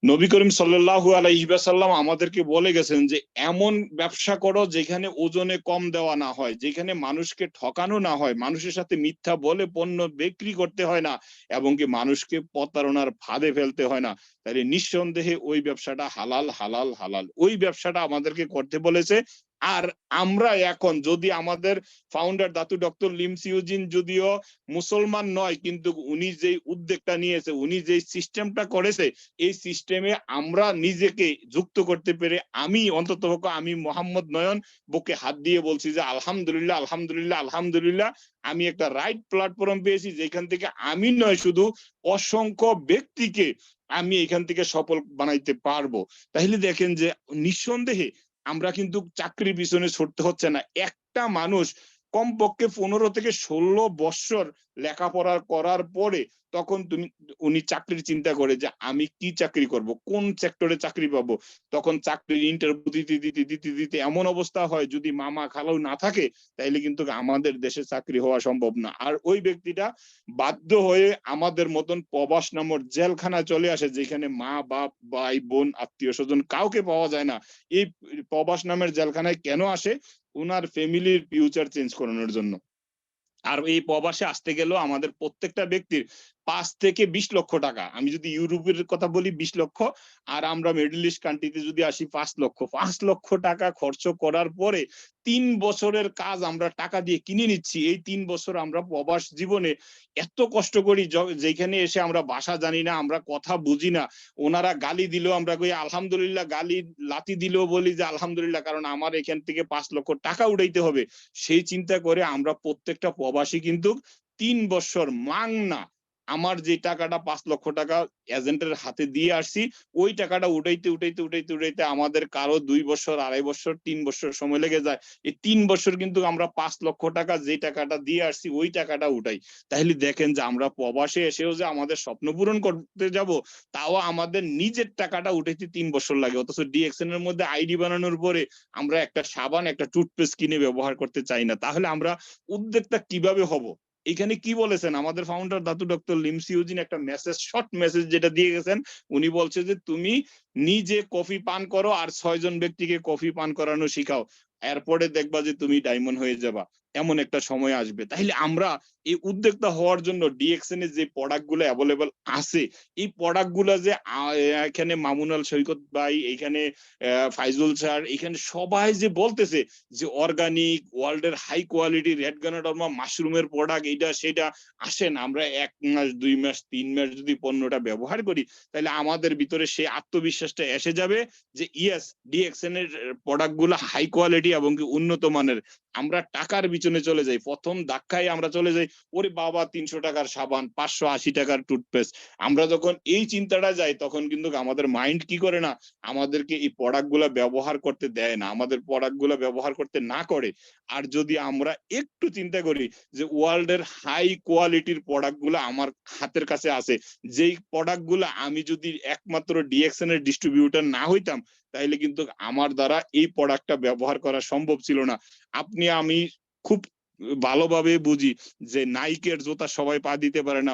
নবী করিম সাল্লাল্লাহু আলাইহি ওয়াসাল্লাম আমাদেরকে বলে গেছেন যে এমন ব্যবসা করো যেখানে ওজনে কম দেওয়া না হয়, যেখানে মানুষকে ঠকানো না হয়, মানুষের সাথে মিথ্যা বলে পণ্য বিক্রি করতে হয় না এবং কি মানুষকে প্রতারণার ফাঁদে ফেলতে হয় না। তাহলে নিঃসন্দেহে ওই ব্যবসাটা হালাল হালাল হালাল, ওই ব্যবসাটা আমাদেরকে করতে বলেছে। আর আমরা এখন যদি আমাদের founder Datuk doctor Limcee Eugene যদিও মুসলমান নয়, কিন্তু উনি যে উদ্যোগটা নিয়েছে, উনি যে সিস্টেমটা করেছে, এই সিস্টেমে আমরা নিজেকে যুক্ত করতে পেরে আমি অন্ততপক্ষে আমি মোহাম্মদ নয়ন বুকে হাত দিয়ে বলছি যে আলহামদুলিল্লাহ আলহামদুলিল্লাহ আলহামদুলিল্লাহ, আমি একটা রাইট প্ল্যাটফর্ম পেয়েছি যেখান থেকে আমি নয় শুধু অসংখ্য ব্যক্তিকে আমি এখান থেকে সফল বানাইতে পারবো। তাহলে দেখেন যে নিঃসন্দেহে আমরা কিন্তু চাকরির পিছনে ছুটতে হচ্ছে না। একটা মানুষ কমপক্ষে 15 থেকে 16 বছর লেখাপড়া করার পরে তখন উনি চাকরির চিন্তা করে যে আমি কি চাকরি করব, কোন সেক্টরে চাকরি পাবো। তখন চাকরির ইন্টারভিউ দিতে দিতে দিতে দিতে এমন অবস্থা হয় যদি মামা খালাও না থাকে তাইলে কিন্তু আমাদের দেশে চাকরি হওয়া সম্ভব না। আর ওই ব্যক্তিটা বাধ্য হয়ে আমাদের মতন প্রবাস নামক জেলখানা চলে আসে, যেখানে মা বাপ ভাই বোন আত্মীয় স্বজন কাউকে পাওয়া যায় না। এই প্রবাস নামের জেলখানায় কেন আসে? ওনার ফ্যামিলির ফিউচার চেঞ্জ করানোর জন্য। আর এই প্রবাসে আসতে গেলেও আমাদের প্রত্যেকটা ব্যক্তির 5 থেকে 20 লক্ষ টাকা, আমি যদি ইউরোপের কথা বলি 20 লক্ষ, আর আমরা মিডল ইস্ট কান্ট্রিতে যদি আসি 5 লক্ষ টাকা খরচ করার পরে 3 বছরের কাজ আমরা টাকা দিয়ে কিনে নিচ্ছি। এই 3 বছর আমরা প্রবাস জীবনে এত কষ্ট করি, যেখানে এসে আমরা ভাষা জানি না, আমরা কথা বুঝি না, ওনারা গালি দিলেও আমরা কই আলহামদুলিল্লাহ, গালি লাথি দিলেও বলি যে আলহামদুলিল্লাহ, কারণ আমার এখান থেকে 5 লক্ষ টাকা উঠাইতে হবে। সেই চিন্তা করে আমরা প্রত্যেকটা প্রবাসী কিন্তু 3 বছর মাংনা আমার যে টাকাটা 5 লক্ষ টাকা এজেন্টের হাতে দিয়ে আসছি, ওই টাকাটা উঠাইতে আমাদের কারো 2 বছর 2.5 বছর 3 বছর সময় লেগে যায়। এই 3 বছর কিন্তু আমরা 5 লক্ষ টাকা যে টাকাটা দিয়ে আসছি ওই টাকাটা উঠাই। তাহলে দেখেন যে আমরা প্রবাসে এসেও যে আমাদের স্বপ্ন পূরণ করতে যাব, তাও আমাদের নিজের টাকাটা উঠাইতে 3 বছর লাগে। অথচ ডিএক্সএন এর মধ্যে আইডি বানানোর পরে আমরা একটা সাবান একটা টুথপেস্ট কিনে ব্যবহার করতে চাই না। তাহলে আমরা উদ্যোক্তা কিভাবে হব? এখানে কি বলেছেন আমাদের founder Datuk doctor Limcee Eugene? একটা মেসেজ, শর্ট মেসেজ যেটা দিয়ে গেছেন, উনি বলছে যে তুমি নিজে কফি পান করো আর 6 জন ব্যক্তিকে কফি পান করানো শিখাও, এরপরে দেখবা যে তুমি ডায়মন্ড হয়ে যাবা, এমন একটা সময় আসবে। তাহলে আমরা এই উদ্যোক্তা হওয়ার জন্য ডিএক্সএন এর যে প্রোডাক্ট গুলো অ্যাভেলেবল আছে, এই প্রোডাক্ট গুলো যে এখানে মামুনাল সৈকত ভাই, এখানে ফাইজুল স্যার, এখানে সবাই যে বলতেছে যে অর্গানিক ওয়ার্ল্ডের হাই কোয়ালিটি রেড গানাডর্মা মাশরুমের প্রোডাক্ট, এইটা সেটা, আসেন আমরা 1 মাস 2 মাস 3 মাস যদি পণ্যটা ব্যবহার করি, তাহলে আমাদের ভিতরে সেই আত্মবিশ্বাসটা এসে যাবে যে ইয়েস, ডিএক্সএন এর প্রোডাক্ট গুলো হাই কোয়ালিটি এবং উন্নত মানের। আমরা টাকার পিছনে চলে যাই, প্রথম ধাক্কায় আমরা চলে যাই ওরে বাবা 300 টাকার সাবান, 580 টাকার টুথপেস্ট। আমরা যখন এই চিন্তাটা যাই তখন কিন্তু আমাদের মাইন্ড কি করে না, আমাদেরকে এই প্রোডাক্ট গুলা ব্যবহার করতে দেয় না, আমাদের প্রোডাক্ট গুলা ব্যবহার করতে না করে। আর যদি আমরা একটু চিন্তা করি যে ওয়ার্ল্ডের হাই কোয়ালিটির প্রোডাক্ট গুলা আমার হাতের কাছে আছে, যেই প্রোডাক্ট গুলা আমি যদি একমাত্র ডিএক্সএন এর ডিস্ট্রিবিউটর না হইতাম তাহলে কিন্তু আমার দ্বারা এই প্রোডাক্টটা ব্যবহার করা সম্ভব ছিল না। আপনি আমি খুব ভালোভাবে বুঝি যে নাইকের জুতা সবাই পা দিতে পারে না,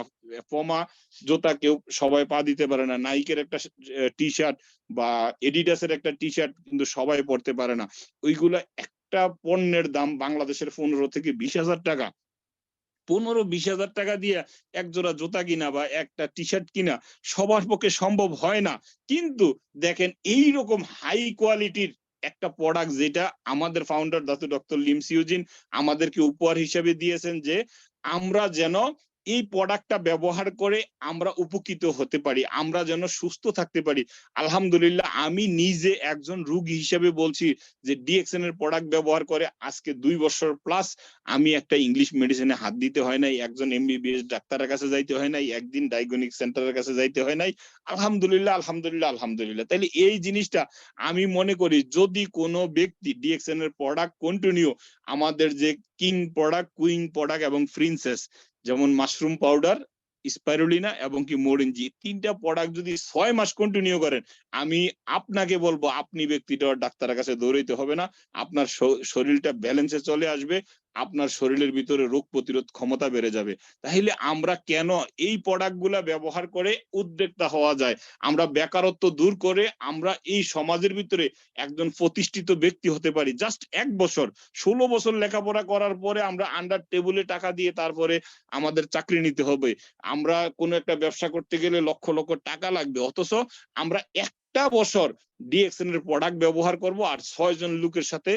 পমা জুতা কেউ সবাই পা দিতে পারে না, নাইকের একটা টি শার্ট বা এডিডাসের একটা টি শার্ট কিন্তু সবাই পরতে পারে না। ওইগুলা একটা পণ্যের দাম বাংলাদেশের 15 থেকে 20,000 টাকা। 15-20 হাজার টাকা দিয়ে এক জোড়া জুতা কিনা বা একটা টি শার্ট কিনা সবার পক্ষে সম্ভব হয় না। কিন্তু দেখেন এইরকম হাই কোয়ালিটির একটা প্রোডাক্ট যেটা আমাদের ফাউন্ডার ডক্টর লিমস ইউজিন আমাদেরকে উপহার হিসেবে দিয়েছেন, যে আমরা যেন এই প্রোডাক্টটা ব্যবহার করে আমরা উপকৃত হতে পারি, আমরা যেন সুস্থ থাকতে পারি। আলহামদুলিল্লাহ আমি নিজে একজন রোগী হিসেবে বলছি যে ডিএক্সএন এর প্রোডাক্ট ব্যবহার করে আজকে 2 বছর প্লাস আমি একটা ইংলিশ মেডিসিনে হাত দিতে হয় নাই, একজন এমবিবিএস ডাক্তারের কাছে যাইতে হয় নাই, একদিন ডায়াগনস্টিক সেন্টারের কাছে যাইতে হয় নাই। আলহামদুলিল্লাহ আলহামদুলিল্লাহ আলহামদুলিল্লাহ। তাহলে এই জিনিসটা আমি মনে করি যদি কোনো ব্যক্তি ডিএক্সএন এর প্রোডাক্ট কন্টিনিউ, আমাদের যে কিং প্রোডাক্ট, কুইং প্রোডাক্ট এবং প্রিন্সেস, যেমন মাশরুম পাউডার, স্পাইরুলিনা এবং কি মোরেনজি, 3টা প্রোডাক্ট যদি 6 মাস কন্টিনিউ করেন, আমি আপনাকে বলবো আপনি ব্যক্তিটা ডাক্তারের কাছে দৌড়াইতে হবে না, আপনার শরীরটা ব্যালেন্সে চলে আসবে, আপনার শরীরের ভিতরে রোগ প্রতিরোধ ক্ষমতা বেড়ে যাবে। তাহলে আমরা কেন এই প্রোডাক্ট গুলা ব্যবহার করে উদ্যোক্তা হওয়া যায়, আমরা বেকারত্ব দূর করে আমরা এই সমাজের ভিতরে একজন প্রতিষ্ঠিত ব্যক্তি হতে পারি। জাস্ট 1 বছর 16 বছর লেখাপড়া করার পরে আমরা আন্ডার টেবিলে টাকা দিয়ে তারপরে আমাদের চাকরি নিতে হবে, আমরা কোনো একটা ব্যবসা করতে গেলে লক্ষ লক্ষ টাকা লাগবে, অথচ আমরা একটা বছর ডিএক্সএন এর প্রোডাক্ট ব্যবহার করব আর 6 জন লোকের সাথে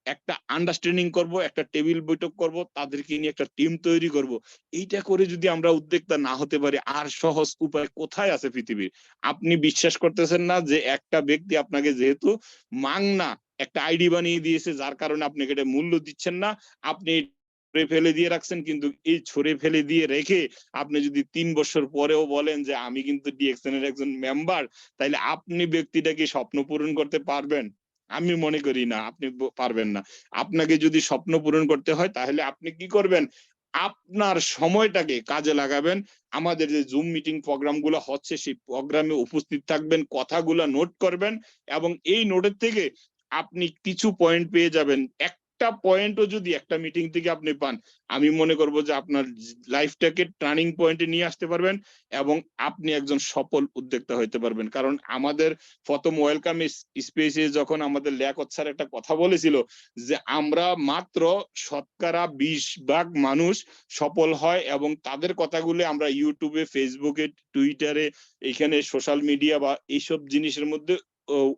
একটা আন্ডারস্ট্যান্ডিং করব, একটা টেবিল বৈঠক করব, তাদেরকে নিয়ে একটা টিম তৈরি করব। এইটা করে যদি আমরা উদ্যোক্তা না হতে পারি আর সহজ উপায় কোথায় আছে পৃথিবীর? আপনি বিশ্বাস করতেছেন না যে একটা ব্যক্তি আপনাকে যেহেতু মাংনা একটা আইডি বানিয়ে দিয়েছে, যার কারণে আপনাকে এটা মূল্য দিচ্ছেন না, আপনি ছড়ে ফেলে দিয়ে রাখছেন, কিন্তু এই ছড়ে ফেলে দিয়ে রেখে আপনি যদি 3 বছর পরেও বলেন যে আমি কিন্তু ডিএক্সএন এর একজন মেম্বার, তাইলে আপনি ব্যক্তিটাকে স্বপ্ন পূরণ করতে পারবেন? আমি মনে করি না, আপনি পারবেন না। আপনাকে যদি স্বপ্ন পূরণ করতে হয় তাহলে আপনি কি করবেন, আপনার সময়টাকে কাজে লাগাবেন, আমাদের যে জুম মিটিং প্রোগ্রাম গুলো হচ্ছে সেই প্রোগ্রামে উপস্থিত থাকবেন, কথাগুলো নোট করবেন, এবং এই নোটের থেকে আপনি কিছু পয়েন্ট পেয়ে যাবেন। একটা পয়েন্টও যদি একটা মিটিং থেকে আপনি পান, আমি মনে করব যে আপনার লাইফটাকে টার্নিং পয়েন্টে নিয়ে আসতে পারবেন এবং আপনি একজন সফল উদ্যোক্তা হইতে পারবেন। কারণ আমাদের প্রথম ওয়েলকাম স্পেসে যখন আমাদের লিয়াকত স্যার একটা কথা বলেছিল যে আমরা মাত্র 20% মানুষ সফল হয়, এবং তাদের কথাগুলো আমরা ইউটিউবে, ফেসবুকে, টুইটারে, এইখানে সোশ্যাল মিডিয়া বা এইসব জিনিসের মধ্যে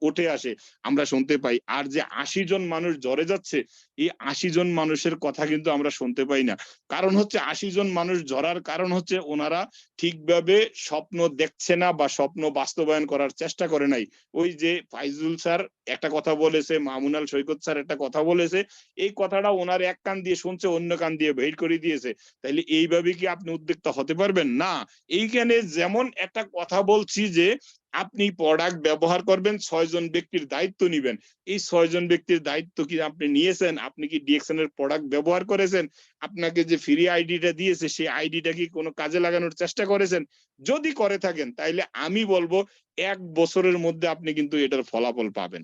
উঠে আসে, আমরা শুনতে পাই। আর যে 80 জন মানুষ জ্বরে যাচ্ছে, এই 80 জন মানুষের কথা কিন্তু আমরা শুনতে পাই না। কারণ হচ্ছে 80 জন মানুষ জ্বরার কারণ হচ্ছে ওনারা ঠিকভাবে স্বপ্ন দেখছে না বা স্বপ্ন বাস্তবায়ন করার চেষ্টা করে নাই। ওই যে ফাইজুল স্যার একটা কথা বলেছে, মামুনাল সৈকত স্যার একটা কথা বলেছে, এই কথাটা ওনার এক কান দিয়ে শুনছে, অন্য কান দিয়ে বের করে দিয়েছে। তাইলে এইভাবে কি আপনি উদ্যোক্তা হতে পারবেন? না। এইখানে যেমন একটা কথা বলছি যে আপনি প্রোডাক্ট ব্যবহার করবেন, 6 জন ব্যক্তির দায়িত্ব নিবেন, এই 6 জন ব্যক্তির দায়িত্ব কি আপনি নিয়েছেন? আপনি কি ডিএক্সএন এর প্রোডাক্ট ব্যবহার করেছেন? আপনাকে যে ফ্রি আইডিটা দিয়েছে সেই আইডিটা কি কোনো কাজে লাগানোর চেষ্টা করেছেন? যদি করে থাকেন তাহলে আমি বলবো 1 বছরের মধ্যে আপনি কিন্তু এটার ফলাফল পাবেন।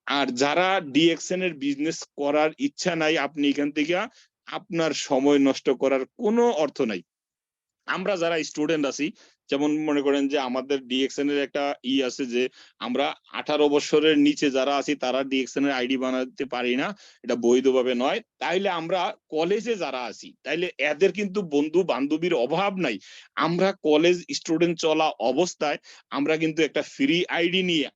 আর যারা ডিএক্সএন এর বিজনেস করার ইচ্ছা নাই, আপনি এখান থেকে আপনার সময় নষ্ট করার কোনো অর্থ নাই। আমরা যারা স্টুডেন্ট আছি, যেমন মনে করেন যে আমাদের ডিএক্সএন এর একটা আছে যে আমরা 18 বছরের নিচে যারা আছি তারা ডিএক্সএন এর আইডি বানাতে পারি না, এটা বৈধভাবে নয়। তাইলে আমরা কলেজে যারা আছি তাইলে এদের কিন্তু বন্ধু বান্ধবীর অভাব নাই। আমরা কলেজ স্টুডেন্ট চলা অবস্থায় আমরা কিন্তু একটা ফ্রি আইডি নিয়ে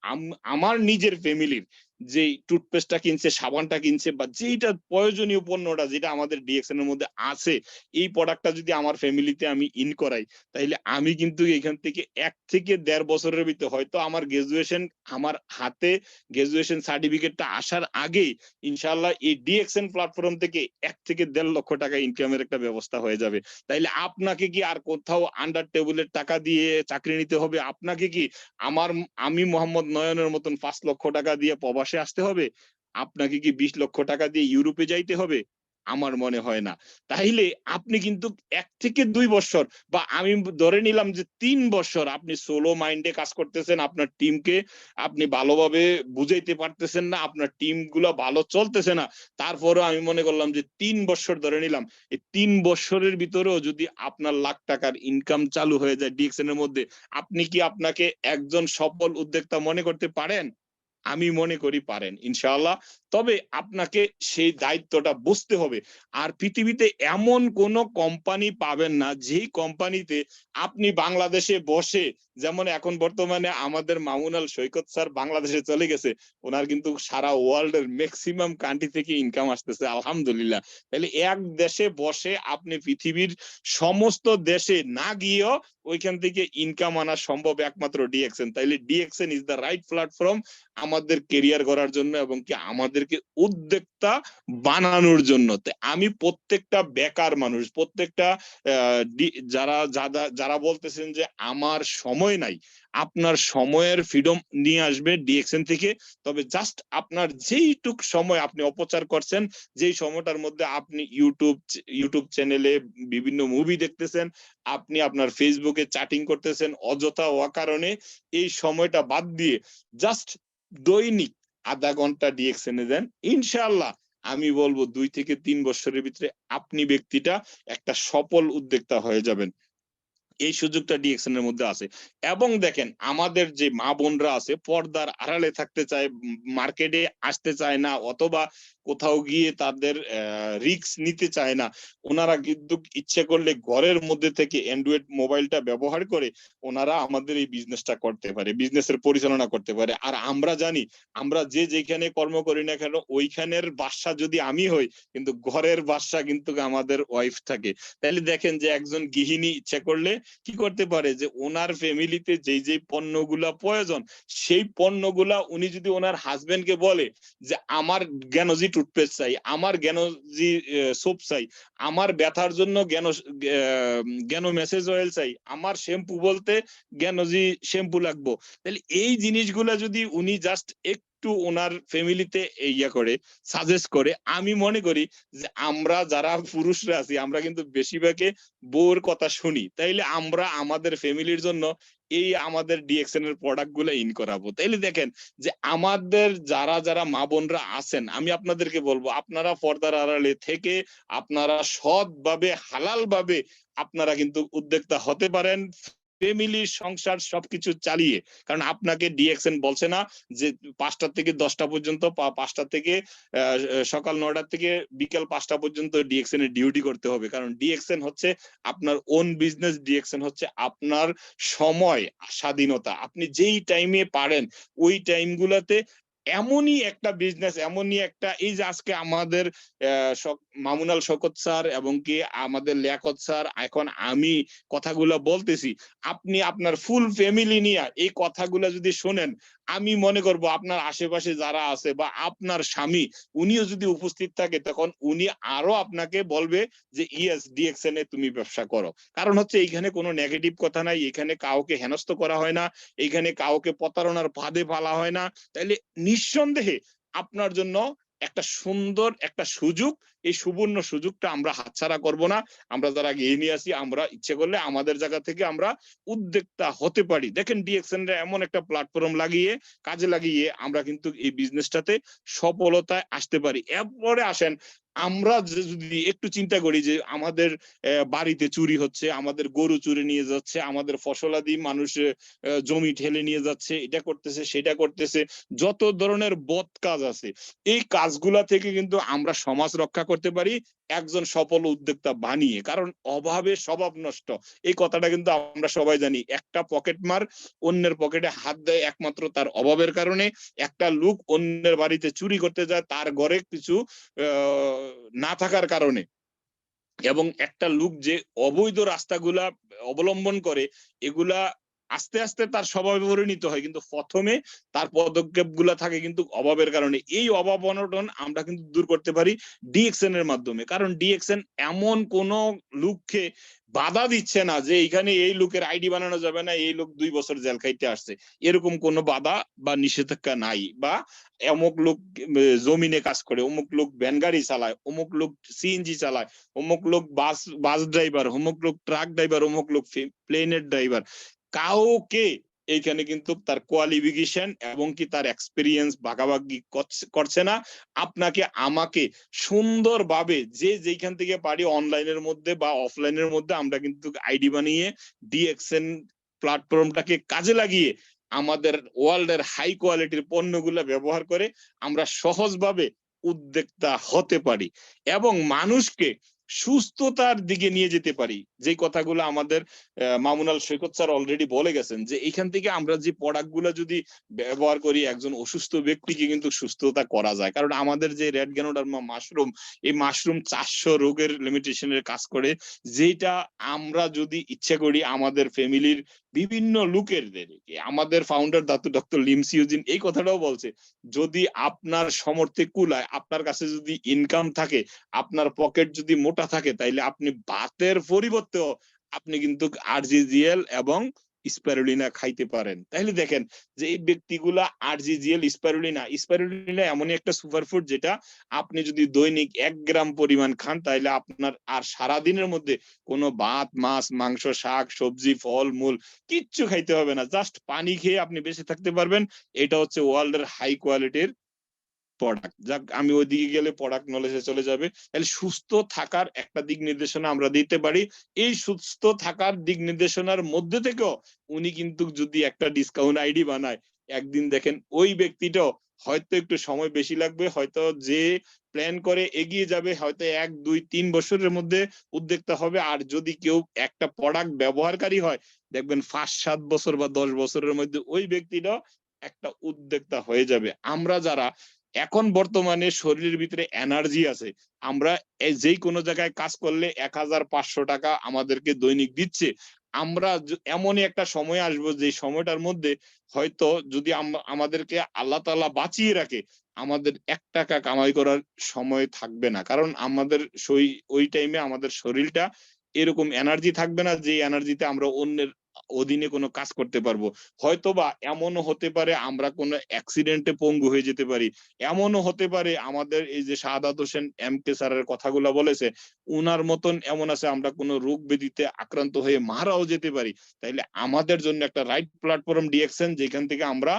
আমার নিজের ফ্যামিলির যে টুথপেস্টটা কিনছে, সাবানটা কিনছে, বা যেইটা প্রয়োজনীয় পণ্যটা যেটা আমাদের ডিএক্সএন এর মধ্যে আছে, এই প্রোডাক্টটা যদি আমার ফ্যামিলিতে আমি ইন করাই, তাইলে আমি কিন্তু এখান থেকে 1 থেকে 1.5 বছরের ভিতরে হয়তো আমার গ্রাজুয়েশন, আমার হাতে গ্রাজুয়েশন সার্টিফিকেটটা আসার আগেই ইনশাআল্লাহ এই ডিএক্সএন প্ল্যাটফর্ম থেকে 1 থেকে 1.5 লক্ষ টাকা ইনকামের একটা ব্যবস্থা হয়ে যাবে। তাইলে আপনাকে কি আর কোথাও আন্ডার টেবিলের টাকা দিয়ে চাকরি নিতে হবে? আপনাকে কি আমি মোহাম্মদ নয়নের মতন 5 লক্ষ টাকা দিয়ে প্রবাসে আসতে হবে? আপনাকে কি 20 লক্ষ টাকা দিয়ে ইউরোপে যাইতে হবে? আমার মনে হয় না। তাইলে আপনি কিন্তু 1 থেকে 2 বছর, বা আমি ধরে নিলাম যে 3 বছর আপনি সোলো মাইন্ডে কাজ করতেছেন, আপনার টিমকে আপনি ভালোভাবে বুঝাইতে পারতেছেন না, আপনার টিম গুলা ভালো চলতেছে না, তারপরেও আমি মনে করলাম যে 3 বছর ধরে নিলাম, এই 3 বছরের ভিতরেও যদি আপনার লাখ টাকার ইনকাম চালু হয়ে যায় ডিএক্সএন এর মধ্যে, আপনি কি আপনাকে একজন সফল উদ্যোক্তা মনে করতে পারেন? আমি মনে করি পারেন ইনশাআল্লাহ। তবে আপনাকে সেই দায়িত্বটা বুঝতে হবে। আর পৃথিবীতে এমন কোন কোম্পানি পাবেন না যেই কোম্পানিতে আপনি বাংলাদেশে বসে, যেমন এখন বর্তমানে আমাদের মামুনুল সৈকত স্যার বাংলাদেশে চলে গেছে, ওনার কিন্তু সারা ওয়ার্ল্ডের ম্যাক্সিমাম কান্ট্রি থেকে ইনকাম আসতেছে আলহামদুলিল্লাহ। তাহলে এক দেশে বসে আপনি পৃথিবীর সমস্ত দেশে না গিয়েও ওইখান থেকে ইনকাম আনা সম্ভব একমাত্র ডিএক্সএন। তাইলে DXN is the right platform আমাদের কেরিয়ার করার জন্য এবং কি আমাদেরকে উদ্যোক্তা বানানোর জন্য। আমি প্রত্যেকটা বেকার মানুষ, প্রত্যেকটা যারা বলতেছেন যে আমার সময় নাই, আপনার সময়ের ফ্রিডম নিয়ে আসবে ডিএক্সএন থেকে। তবে জাস্ট আপনার যেইটুক সময় আপনি অপচার করছেন, যেই সময়টার মধ্যে আপনি ইউটিউব চ্যানেলে বিভিন্ন মুভি দেখতেছেন, আপনি আপনার ফেসবুকে চ্যাটিং করতেছেন অযথা অকারণে, এই সময়টা বাদ দিয়ে জাস্ট দৈনিক আধা ঘন্টা ডিএক্সএন এ দেন, ইনশাআল্লাহ আমি বলবো 2 থেকে 3 বছরের ভিতরে আপনি ব্যক্তিটা একটা সফল উদ্যোক্তা হয়ে যাবেন। এই সুযোগটা ডিএক্সএন এর মধ্যে আছে। এবং দেখেন আমাদের যে মা বোনরা আছে, পর্দার আড়ালে থাকতে চায়, মার্কেটে আসতে চায় না, অথবা কোথাও গিয়ে তাদের রিস্ক নিতে চায় না, ওনারা কিন্তু ইচ্ছে করলে ঘরের মধ্যে থেকে অ্যান্ড্রয়েড মোবাইলটা ব্যবহার করে ওনারা আমাদের এই বিজনেসটা করতে পারে, বিজনেসের পরিচালনা করতে পারে। আর আমরা জানি, আমরা যে যেখানে কর্ম করি না কেন, ওইখানের বাদশা যদি আমি হই, কিন্তু ঘরের বাদশা কিন্তু আমাদের ওয়াইফ থাকে। তাহলে দেখেন যে একজন গৃহিণী ইচ্ছা করলে কি করতে পারে, যে ওনার ফ্যামিলিতে যেই যেই পণ্যগুলা প্রয়োজন, সেই পণ্যগুলা উনি যদি ওনার হাজবেন্ডকে বলে যে আমার জ্ঞানজি টুথপেস্ট চাই, আমার জ্ঞানজি সোপ চাই, আমার ব্যথার জন্য জ্ঞান মেসেজ অয়েল চাই, আমার শ্যাম্পু বলতে জ্ঞানজি শ্যাম্পু লাগবো, তাহলে এই জিনিসগুলা যদি উনি জাস্ট একটু ওনার ফ্যামিলিতে ইয়া করে সাজেস্ট করে, আমি মনে করি যে আমরা যারা পুরুষরা আছি আমরা কিন্তু বেশিরভাগে বউর কথা শুনি, তাইলে আমরা আমাদের ফ্যামিলির জন্য এই আমাদের ডিএক্সএন এর প্রোডাক্ট গুলো ইন করাবো। তাইলে দেখেন যে আমাদের যারা যারা মা বোনরা আছেন, আমি আপনাদেরকে বলবো আপনারা পর্দার আড়ালে থেকে আপনারা সৎভাবে হালাল ভাবে আপনারা কিন্তু উদ্যোক্তা হতে পারেন, ফ্যামিলি সংসার সবকিছু চালিয়ে। কারণ আপনাকে ডিএক্সএন বলছে না যে 5টা থেকে 10টা পর্যন্ত, 5টা থেকে সকাল 9টা থেকে বিকেল 5টা পর্যন্ত ডিএক্সএন এর ডিউটি করতে হবে। কারণ ডিএক্সএন হচ্ছে আপনার ওন বিজনেস, ডিএক্সএন হচ্ছে আপনার সময় স্বাধীনতা। আপনি যেই টাইমে পারেন ওই টাইম গুলাতে এমনই একটা বিজনেস, এমনই একটা, এই যে আজকে আমাদের মামুনুল শওকত স্যার এবং কি আমাদের লিয়াকত স্যার, এখন আমি কথাগুলো বলতেছি, আপনি আপনার ফুল ফ্যামিলি নিয়ে এই কথাগুলো যদি শোনেন, আমি মনে করব আপনার আশেপাশে যারা আছে বা আপনার স্বামী উনিও যদি উপস্থিত থাকে, তখন উনি আরো আপনাকে বলবে যে ইয়েস ডিএক্সএন এ তুমি ব্যবসা করো। কারণ হচ্ছে এইখানে কোনো নেগেটিভ কথা নাই, এখানে কাউকে হেনস্থ করা হয় না, এইখানে কাউকে প্রতারণার ফাঁদে ফেলা হয় না। তাইলে নিঃসন্দেহে আপনার জন্য একটা সুন্দর একটা সুযোগ, এই সুবর্ণ সুযোগটা আমরা হাতছাড়া করব না। আমরা যারা এগিয়ে নিয়ে আসি, আমরা ইচ্ছে করলে আমাদের জায়গা থেকে আমরা উদ্যোক্তা হতে পারি। দেখেন ডিএক্সএন এমন একটা প্ল্যাটফর্ম কাজে লাগিয়ে আমরা কিন্তু এই বিজনেসটাতে সফলতায় আসতে পারি। এরপরে আসেন আমরা যদি একটু চিন্তা করি যে আমাদের বাড়িতে চুরি হচ্ছে, আমাদের গরু চুরি নিয়ে যাচ্ছে, আমাদের ফসলাদি মানুষ জমি ঠেলে নিয়ে যাচ্ছে, এটা করতেছে সেটা করতেছে, যত ধরনের বদ কাজ আছে, এই কাজগুলা থেকে কিন্তু আমরা সমাজ রক্ষা করতে পারি একজন সফল উদ্যোক্তা বানিয়ে। কারণ অভাবে স্বভাব নষ্ট, এই কথাটা কিন্তু আমরা সবাই জানি। একটা পকেট মার অন্যের পকেটে হাত দেয় একমাত্র তার অভাবের কারণে। একটা লোক অন্যের বাড়িতে চুরি করতে যায় তার ঘরে কিছু না থাকার কারণে। এবং একটা লোক যে অবৈধ রাস্তাগুলা অবলম্বন করে, এগুলা আস্তে আস্তে তার স্বভাবে পরিণত হয়, কিন্তু প্রথমে তার পদক্ষেপ গুলা থাকে কিন্তু অভাবের কারণে। এই অভাব অনটন আমরা কিন্তু দূর করতে পারি ডিএক্সএন এর মাধ্যমে। কারণ ডিএক্সএন এমন কোন লোককে বাধা দিচ্ছে না যে এখানে এই লোকের আইডি বানানো যাবে না, এই লোক 2 বছর জেল খাইতে আসছে, এরকম কোনো বাধা বা নিষেধাজ্ঞা নাই। বা অমুক লোক জমিনে কাজ করে, অমুক লোক ভ্যান গাড়ি চালায়, অমুক লোক সিএনজি চালায়, অমুক লোক বাস ড্রাইভার, অমুক লোক ট্রাক ড্রাইভার, অমুক লোক প্লেনের ড্রাইভার। কাউকে এইখানে কিন্তু তার কোয়ালিফিকেশন এবং কি তার এক্সপিরিয়েন্স ভাগাভাগি করছে না। আপনাকে আমাকে সুন্দরভাবে যে যেখান থেকে পারি অনলাইনের মধ্যে বা অফলাইনের মধ্যে আমরা কিন্তু আইডি বানিয়ে ডিএক্সএন প্ল্যাটফর্মটাকে কাজে লাগিয়ে আমাদের ওয়ার্ল্ডের হাই কোয়ালিটির পণ্যগুলো ব্যবহার করে আমরা সহজভাবে উদ্যোক্তা হতে পারি এবং মানুষকে সুস্থতার দিকে নিয়ে যেতে পারি। যে কথাগুলো আমাদের মামুনাল সৈকত স্যার অলরেডি বলে গেছেন, যে এখান থেকে আমরা যে প্রোডাক্ট গুলা যদি ব্যবহার করি একজন অসুস্থ ব্যক্তিকে কিন্তু সুস্থতা করা যায়। কারণ আমাদের যে রেড গ্যানোডার্মা মাশরুম, এই মাশরুম 400 রোগের লিমিটেশনের কাজ করে, যেটা আমরা যদি ইচ্ছা করি আমাদের ফ্যামিলির বিভিন্ন লোকের, আমাদের ফাউন্ডার ডক্টর লিমসিউজিন এই কথাটাও বলছে, যদি আপনার সমর্থে কুলায়, আপনার কাছে যদি ইনকাম থাকে, আপনার পকেট যদি মোটা থাকে, তাইলে আপনি ভাতের পরিবর্তেও আপনি কিন্তু আরজিজিএল এবং স্পাইরুলিনা খাইতে পারেন। তাহলে দেখেন যে এই ব্যক্তিগুলা আরজিজিএল, স্পাইরুলিনা এমনই একটা সুপারফুড যেটা আপনি যদি দৈনিক 1 গ্রাম পরিমাণ খান, তাহলে আপনার আর সারা দিনের মধ্যে কোনো ভাত, মাছ, মাংস, শাক, সবজি, ফল মূল কিচ্ছু খাইতে হবে না, জাস্ট পানি খেয়ে আপনি বেঁচে থাকতে পারবেন। এটা হচ্ছে ওয়ার্ল্ডের হাই কোয়ালিটির প্রোডাক্ট। যাক, আমি ওইদিকে গেলে প্রোডাক্ট নলেজে চলে যাবে। তাহলে সুস্থ থাকার একটা দিক নির্দেশনা আমরা দিতে পারি। এই সুস্থ থাকার দিক নির্দেশনার মধ্যে থেকেও উনি কিন্তু যদি একটা ডিসকাউন্ট আইডি বানায়, একদিন দেখেন ওই ব্যক্তিটাও হয়তো একটু সময় বেশি লাগবে, হয়তো যে প্ল্যান করে এগিয়ে যাবে, হয়তো 1, 2, 3 বছরের মধ্যে উদ্যোক্তা হবে। আর যদি কেউ একটা প্রোডাক্ট ব্যবহারকারী হয়, দেখবেন 5-7 বছর বা 10 বছরের মধ্যে ওই ব্যক্তিটাও একটা উদ্যোক্তা হয়ে যাবে। আমরা যারা এখন বর্তমানে শরীরের ভিতরে এনার্জি আছে, আমরা যেই কোনো জায়গায় কাজ করলে 1500 টাকা আমাদেরকে দৈনিক দিচ্ছে, আমরা এমনই একটা সময় আসবো যে সময়টার মধ্যে হয়তো যদি আমাদেরকে আল্লাহ তাআলা বাঁচিয়ে রাখে, আমাদের 1 টাকা কামাই করার সময় থাকবে না। কারণ আমাদের ওই টাইমে আমাদের শরীরটা এরকম এনার্জি থাকবে না যে এনার্জিতে আমরা অন্যের অধীনে কোনো কাজ করতে পারবো। হয়তোবা এমনও হতে পারে আমরা কোনো অ্যাক্সিডেন্টে পঙ্গু হয়ে যেতে পারি, এমনও হতে পারে আমাদের এই যে শাহাদাত হোসেন এমকে স্যারের কথাগুলো বলেছে, উনার মতন এমন আছে আমরা কোনো রোগ ব্যাধিতে আক্রান্ত হয়ে মারাও যেতে পারি। তাইলে আমাদের জন্য একটা রাইট প্ল্যাটফর্ম ডিএক্সএন, যেখান থেকে আমরা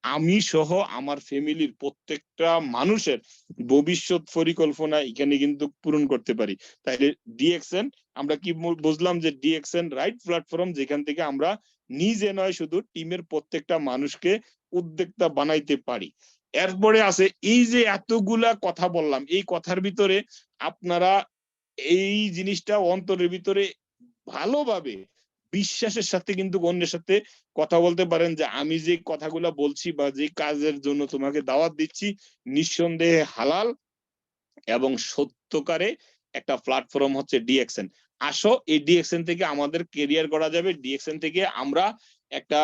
আমি সহ আমার ফ্যামিলির প্রত্যেকটা মানুষের ভবিষ্যৎ পরিকল্পনা এখানে কিন্তু পূরণ করতে পারি। তাইলে ডিএক্সএন আমরা কি বুঝলাম যে ডিএক্সএন রাইট প্ল্যাটফর্ম, যেখান থেকে আমরা নিজে নয় শুধু টিমের প্রত্যেকটা মানুষকে উদ্যোক্তা বানাইতে পারি। এরপরে আছে এই যে এতগুলা কথা বললাম, এই কথার ভিতরে আপনারা এই জিনিসটা অন্তরের ভিতরে ভালোভাবে বিশ্বাসের সাথে কিন্তু অন্যের সাথে কথা বলতে পারেন যে আমি যে কথাগুলা বলছি বা যে কাজের জন্য তোমাকে দাওয়াত দিচ্ছি নিঃসন্দেহে হালাল এবং সত্যকারে একটা প্ল্যাটফর্ম হচ্ছে ডিএক্সএন। আসো এই ডিএক্সএন থেকে আমাদের কেরিয়ার করা যাবে, ডিএক্সএন থেকে আমরা একটা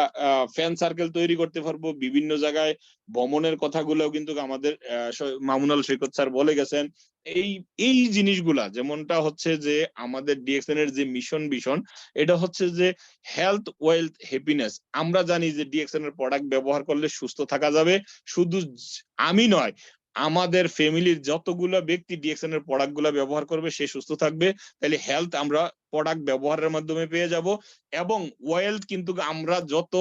ফ্যান সার্কেল তৈরি করতে পারবো। বিভিন্ন জায়গায় ভ্রমণের কথাগুলোও কিন্তু আমাদের মামুনাল সৈকত স্যার বলে গেছেন। এই জিনিসগুলা যেমনটা হচ্ছে যে আমাদের ডিএক্সএন এর যে মিশন ভিশন, এটা হচ্ছে যে হেলথ, ওয়েলথ, হ্যাপিনেস। আমরা জানি যে ডিএক্সএন এর প্রোডাক্ট ব্যবহার করলে সুস্থ থাকা যাবে। শুধু আমি নয়, আমাদের ফ্যামিলির যতগুলো ব্যক্তি ডিএক্সএন এর প্রোডাক্ট গুলা ব্যবহার করবে সে সুস্থ থাকবে। তাহলে হেলথ আমরা প্রোডাক্ট ব্যবহারের মাধ্যমে পেয়ে যাব, এবং ওয়েলথ কিন্তু আমরা যত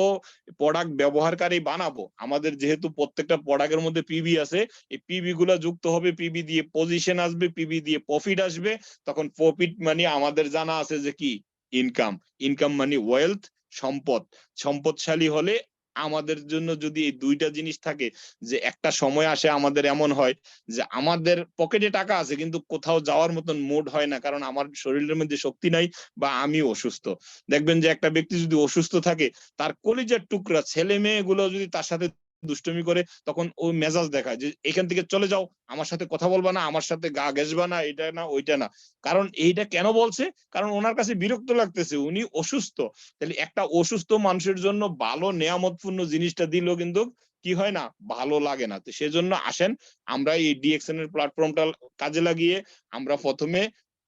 প্রোডাক্ট ব্যবহারকারী বানাবো, আমাদের যেহেতু প্রত্যেকটা প্রোডাক্টের মধ্যে পিবি আছে, এই পিবি গুলা যুক্ত হবে, পিবি দিয়ে পজিশন আসবে, পিবি দিয়ে প্রফিট আসবে। তখন প্রফিট মানে আমাদের জানা আছে যে কি ইনকাম, ইনকাম মানে ওয়েলথ, সম্পদ। সম্পদশালী হলে আমাদের জন্য যদি এই দুইটা জিনিস থাকে, যে একটা সময় আসে আমাদের এমন হয় যে আমাদের পকেটে টাকা আছে কিন্তু কোথাও যাওয়ার মতন মুড হয় না, কারণ আমার শরীরের মধ্যে শক্তি নাই বা আমি অসুস্থ। দেখবেন যে একটা ব্যক্তি যদি অসুস্থ থাকে, তার কলিজার টুকরা ছেলে মেয়ে গুলো যদি তার সাথে দুষ্টুমি করে, তখন ওই মেজাজ দেখায় যে এখান থেকে চলে যাও, আমার সাথে কথা বলবা না, আমার সাথে গা ঘেঁষবা না, এটা না ওইটা না। কারণ এইটা কেন বলছে, কারণ ওনার কাছে বিরক্ত লাগতেছে, উনি অসুস্থ। তাহলে একটা অসুস্থ মানুষের জন্য ভালো নেয়ামতপূর্ণ জিনিসটা দিলেও কিন্তু কি হয় না, ভালো লাগে না। তো সেজন্য আসেন আমরা এই ডিএক্সএন এর প্ল্যাটফর্মটা কাজে লাগিয়ে আমরা প্রথমে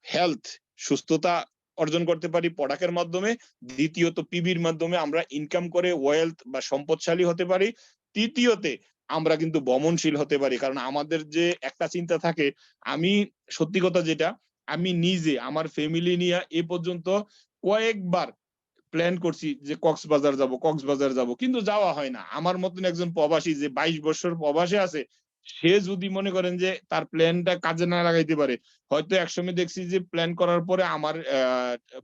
হেলথ, সুস্থতা অর্জন করতে পারি প্রোডাক্টের মাধ্যমে, দ্বিতীয়ত পিবির মাধ্যমে আমরা ইনকাম করে ওয়েলথ বা সম্পদশালী হতে পারি, তৃতীয়তে আমরা কিন্তু বমনশীল হতে পারি। কারণ আমাদের যে একটা চিন্তা থাকে, আমি সত্যি কথা যেটা, আমি নিজে আমার ফ্যামিলি নিয়ে এ পর্যন্ত কয়েকবার প্ল্যান করছি যে কক্সবাজার যাব, কিন্তু যাওয়া হয় না। আমার মতন একজন প্রবাসী যে 22 বছর প্রবাসে আছে, সে যদি মনে করেন যে তার প্ল্যানটা কাজে না লাগাইতে পারে, হয়তো একসময় দেখছি যে প্ল্যান করার পরে আমার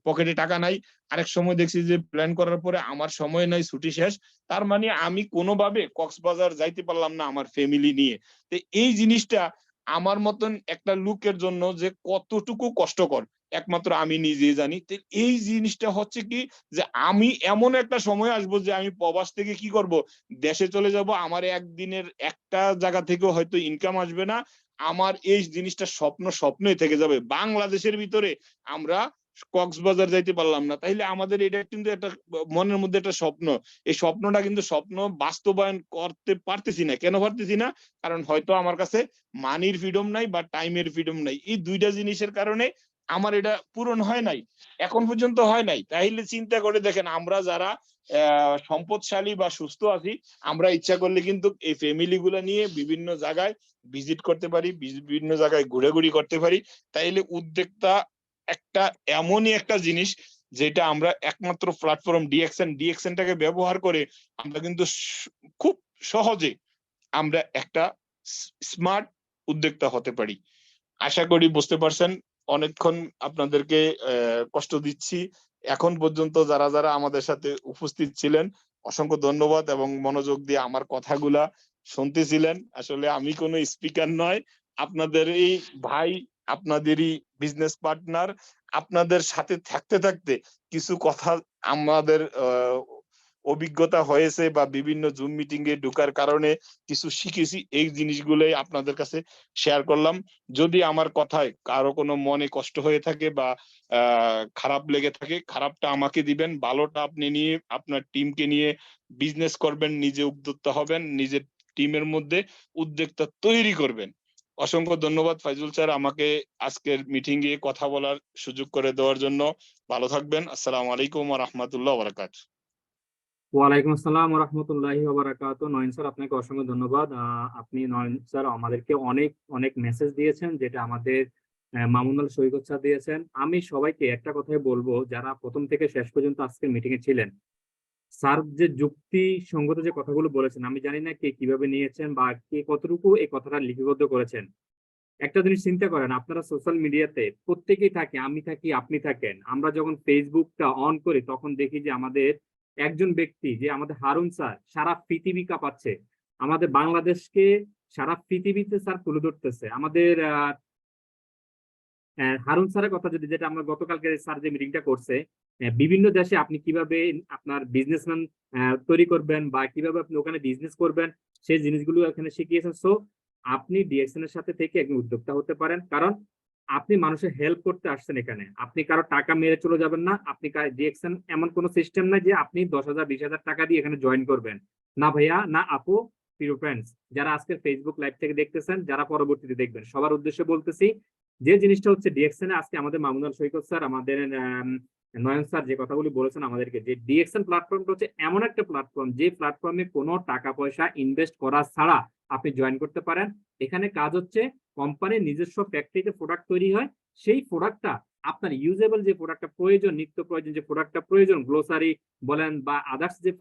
পকেটে টাকা নাই, আরেক সময় দেখছি যে প্ল্যান করার পরে আমার সময় নাই, ছুটি শেষ, তার মানে আমি কোনোভাবে কক্সবাজার যাইতে পারলাম না আমার ফ্যামিলি নিয়ে। তো এই জিনিসটা আমার মতন একটা লোকের জন্য যে কতটুকু কষ্টকর, একমাত্র আমি নিজেই জানি। তো এই জিনিসটা হচ্ছে কি, যে আমি এমন একটা সময় আসবো যে আমি প্রবাস থেকে কি করব, দেশে চলে যাব, আমার একদিনের একটা জায়গা থেকেও হয়তো ইনকাম আসবে না, আমার এই জিনিসটা স্বপ্নই থেকে যাবে। বাংলাদেশের ভিতরে আমরা কক্সবাজার যাইতে পারলাম না, তাইলে আমাদের এটা কিন্তু একটা মনের মধ্যে একটা স্বপ্ন, এই স্বপ্নটা কিন্তু স্বপ্ন বাস্তবায়ন করতে পারতেছি না। কেন পারতেছি না? কারণ হয়তো আমার কাছে মানির ফ্রিডম নাই বা টাইমের ফ্রিডম নাই। এই দুইটা জিনিসের কারণে আমার এটা পূরণ হয় নাই, এখন পর্যন্ত হয় নাই। তাইলে চিন্তা করে দেখেন, আমরা যারা সম্পদশালী বা সুস্থ আছি, আমরা ইচ্ছা করলে কিন্তু এই ফ্যামিলি গুলা নিয়ে বিভিন্ন জায়গায় ভিজিট করতে পারি, বিভিন্ন জায়গায় ঘুরে করতে পারি। তাইলে উদ্যোক্তা একটা এমনই একটা জিনিস, যেটা আমরা একমাত্র প্ল্যাটফর্ম ডিএক্সএনটাকে ব্যবহার করে আমরা কিন্তু খুব সহজে আমরা একটা স্মার্ট উদ্যোক্তা হতে পারি। আশা করি বুঝতে পারছেন। অনেকক্ষণ আপনাদেরকে কষ্ট দিচ্ছি, এখন পর্যন্ত যারা যারা আমাদের সাথে উপস্থিত ছিলেন অসংখ্য ধন্যবাদ, এবং মনোযোগ দিয়ে আমার কথাগুলা শুনতেছিলেন। আসলে আমি কোনো স্পিকার নয়, আপনাদের এই ভাই, আপনাদেরই বিজনেস পার্টনার। আপনাদের সাথে থাকতে থাকতে কিছু কথা আমাদের অভিজ্ঞতা হয়েছে বা বিভিন্ন জুম মিটিং এ ঢোকার কারণে কিছু শিখেছি, এই জিনিসগুলোই আপনাদের কাছে শেয়ার করলাম। যদি আমার কথায় কারো কোনো মনে কষ্ট হয়ে থাকে বা খারাপ লেগে থাকে, খারাপটা আমাকে দিবেন, ভালোটা আপনি নিয়ে আপনার টিমকে নিয়ে বিজনেস করবেন, নিজে উদ্যোক্তা হবেন, নিজের টিমের মধ্যে উদ্যোক্তা তৈরি করবেন। অসংখ্য ধন্যবাদ ফাইজুল স্যার, আমাকে আজকের মিটিং এ কথা বলার সুযোগ করে দেওয়ার জন্য। ভালো থাকবেন। আসসালামু আলাইকুম ওয়া রাহমাতুল্লাহি ওয়া বারাকাতুহু। ওয়ালাইকুম আসসালাম ওয়া রাহমাতুল্লাহি ওয়া বারাকাতুহু। নয়ন স্যার, আপনাকে অসংখ্য ধন্যবাদ। আপনি নয়ন স্যার আমাদেরকে অনেক অনেক মেসেজ দিয়েছেন, যেটা আমাদের মামুনুল সৈকত স্যার দিয়েছেন। আমি সবাইকে একটা কথাই বলবো, যারা প্রথম থেকে শেষ পর্যন্ত আজকের মিটিং এ ছিলেন, স্যার যে যুক্তি সঙ্গত যে কথাগুলো বলেছেন, আমি জানি না কে কিভাবে নিয়েছেন বা কে কতটুকু এই কথাটা লিপিবদ্ধ করেছেন। একটা জিনিস চিন্তা করেন, আপনারা সোশ্যাল মিডিয়াতে প্রত্যেকেই থাকে, আমি থাকি, আপনি থাকেন। আমরা যখন ফেসবুকটা অন করি তখন দেখি যে আমাদের একজন ব্যক্তি, যে আমাদের হারুন স্যার, সারা পৃথিবী কাঁপাচ্ছে, আমাদের বাংলাদেশকে সারা পৃথিবীতে স্যার তুলে ধরতেছে। আমাদের হারুন স্যারের কথা যদি, যেটা আমরা গতকালকে স্যার যে মিটিংটা করছে, বিভিন্ন দেশে আপনি কিভাবে আপনার বিজনেসম্যান তৈরি করবেন বা কিভাবে আপনি ওখানে বিজনেস করবেন, সেই জিনিসগুলো এখানে শিখিয়েছেন। সো আপনি ডিএক্সএন এর সাথে থেকে একজন উদ্যোক্তা হতে পারেন, কারণ আপনি মানুষের হেল্প করতে আসছেন এখানে। আপনি কারো টাকা মেরে চলে যাবেন না। আপনি ডিএক্সএন এমন কোনো সিস্টেম নাই যে আপনি 10,000 20,000 টাকা দিয়ে এখানে জয়েন করবেন। না ভাইয়া, না আপু, প্রিয় ফ্রেন্ডস, যারা আজকে ফেসবুক লাইভ থেকে দেখতেছেন, যারা পরবর্তীতে দেখবেন, সবার উদ্দেশ্যে বলতেছি, যে জিনিসটা হচ্ছে ডিএক্সএন এ আজকে আমাদের মামুনুল সৈকত স্যার, আমাদের নয়ন স্যার যে কথাগুলি বলেছেন আমাদেরকে, যে ডিএক্সএন প্ল্যাটফর্মটা হচ্ছে এমন একটা প্ল্যাটফর্ম, যে প্ল্যাটফর্মে কোনো টাকা পয়সা ইনভেস্ট করা ছাড়া আপনি জয়েন করতে পারেন। এখানে কাজ হচ্ছে কোম্পানির নিজস্ব ফ্যাক্টরিতে প্রোডাক্ট তৈরি হয়, সেই প্রোডাক্টটা আপনার ইউজেবল যে প্রোডাক্টটা প্রয়োজন, নিত্য প্রয়োজন যে প্রোডাক্টটা প্রয়োজন, গ্লোসারি বলেন বা আদার্স যে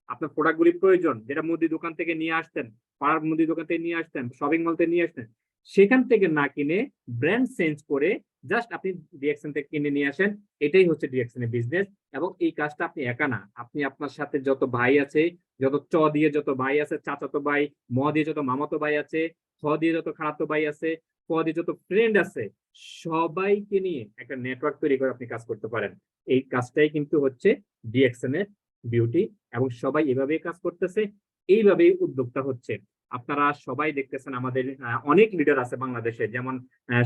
আপনার প্রোডাক্টগুলি প্রয়োজন, যেটা মুদি দোকান থেকে নিয়ে আসতেন, পাড়ার মুদি দোকান থেকে নিয়ে আসতেন, শপিং মল থেকে নিয়ে আসতেন, সেখান থেকে না কিনে ব্র্যান্ড চেঞ্জ করে জাস্ট আপনি ডিএক্সএন থেকে কিনে নিয়ে আসেন, এটাই হচ্ছে ডিএক্সএন এর বিজনেস। এবং এই কাজটা আপনি একা না, আপনি আপনার সাথে যত ভাই আছে, যত চ দিয়ে যত ভাই আছে, চাচাতো ভাই, ম দিয়ে যত মামাতো ভাই আছে, খ দিয়ে যত খালাতো ভাই আছে, ক দিয়ে যত ফ্রেন্ড আছে, সবাইকে নিয়ে একটা নেটওয়ার্ক তৈরি করে আপনি কাজ করতে পারেন। এই কাজটাই কিন্তু হচ্ছে ডিএক্সএন এর বিউটি, এবং সবাই এভাবেই কাজ করতেছে, এইভাবেই উদ্যোক্তা হচ্ছে। আপনারা সবাই দেখতেছেন আমাদের অনেক লিডার আছে বাংলাদেশে, যেমন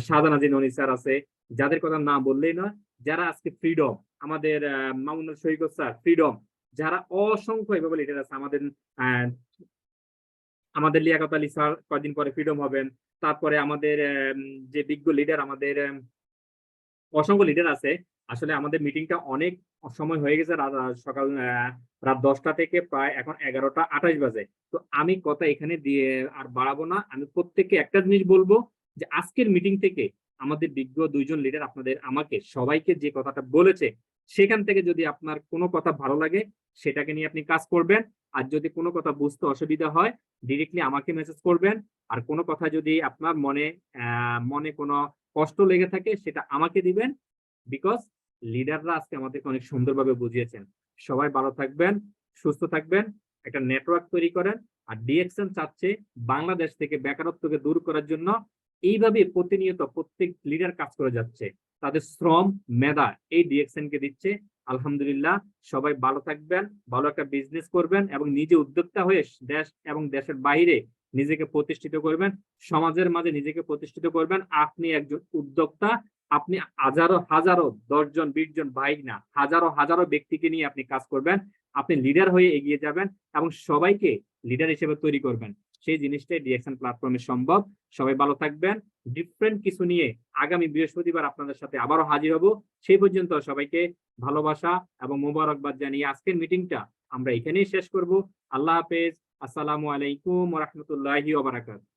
শাহজাহান ননী স্যার আছে, যাদের কথা না বললেই নয়, যারা আজকে ফ্রিডম, আমাদের মামুনুল শরীফ স্যার ফ্রিডম, যারা অসংখ্য এভাবে লিডার আছে, আমাদের লিয়াকত আলী স্যার কয়েকদিন পরে ফ্রিডম হবেন। তারপরে আমাদের যে বিজ্ঞ লিডার, আমাদের অসংখ্য লিডার আছে। আসলে আমাদের মিটিংটা অনেক সময় হয়ে গেছে, সকাল রাত 10টা থেকে প্রায় এখন 11টা 28 বাজে। তো আমি কথা এখানে দিয়ে আর বাড়াবো না, আমি প্রত্যেককে একটা জিনিস বলবো যে আজকের মিটিং থেকে আমাদের বিজ্ঞ 2জন লিডার আপনাদের আমাকে সবাইকে যে কথাটা বলেছে, সেখান থেকে যদি আপনার কোনো কথা ভালো লাগে সেটাকে নিয়ে আপনি কাজ করবেন। আর যদি কোনো কথা বুঝতে অসুবিধা হয় ডিরেক্টলি আমাকে মেসেজ করবেন। আর কোনো কথা যদি আপনার মনে কোনো কষ্ট লেগে থাকে সেটা আমাকে দিবেন, বিকজ লিডাররা আজকে আমাদেরকে অনেক সুন্দরভাবে বুঝিয়েছেন। সবাই ভালো থাকবেন, সুস্থ থাকবেন, একটা নেটওয়ার্ক তৈরি করেন। আর ডিএক্সএন চাচ্ছে বাংলাদেশ থেকে বেকারত্বকে দূর করার জন্য এইভাবে প্রতিনিয়ত প্রত্যেক লিডার কাজ করে যাচ্ছে, তাদের শ্রম মেধা এই ডিএক্সএন কে দিচ্ছে। আলহামদুলিল্লাহ, সবাই ভালো থাকবেন, ভালো একটা বিজনেস করবেন এবং নিজে উদ্যোক্তা হয়ে দেশ এবং দেশের বাইরে নিজেকে প্রতিষ্ঠিত করবেন, সমাজের মাঝে নিজেকে প্রতিষ্ঠিত করবেন। আপনি একজন উদ্যোক্তা, আপনি হাজারো হাজারো 10 জন 20 জন ভাই না, হাজারো হাজারো ব্যক্তিকে নিয়ে আপনি কাজ করবেন, আপনি লিডার হয়ে এগিয়ে যাবেন এবং সবাইকে লিডার হিসেবে তৈরি করবেন। সেই জিনিসটাই ডিএক্সএন প্ল্যাটফর্মে সম্ভব। সবাই ভালো থাকবেন। ডিফারেন্ট কিছু নিয়ে আগামী বৃহস্পতিবার আপনাদের সাথে আবারও হাজির হব। সেই পর্যন্ত সবাইকে ভালোবাসা এবং মোবারকবাদ জানিয়ে আজকের মিটিংটা আমরা এখানেই শেষ করব। আল্লাহ হাফেজ। আসসালামু আলাইকুম ওয়া রাহমাতুল্লাহি ওয়া বারাকাতুহু।